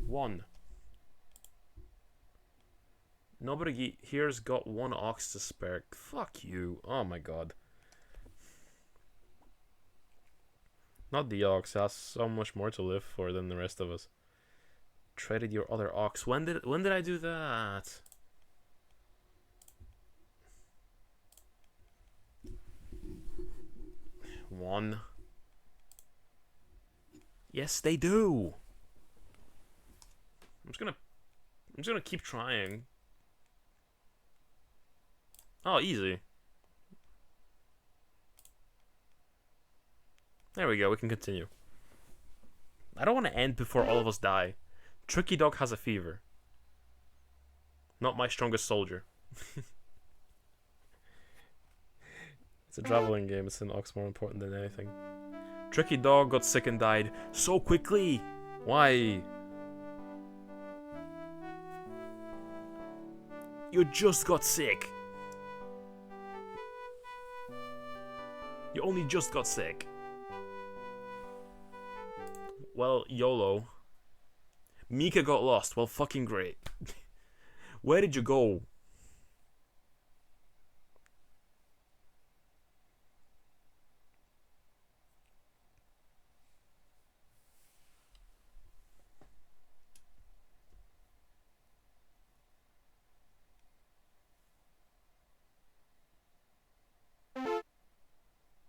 One. Nobody here's got 1 ox to spare. Fuck you. Oh my god. Not the ox. Has so much more to live for than the rest of us. Traded your other ox. When did I do that? One. Yes, they do. I'm just gonna keep trying. Oh, easy. There we go, we can continue. I don't want to end before all of us die. Tricky Dog has a fever. Not my strongest soldier. It's a traveling game, it's an ox more important than anything. Tricky Dog got sick and died so quickly. Why? You just got sick. You only just got sick. Well, YOLO. Mika got lost. Well, fucking great. Where did you go?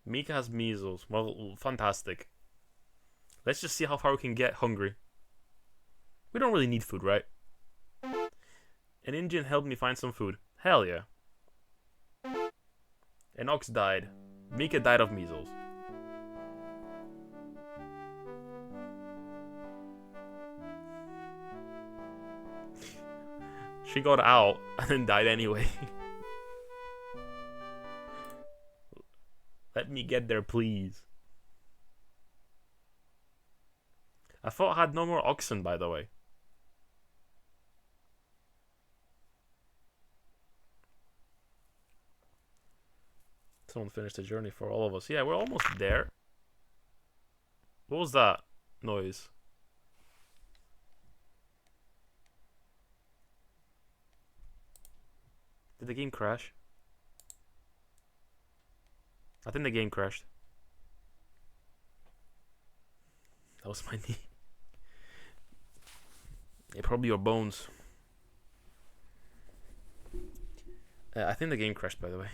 Mika has measles. Well, fantastic. Let's just see how far we can get hungry. We don't really need food, right? An Indian helped me find some food. Hell yeah. An ox died. Mika died of measles. She got out and then died anyway. Let me get there, please. I thought I had no more oxen, by the way. Someone finished the journey for all of us. Yeah, we're almost there. What was that noise? Did the game crash? I think the game crashed. That was my knee. Yeah, probably your bones. I think the game crashed, by the way.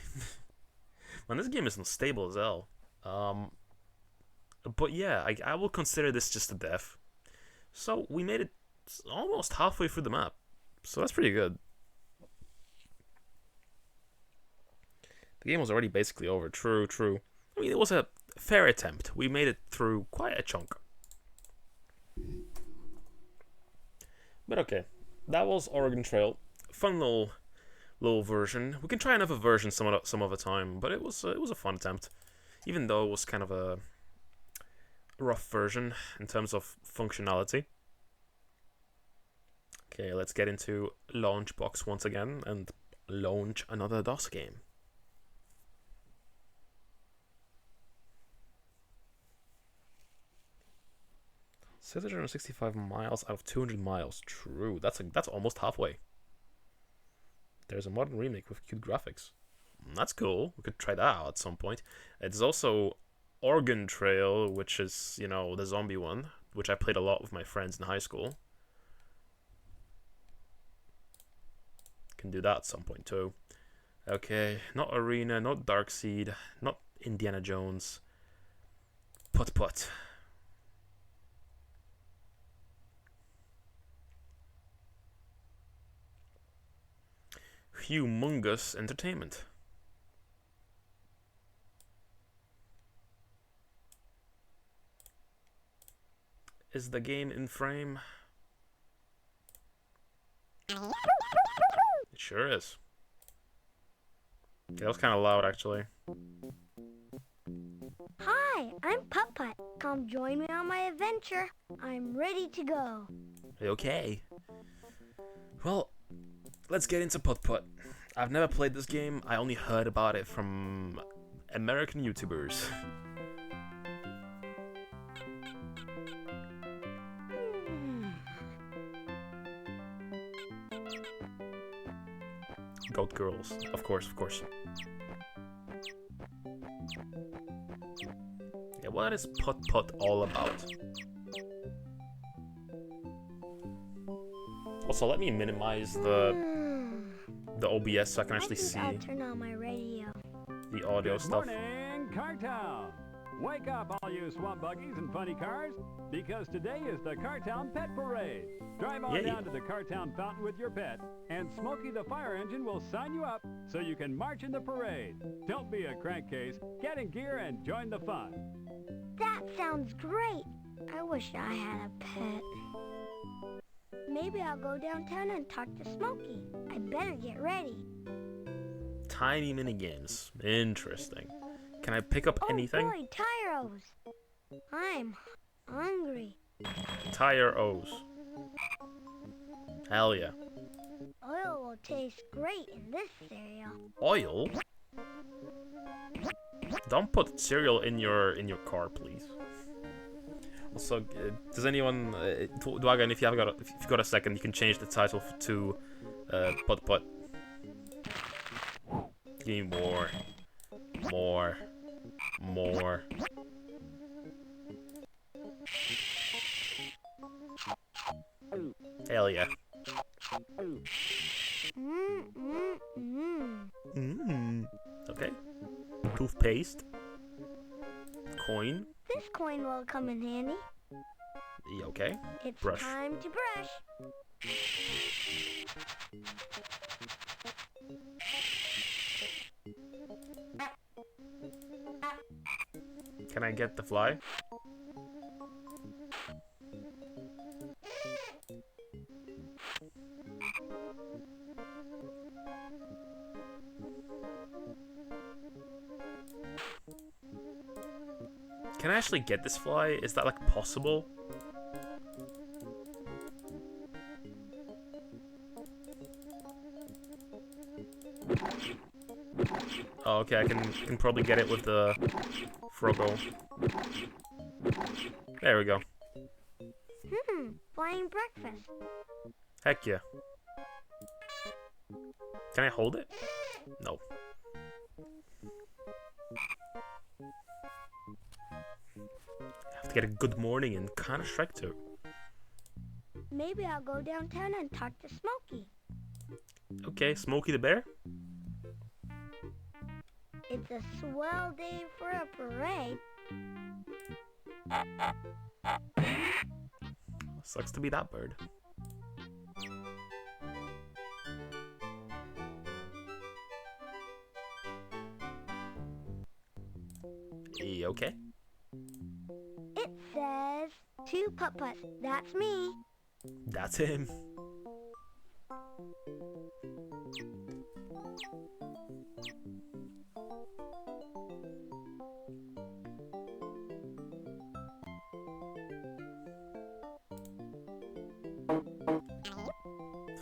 Man, this game is unstable as hell. But yeah, I will consider this just a death. So we made it almost halfway through the map. So that's pretty good. The game was already basically over. True, true. I mean, it was a fair attempt. We made it through quite a chunk. But okay, that was Oregon Trail. Fun little version. We can try another version some other time, but it was a fun attempt, even though it was kind of a rough version in terms of functionality. Okay, let's get into Launchbox once again and launch another DOS game. 665 miles out of 200 miles. True. That's almost halfway. There's a modern remake with cute graphics. That's cool. We could try that out at some point. It's also Oregon Trail, which is, you know, the zombie one, which I played a lot with my friends in high school. Can do that at some point too. Okay, not Arena, not Darkseed, not Indiana Jones. Putt Putt. Humongous entertainment. Is the game in frame? It sure is. Okay, that was kind of loud, actually. Hi, I'm Putt Putt. Come join me on my adventure. I'm ready to go. Okay. Well, let's get into Putt Putt. I've never played this game. I only heard about it from American YouTubers. Goat girls, of course, of course. Yeah, what is Putt Putt all about? Also, let me minimize the OBS so I can actually see I'll turn on my radio. the audio stuff. Good morning, Cartown! Wake up, all you swamp buggies and funny cars, because today is the Cartown Pet Parade. Drive on Yay. down to the Cartown Fountain with your pet, and Smokey the Fire Engine will sign you up so you can march in the parade. Don't be a crankcase. Get in gear and join the fun. That sounds great. I wish I had a pet. Maybe I'll go downtown and talk to Smokey. I better get ready. Tiny mini games. Interesting. Can I pick up anything? Oh boy, Tyros. I'm hungry. Tire O's. Hell yeah. Oil will taste great in this cereal. Oil? Don't put cereal in your car, please. Also, does anyone, Dwagan, if you've got a second, you can change the title to Putt Putt. Give me more. More. Hell yeah. Okay. Toothpaste. Coin. This coin will come in handy. Yeah, okay. It's Brush. time to brush. Can I get the fly? Can I actually get this fly? Is that like possible? Oh, okay, I can probably get it with the Froggle. There we go. Flying breakfast. Heck yeah. Can I hold it? No. I have to get a good morning in Counter-Strike 2. Maybe I'll go downtown and talk to Smokey. Okay, Smokey the Bear? It's a swell day for a parade. Sucks to be that bird. Okay. It says to Putt Putt. That's me. That's him.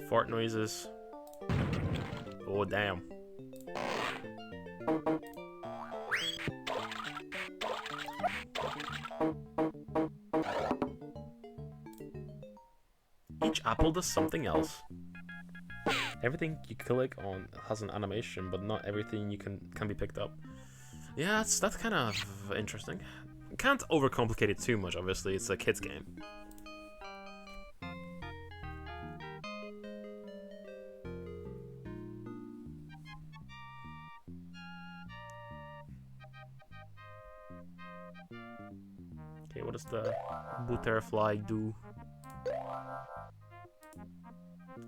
Fart noises. Oh, damn. Each apple does something else. Everything you click on has an animation, but not everything you can be picked up. Yeah, that's kind of interesting. Can't overcomplicate it too much, obviously. It's a kid's game. Okay, what does the butterfly do?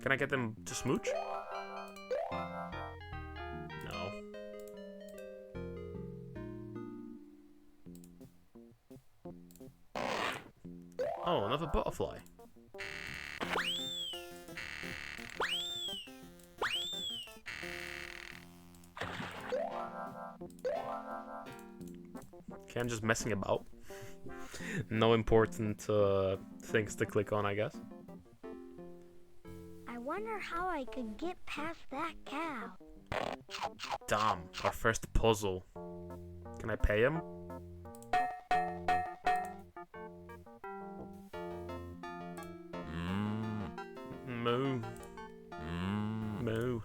Can I get them to smooch? No. Oh, another butterfly. Okay, I'm just messing about. No important things to click on, I guess. I wonder how I could get past that cow. Damn, our first puzzle. Can I pay him? Moo. Moo.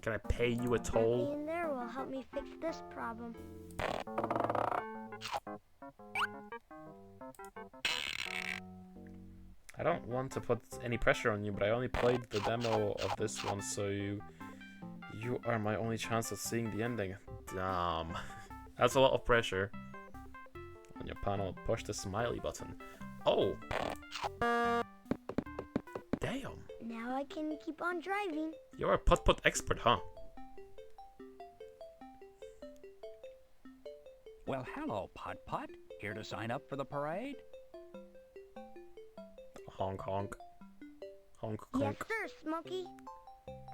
Can I pay you a toll? Something in there will help me fix this problem. I don't want to put any pressure on you, but I only played the demo of this one, so you are my only chance at seeing the ending. Damn. That's a lot of pressure. On your panel, push the smiley button. Oh! Damn. Now I can keep on driving. You're a Putt Putt expert, huh? Well, hello, Putt Putt. Here to sign up for the parade? Honk honk. Honk Yes, honk. sir, Smokey.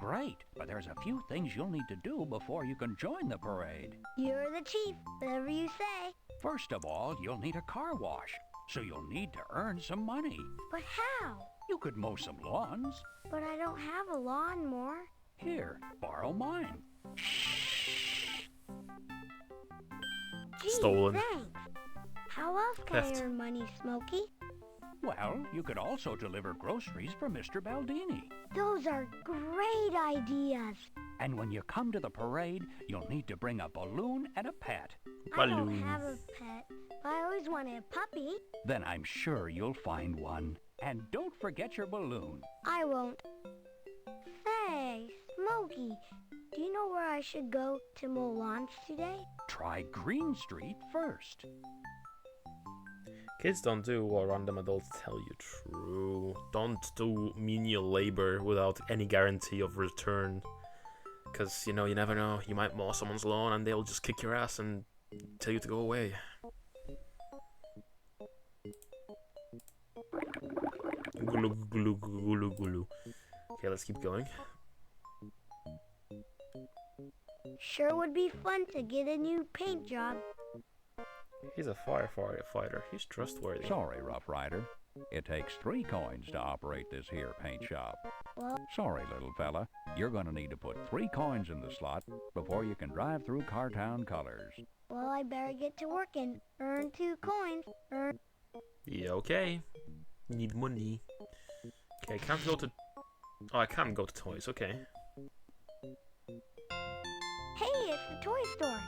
Great, but there's a few things you'll need to do before you can join the parade. You're the chief. Whatever you say. First of all, you'll need a car wash, so you'll need to earn some money. But how? You could mow some lawns. But I don't have a lawnmower. Here, borrow mine. Gee, Stolen. thanks. How else can Theft. I earn money, Smokey? Well, you could also deliver groceries for Mr. Baldini. Those are great ideas. And when you come to the parade, you'll need to bring a balloon and a pet. I don't Balloon. have a pet, but I always wanted a puppy. Then I'm sure you'll find one. And don't forget your balloon. I won't. Say, Smokey, do you know where I should go to mow lawns today? Try Green Street first. Kids don't do what random adults tell you. True. Don't do menial labor without any guarantee of return. Because, you know, you never know. You might mow someone's lawn and they'll just kick your ass and tell you to go away. Gulu, gulu, gulu, gulu. Okay, let's keep going. Sure would be fun to get a new paint job. He's a firefighter. He's trustworthy. Sorry, Rough Rider. It takes 3 coins to operate this here paint shop. Well, Sorry, little fella. You're gonna need to put 3 coins in the slot before you can drive through Cartown colors. well, I better get to work and earn 2 coins. Yeah, okay. Need money. Okay, I can't go to... Oh, I can go to toys, okay. Hey, it's the toy store.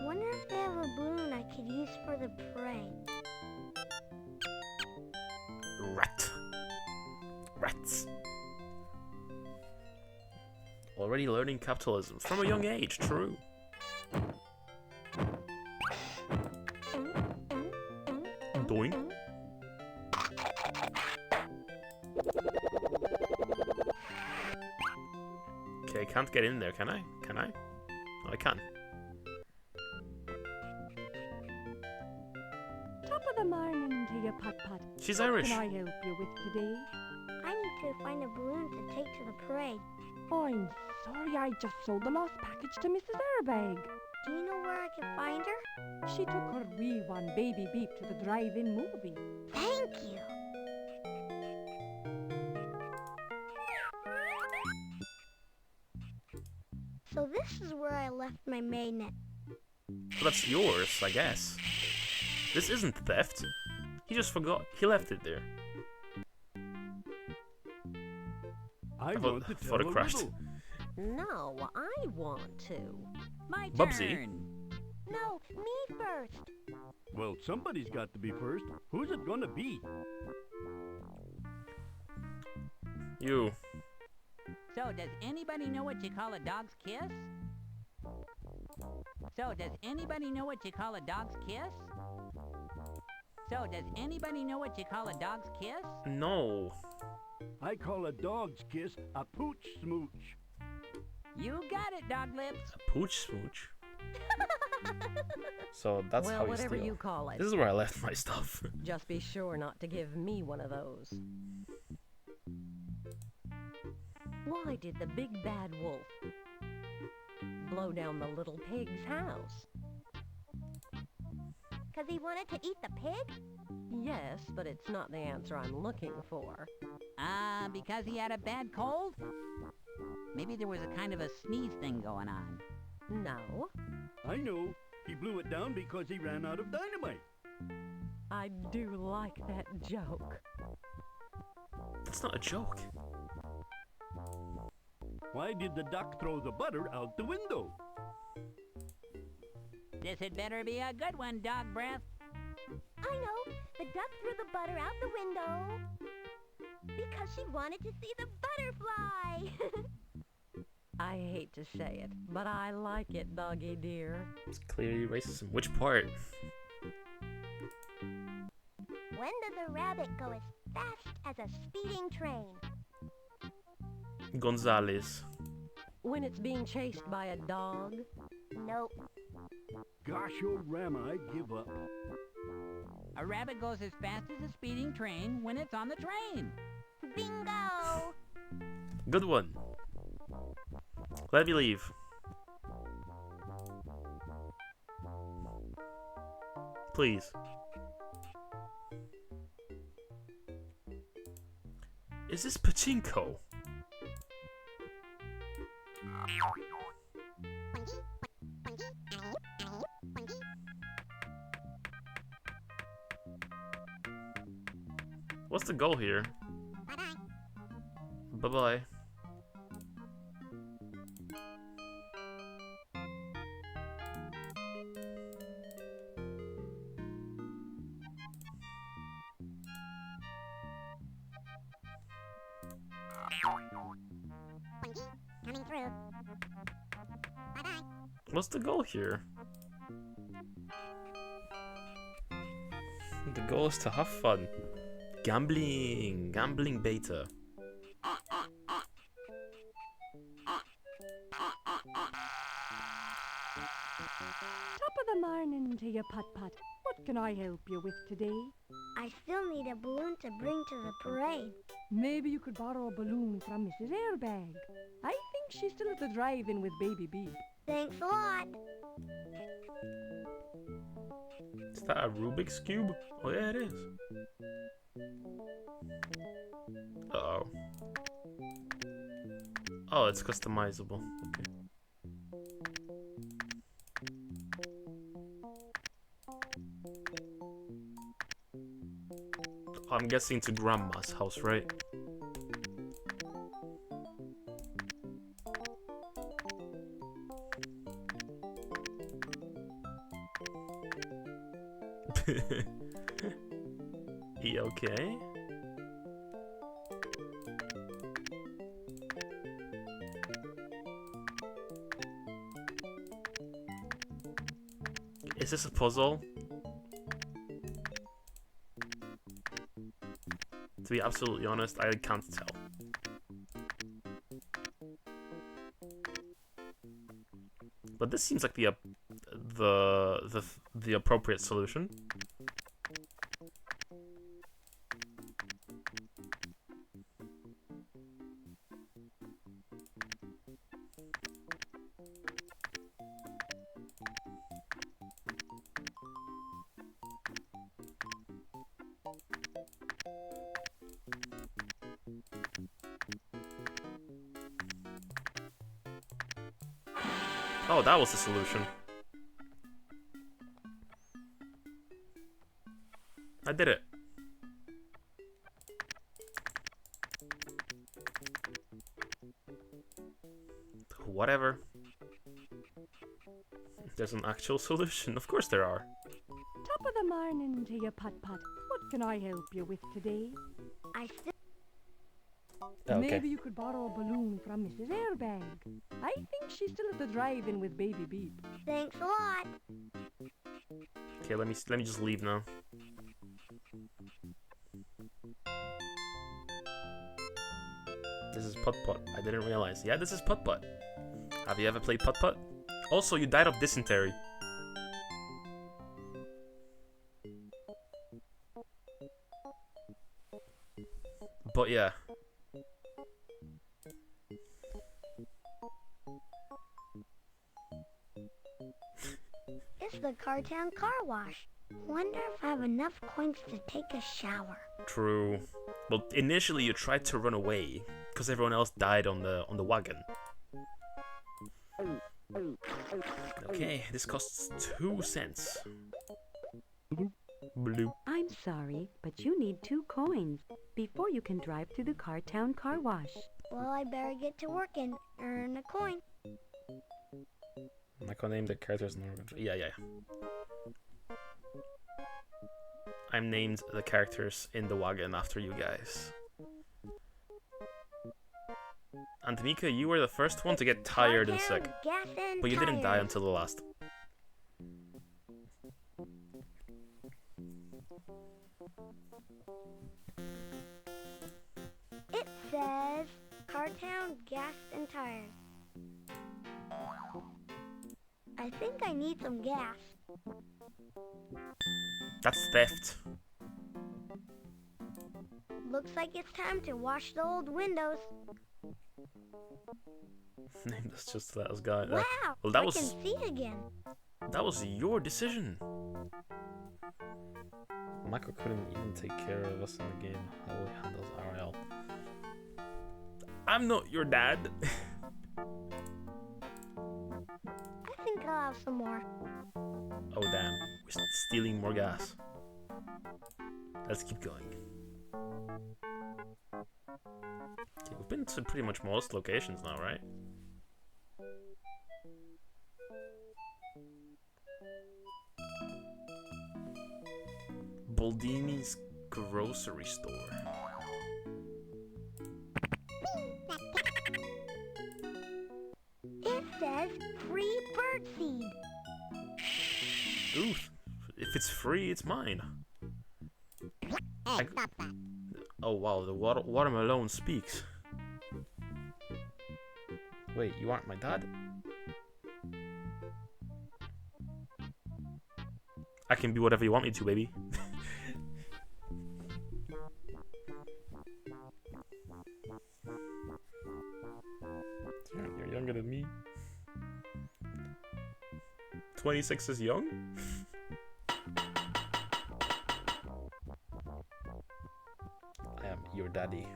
I wonder if they have a balloon I could use for the parade. Rat. Rats. Already learning capitalism from a young age, true. Doing. Okay, I can't get in there, can I? Can I? Oh, I can. Top of the morning to you, Putt Putt. She's What Irish. can I help you with today? I need to find a balloon to take to the parade. I'm sorry, I just sold the lost package to Mrs. Airbag. Do you know where I can find her? She took her wee one, Baby Beep, to the drive-in movie. Thank you. So this is where I left my magnet. Well, that's yours, I guess. This isn't theft. He just forgot. He left it there. I thought- want to thought tell it a crashed. riddle. No, I want to. My Bubsy. turn. No, me first. Well, somebody's got to be first. Who's it gonna be? You. So, does anybody know what you call a dog's kiss? So, does anybody know what you call a dog's kiss? So, does anybody know what you call a dog's kiss? No. I call a dog's kiss a pooch smooch. You got it, dog lips. A pooch smooch. So that's Well, how you whatever steal. you call it. This is where I left my stuff. Just be sure not to give me one of those. Why did the big bad wolf blow down the little pig's house? 'Cause he wanted to eat the pig? Yes, but it's not the answer I'm looking for. Because he had a bad cold? Maybe there was a kind of a sneeze thing going on. No, I know. He blew it down because he ran out of dynamite. I do like that joke. That's not a joke. Why did the duck throw the butter out the window? This had better be a good one, dog breath. I know. The duck threw the butter out the window because she wanted to see the butterfly. I hate to say it, but I like it, doggy dear. It's clearly racism. Which part? When does a rabbit go as fast as a speeding train? Gonzalez. When it's being chased by a dog? Nope. Gosh, oh Rama, I give up. A rabbit goes as fast as a speeding train when it's on the train. Bingo! Good one. Let me leave. Please. Is this pachinko? What's the goal here? Bye-bye. Coming through. Bye-bye. What's the goal here? The goal is to have fun. Gambling. Gambling beta. Top of the morning to you, Putt Putt. What can I help you with today? I still need a balloon to bring to the parade. Maybe you could borrow a balloon from Mrs. Airbag. I think she's still at the drive-in with Baby Beep. Thanks a lot. Is that a Rubik's Cube? Oh yeah, it is. Uh-oh. Oh, it's customizable. Okay. I'm guessing to Grandma's house, right? Okay. Is this a puzzle? To be absolutely honest, I can't tell. But this seems like the appropriate solution. Oh, that was the solution. I did it. Whatever. There's an actual solution. Of course there are. Top of the morning to you, Putt Putt. What can I help you with today? I still... Okay. Maybe you could borrow a balloon from Mrs. Airbag. I think she's still at the drive-in with Baby Beep. Thanks a lot. Okay, let me just leave now. This is Putt Putt. I didn't realize. Yeah, this is Putt Putt. Have you ever played Putt Putt? Also, you died of dysentery. But yeah. It's the Cartown car wash. Wonder if I have enough coins to take a shower. True. Well, initially you tried to run away because everyone else died on the wagon. Okay, this costs 2 cents. Blue. I'm sorry, but you need 2 coins before you can drive to the Cartown car wash. Well, I better get to work and earn a coin. I'm not gonna name the characters in order. Yeah. I'm named the characters in the wagon after you guys. And Tamika, you were the first one to get tired and sick. But you didn't die until the last. It says Cartown Gas and Tires. I think I need some gas. That's theft. Looks like it's time to wash the old windows. That's just that was guy. Wow! Well, that I was can see again. that was your decision. Michael couldn't even take care of us in the game. How he handles RL. I'm not your dad. I think I'll have some more. Oh damn, we're stealing more gas. Let's keep going. Okay, we've been to pretty much most locations now, right? Boldini's grocery store. It says free birdseed. Oof. If it's free, it's mine. Oh wow, the watermelon speaks. Wait, you aren't my dad? I can be whatever you want me to, baby. You're younger than me. 26 is young? I am your daddy.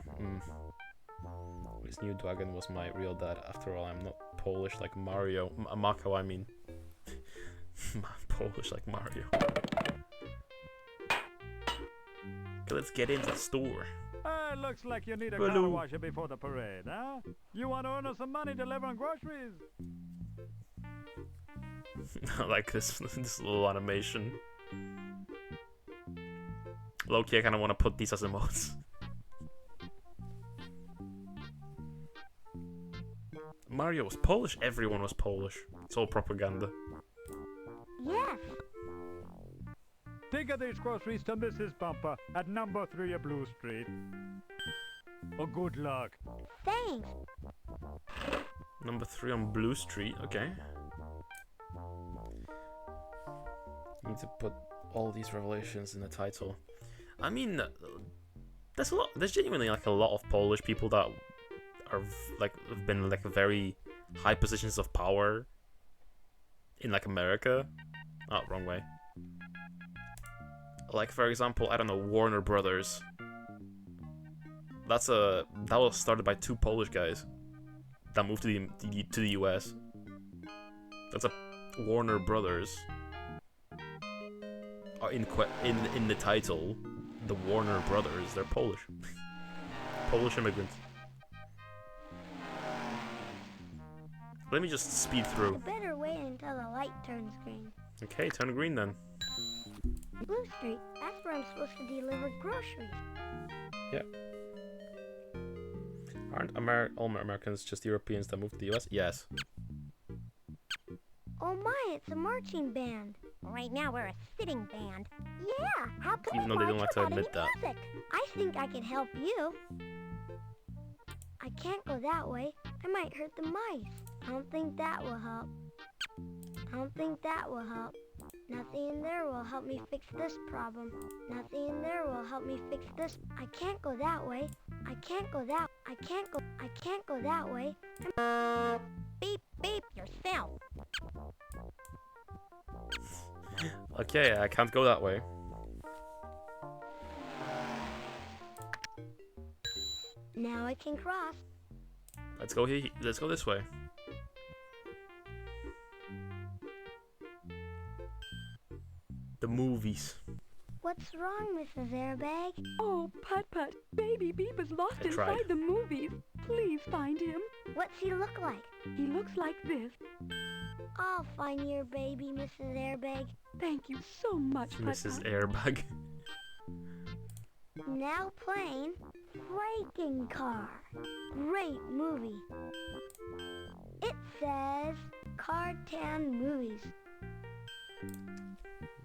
This new dragon was my real dad. After all, I'm not Polish like Mario. Mako, I mean. Polish like Mario. Okay, let's get into the store. Looks like you need a car washer before the parade, huh? You want to earn us some money delivering groceries? I like this little animation. Low-key, I kind of want to put these as emotes. Mario was Polish. Everyone was Polish. It's all propaganda. Yes. Take these groceries to Mrs. Bumper at number 3 of Blue Street. Oh, good luck. Thanks. Number 3 on Blue Street. Okay. Need to put all these revelations in the title. I mean, there's a lot. There's genuinely like a lot of Polish people that are like have been like very high positions of power in like America. Oh, wrong way. Like for example, I don't know, Warner Brothers. That was started by 2 Polish guys that moved to the US. That's a Warner Brothers. In the title, the Warner Brothers, they're Polish. Polish immigrants. Let me just speed through. I better wait until the light turns green. Okay, turn green then. Blue Street, that's where I'm supposed to deliver groceries. Yep. Aren't all Americans just Europeans that moved to the US? Yes. Oh my, it's a marching band. Right now we're a sitting band. Yeah, how can Even though they don't like to admit that. Music? I think I can help you. I can't go that way. I might hurt the mice. I don't think that will help. I don't think that will help. Nothing in there will help me fix this problem. Nothing in there will help me fix this. I can't go that way. I can't go that. I can't go that way. Beep, beep yourself. Okay, I can't go that way. Now I can cross. Let's go here. Let's go this way. The movies. What's wrong, Mrs. Airbag? Oh, Putt Putt, Baby Beep is lost I tried. inside the movies. Please find him. What's he look like? He looks like this. I'll find your baby, Mrs. Airbag. Thank you so much, Putt Mrs. Putt. Airbag. Now playing Breaking Car. Great movie. It says Cartown Movies.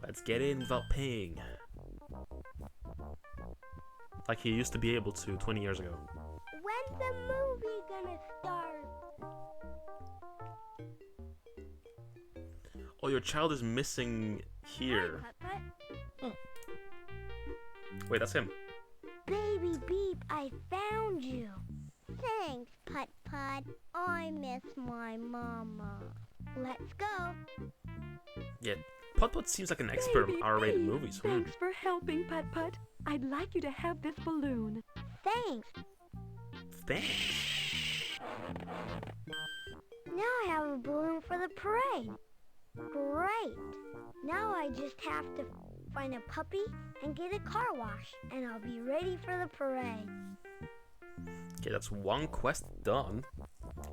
Let's get in without paying. Like he used to be able to 20 years ago. When's the movie gonna start? Oh, your child is missing here. Hi, Putt Wait, that's him. Baby Beep, I found you. Thanks, Putt Putt. I miss my mama. Let's go. Yeah, Putt Putt seems like an expert on R-rated movies. Thanks for helping, Putt Putt. I'd like you to have this balloon. Thanks. Thanks. Now I have a balloon for the parade. Great. Now I just have to find a puppy and get a car wash, and I'll be ready for the parade. Okay, that's one quest done.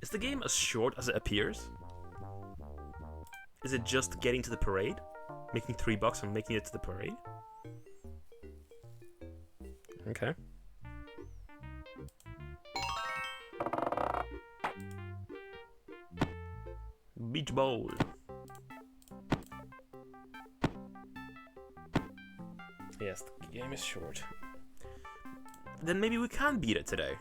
Is the game as short as it appears? Is it just getting to the parade? Making $3 and making it to the parade? Okay. Beach ball. Yes, the game is short. Then maybe we can beat it today.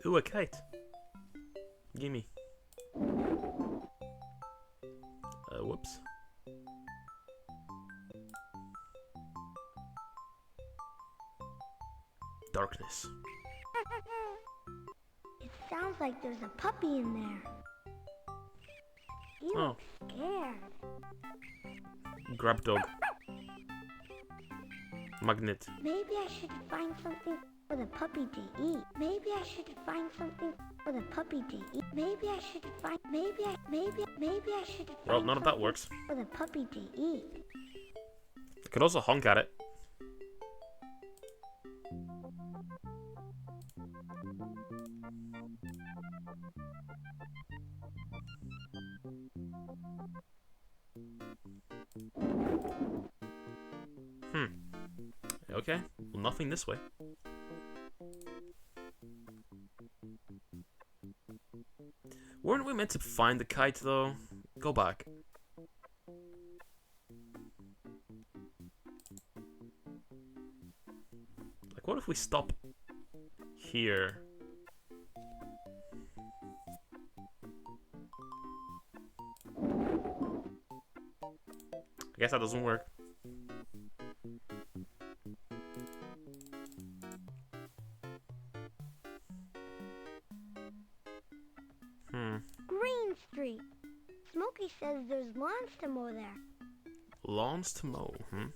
Ooh, a kite. Gimme. Whoops. Darkness. It sounds like there's a puppy in there. You look scared. Grab dog. Magnet. Maybe I should find something for the puppy to eat. Maybe I should find something for the puppy to eat. Maybe I should find. Maybe I should. Well, none of that works. For the puppy to eat. I could also honk at it. Okay, well, nothing this way. Weren't we meant to find the kite, though? Go back. Like, what if we stop here? I guess that doesn't work. Green Street. Smokey says there's lawns to mow there. Lawns to mow, Okay,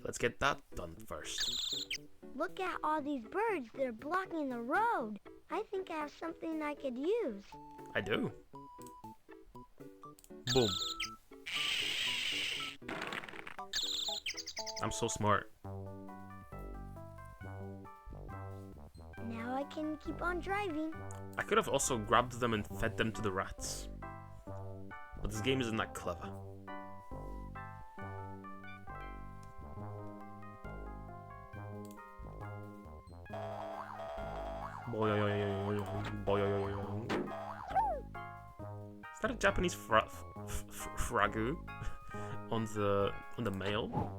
let's get that done first. Look at all these birds. They're blocking the road. I think I have something I could use. I do. Boom. I'm so smart. Now I can keep on driving. I could have also grabbed them and fed them to the rats. But this game isn't that clever. Is that a Japanese fragu on the mail?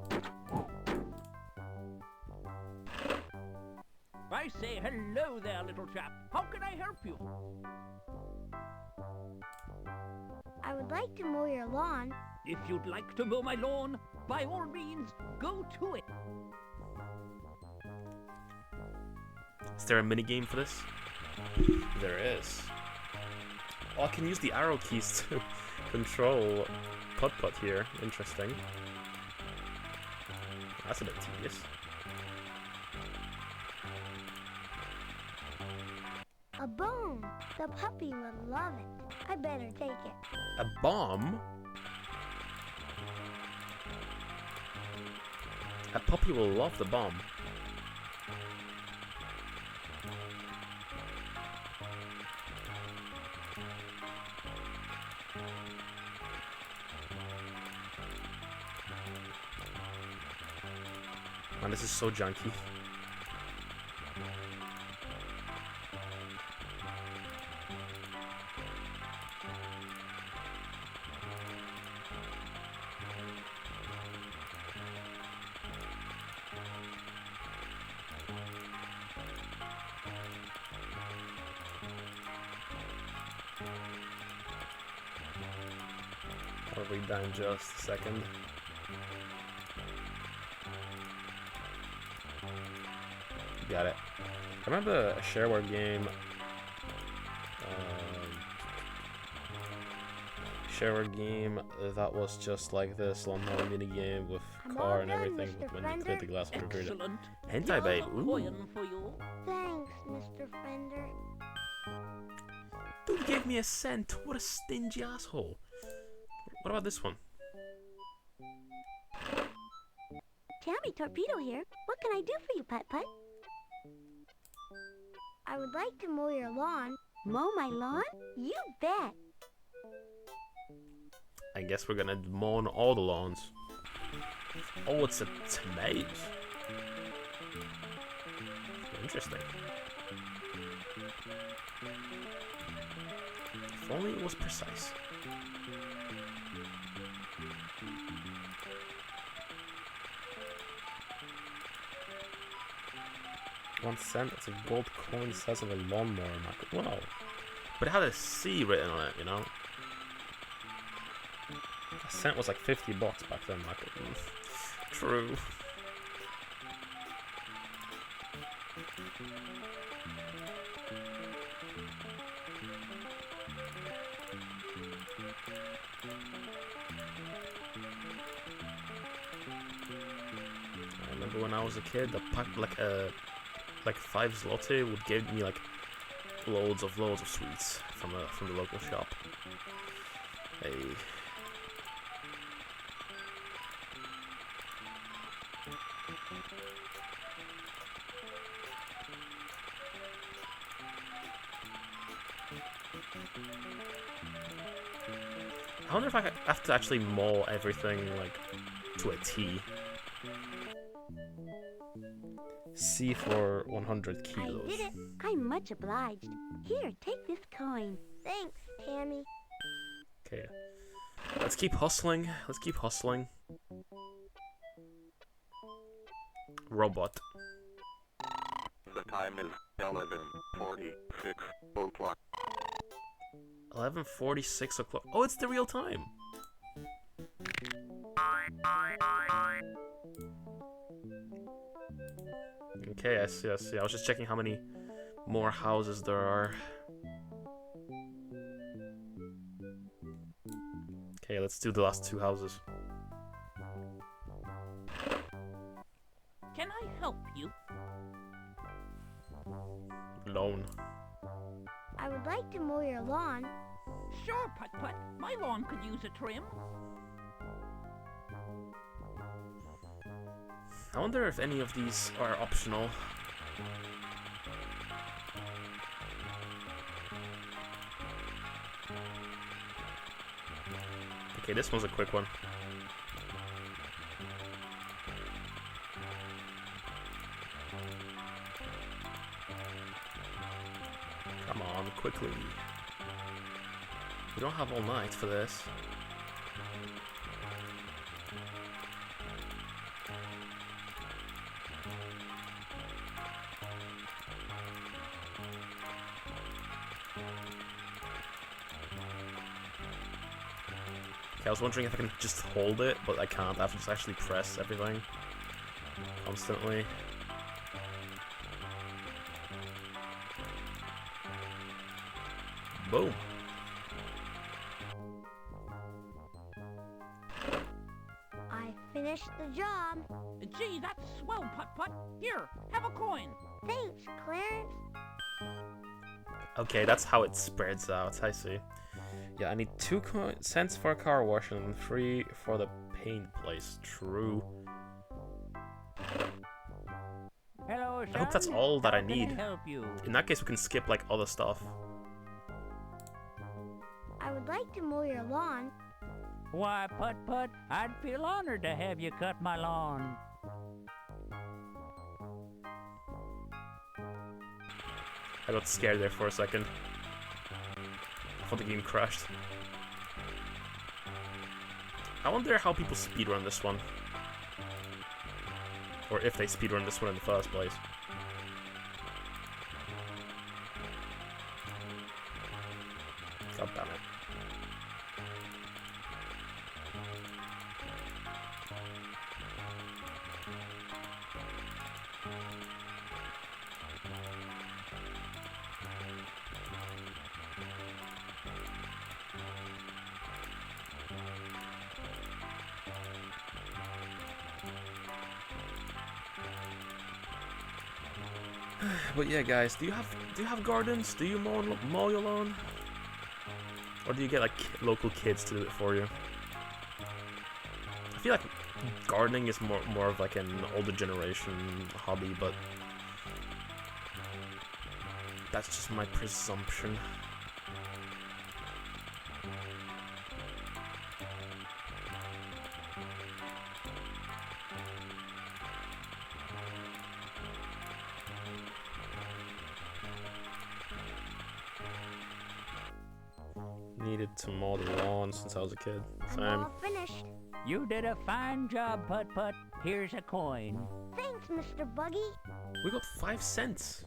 I say hello there, little chap. How can I help you? I would like to mow your lawn. If you'd like to mow my lawn, by all means, go to it. Is there a minigame for this? There is. Oh, I can use the arrow keys to control Putt Putt here. Interesting. That's a bit tedious. A bone. The puppy would love it. I better take it. A bomb? A puppy will love the bomb. Man, this is so junky. I'll read that in just a second. Got it. I remember a shareware game. Shareware game that was just like this lawnmower mini game with car and everything. But when you clear the glass, Excellent. Hentai babe. Ooh. For you. Thanks, Mr. Fender. Dude gave me a cent. What a stingy asshole. What about this one? Tammy Torpedo here. What can I do for you, Putt Putt? I would like to mow your lawn. Mow my lawn? You bet. I guess we're gonna mow on all the lawns. Oh, it's a tomato. Interesting. If only it was precise. 1 cent, it's a gold coin the size of a lawnmower market. Wow. But it had a C written on it, you know? A cent was like 50 bucks back then, like. True. I remember when I was a kid, the pack like 5 zloty would give me like loads of sweets from the local shop. Hey. I wonder if I have to actually mow everything like to a T. C for 100 kilos. I did it. I'm much obliged. Here, take this coin. Thanks, Tammy. Okay. Let's keep hustling. Let's keep hustling. Robot. The time is 11:46 o'clock. 11:46 o'clock. Oh, it's the real time. Okay, I see, I see. I was just checking how many more houses there are. Okay, let's do the last 2 houses. Can I help you? Loan. I would like to mow your lawn. Sure, Putt Putt. My lawn could use a trim. I wonder if any of these are optional. Okay, this one's a quick one. Come on, quickly. We don't have all night for this. Okay, I was wondering if I can just hold it, but I can't. I have to just actually press everything constantly. Boom. I finished the job. Gee, that's swell, Putt Putt. Here, have a coin. Thanks, Clarence. Okay, that's how it spreads out, I see. Yeah, I need 2 cents for a car wash and 3 for the paint place. True. Hello, I hope that's all that I How can need. help you? In that case, we can skip like other stuff. I would like to mow your lawn. Why, Putt Putt, I'd feel honored to have you cut my lawn. I got scared there for a second. I thought the game crashed. I wonder how people speedrun this one. Or if they speedrun this one in the first place. God damn it. But yeah, guys, do you have gardens? Do you mow your lawn, or do you get like local kids to do it for you? I feel like gardening is more of like an older generation hobby, but that's just my presumption. Needed to mow the lawn since I was a kid. Same. I'm all finished. You did a fine job, Putt Putt. Here's a coin. Thanks, Mr. Buggy. We got 5 cents.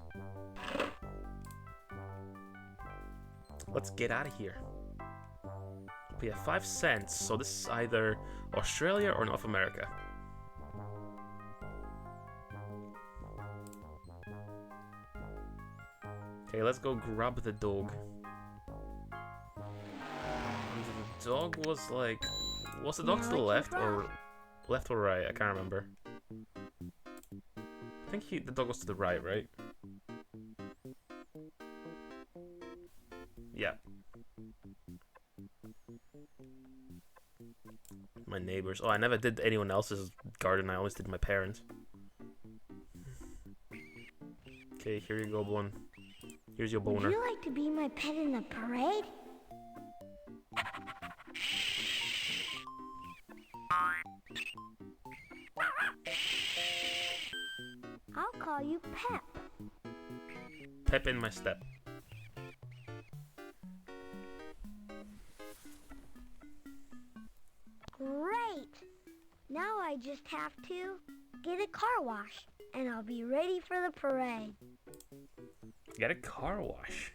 Let's get out of here. We have 5 cents, so this is either Australia or North America. Okay, let's go grab the dog. The dog was like... Was the dog to the left or right? I can't remember. I think the dog was to the right, right? Yeah. My neighbors. Oh, I never did anyone else's garden. I always did my parents. Okay, here you go, Blun. Here's your boner. Would you like to be my pet in the parade? I'll call you Pep. Pep in my step. Great! Now I just have to get a car wash, and I'll be ready for the parade. Get a car wash.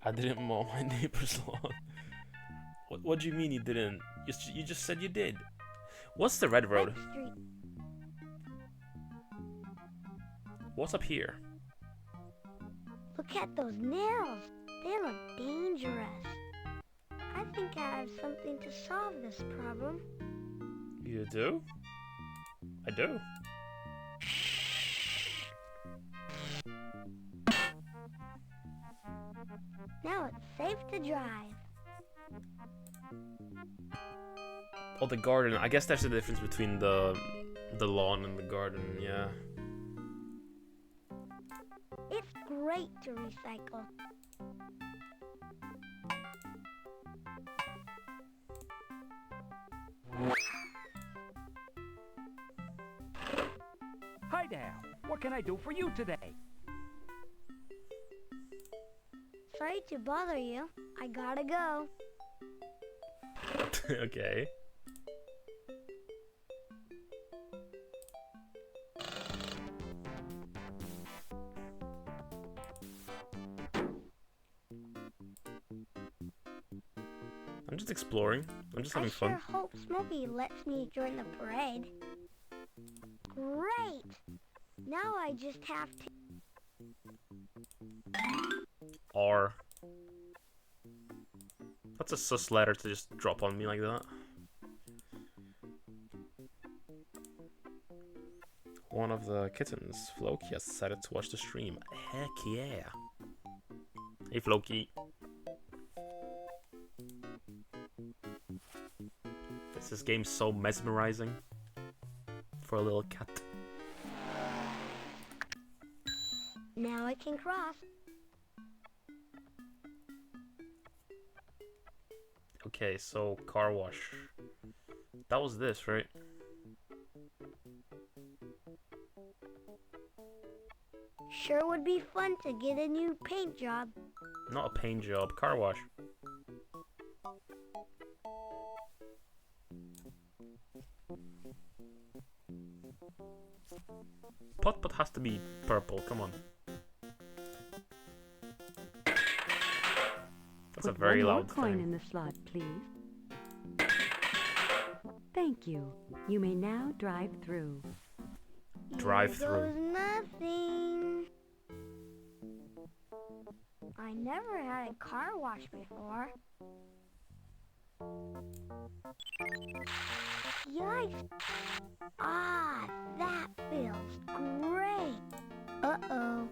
I didn't mow my neighbor's lawn. What do you mean you didn't? You just said you did. What's the red road? What's up here? Look at those nails. They look dangerous. I think I have something to solve this problem. You do? I do. Now it's safe to drive. Oh, the garden. I guess that's the difference between the lawn and the garden, yeah. It's great to recycle. Hi there. What can I do for you today? Sorry to bother you. I gotta go. Okay. I'm just exploring. I'm just having fun. I sure hope Smokey lets me join the parade. Great! Now I just have to... R. That's a sus letter to just drop on me like that. One of the kittens, Floki, has decided to watch the stream. Heck yeah. Hey Floki. This game's so mesmerizing for a little cat. Now I can cross. Okay, so car wash. That was this, right? Sure would be fun to get a new paint job. Not a paint job, car wash. Putt Putt has to be purple, come on. That's a very loud Put one more coin thing. in the slot, please. Thank you. You may now drive through. Drive Here through. goes nothing. I never had a car wash before. Yikes! Ah, that feels great. Uh-oh.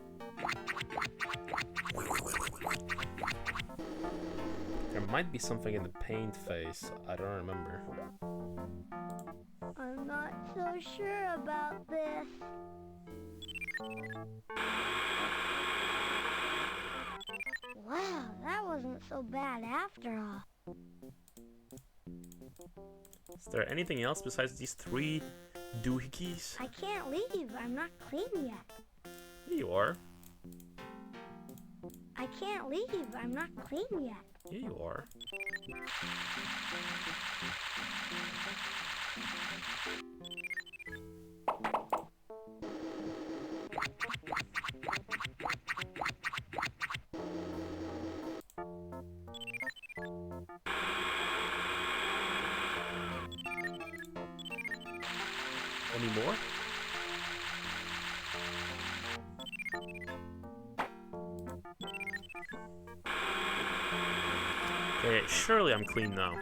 There might be something in the paint face. I don't remember. I'm not so sure about this. Wow, that wasn't so bad after all. Is there anything else besides these 3 doohickeys? I can't leave. I'm not clean yet. Here you are. I can't leave. I'm not clean yet. Here you are. Any more? Okay, surely I'm clean now.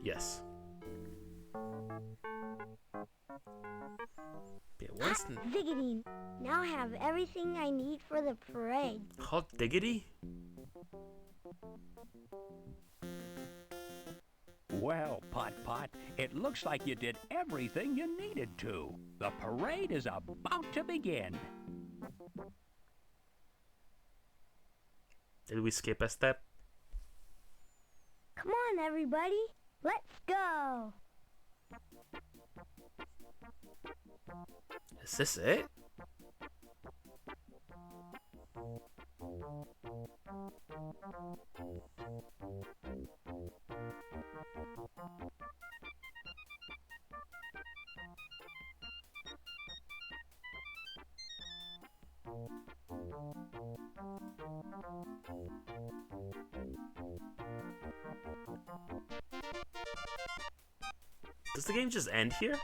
Yes. Yeah, what's Hot diggity. Now I have everything I need for the parade. hot diggity? Well, Putt Putt, it looks like you did everything you needed to. The parade is about to begin. Did we skip a step? Come on, everybody. Let's go. Is this it? Does the game just end here?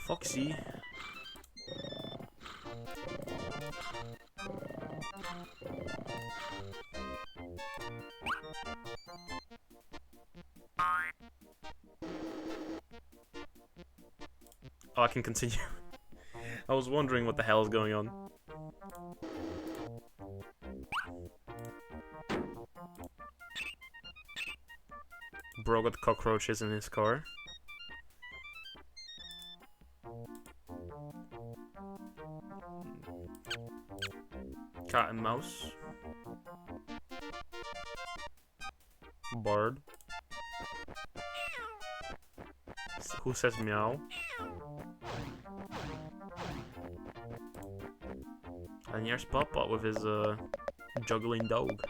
Foxy. Oh, I can continue. I was wondering what the hell is going on. Bro got cockroaches in his car. Cat and mouse. Bird. Who says meow? And here's Putt Putt with his juggling dog.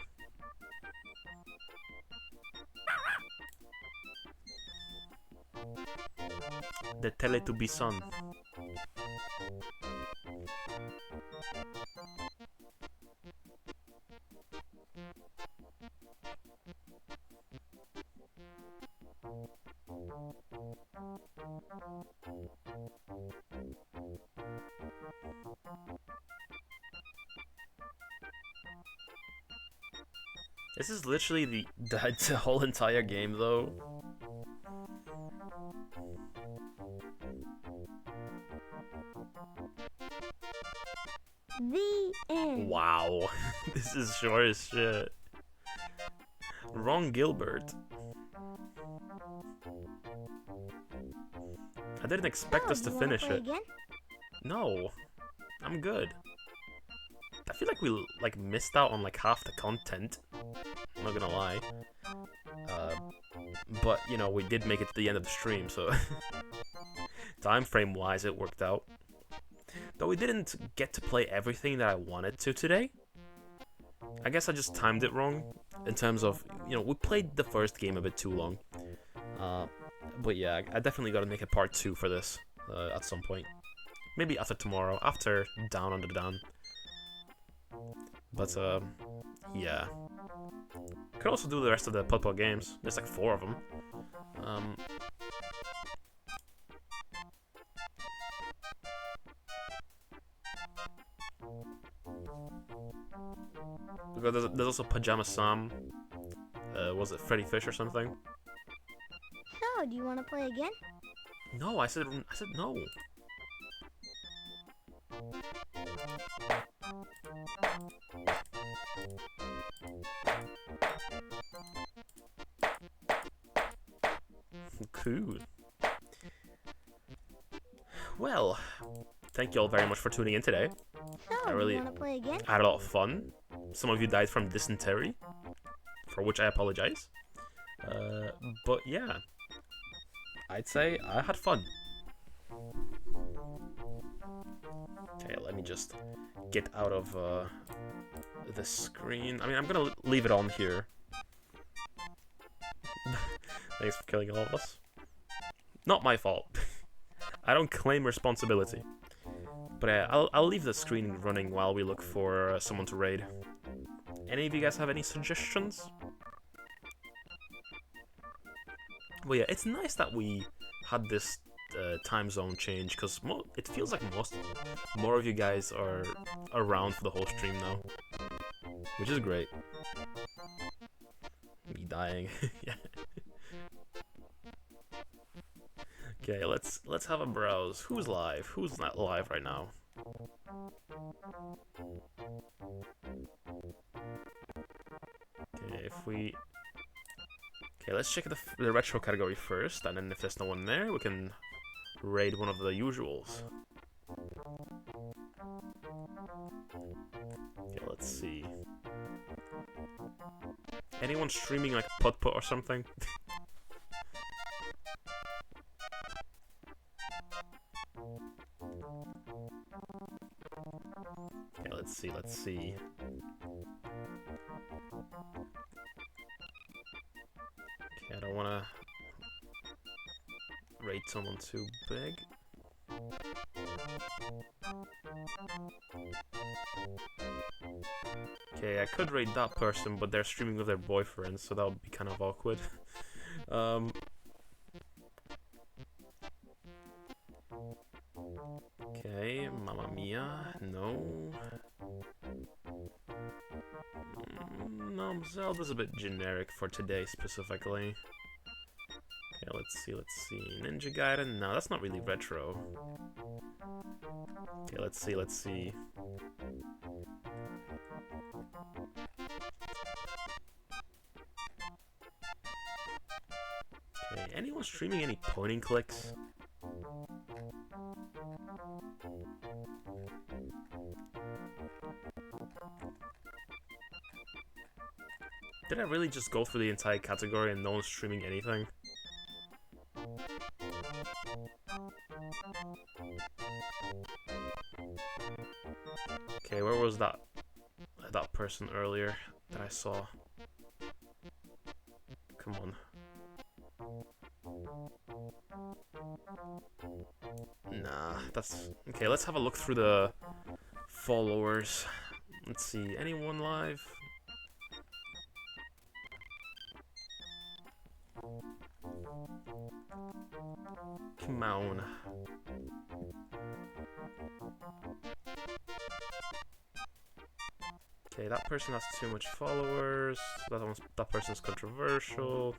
The Teletubby son. This is literally the whole entire game, though. The end. Wow, this is short as shit. Ron Gilbert. I didn't expect us to finish it. Again? No, I'm good. I feel like we like missed out on like half the content. I'm not gonna lie. But you know, we did make it to the end of the stream, so time frame wise, it worked out. Though we didn't get to play everything that I wanted to today. I guess I just timed it wrong in terms of, you know, we played the first game a bit too long. But yeah, I definitely got to make a part 2 for this at some point. Maybe after tomorrow, after Down Under the Down. But yeah. Could also do the rest of the Putt Putt games. There's like 4 of them. Because there's also Pajama Sam. Was it Freddy Fish or something? So, do you want to play again? No, I said no. Cool. Well, thank you all very much for tuning in today. So, do you want to play again? I had a lot of fun. Some of you died from dysentery, for which I apologize. But yeah, I'd say I had fun. Okay, let me just get out of the screen. I mean, I'm gonna leave it on here. Thanks for killing all of us. Not my fault. I don't claim responsibility. But I'll leave the screen running while we look for someone to raid. Any of you guys have any suggestions? Well, yeah, it's nice that we had this time zone change, because it feels like more of you guys are around for the whole stream now, which is great. Me dying. Yeah. Okay, let's have a browse. Who's live? Who's not live right now? Okay, let's check the retro category first, and then if there's no one there, we can raid one of the usuals. Okay, let's see. Anyone streaming like Putt Putt or something? Okay, let's see. Okay, I don't wanna rate someone too big. Okay, I could rate that person, but they're streaming with their boyfriend, so that would be kind of awkward. Okay, Mamma Mia, no. No, Zelda's a bit generic for today specifically. Okay, let's see. Ninja Gaiden? No, that's not really retro. Okay, let's see. Okay, anyone streaming any point and clicks? Did I really just go through the entire category and no one's streaming anything? Okay, where was that person earlier that I saw? Come on. Nah, that's... Okay, let's have a look through the followers. Let's see, anyone live? Come on. Okay, that person has too much followers. That person's controversial.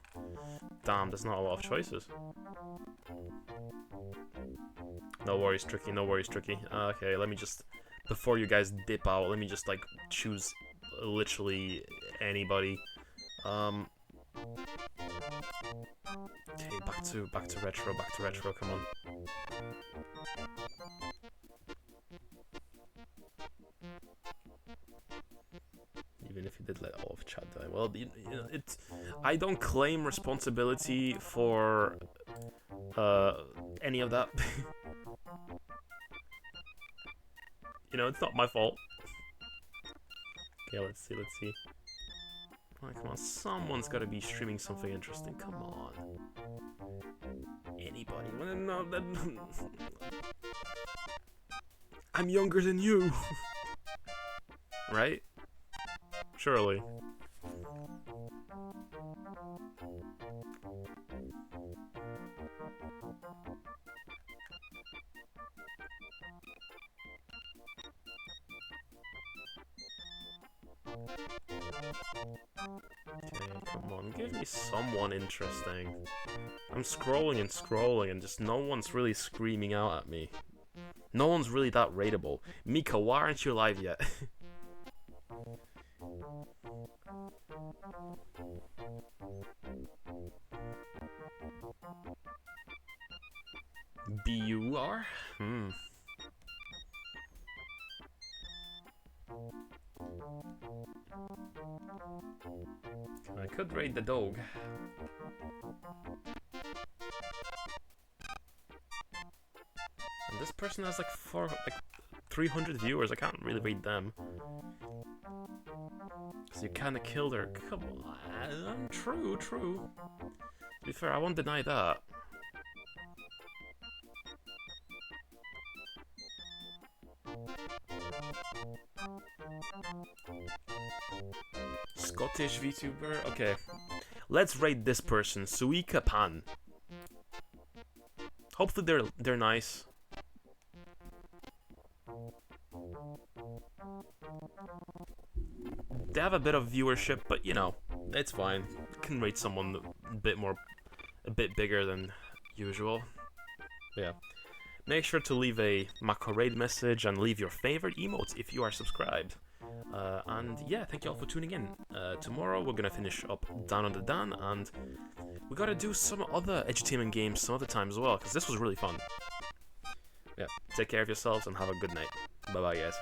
Damn, there's not a lot of choices. No worries, Tricky. No worries, Tricky. Okay, let me just... Before you guys dip out, let me just, like, choose literally anybody. Okay, back to retro, come on. Even if you did let all of chat die. Well, you know, I don't claim responsibility for any of that. You know, it's not my fault. Okay, let's see. Oh, come on, someone's got to be streaming something interesting. Come on. Anybody? No, I'm younger than you. Right? Surely. Okay, come on, give me someone interesting. I'm scrolling and just no one's really screaming out at me. No one's really that rateable. Mika, why aren't you live yet? BUR? I could raid the dog. And this person has like 300 viewers. I can't really read them. Cause you kinda killed her. Come on. True. To be fair, I won't deny that. Scottish VTuber? Okay. Let's rate this person, Suika Pan. Hopefully they're nice. They have a bit of viewership, but you know, it's fine. Can rate someone a bit bigger than usual. But yeah. Make sure to leave a Macorade message and leave your favorite emotes if you are subscribed. And yeah, thank you all for tuning in. Tomorrow we're gonna finish up Down on the Dan, and we gotta do some other edutainment games some other time as well, because this was really fun. Yeah, take care of yourselves and have a good night. Bye bye, guys.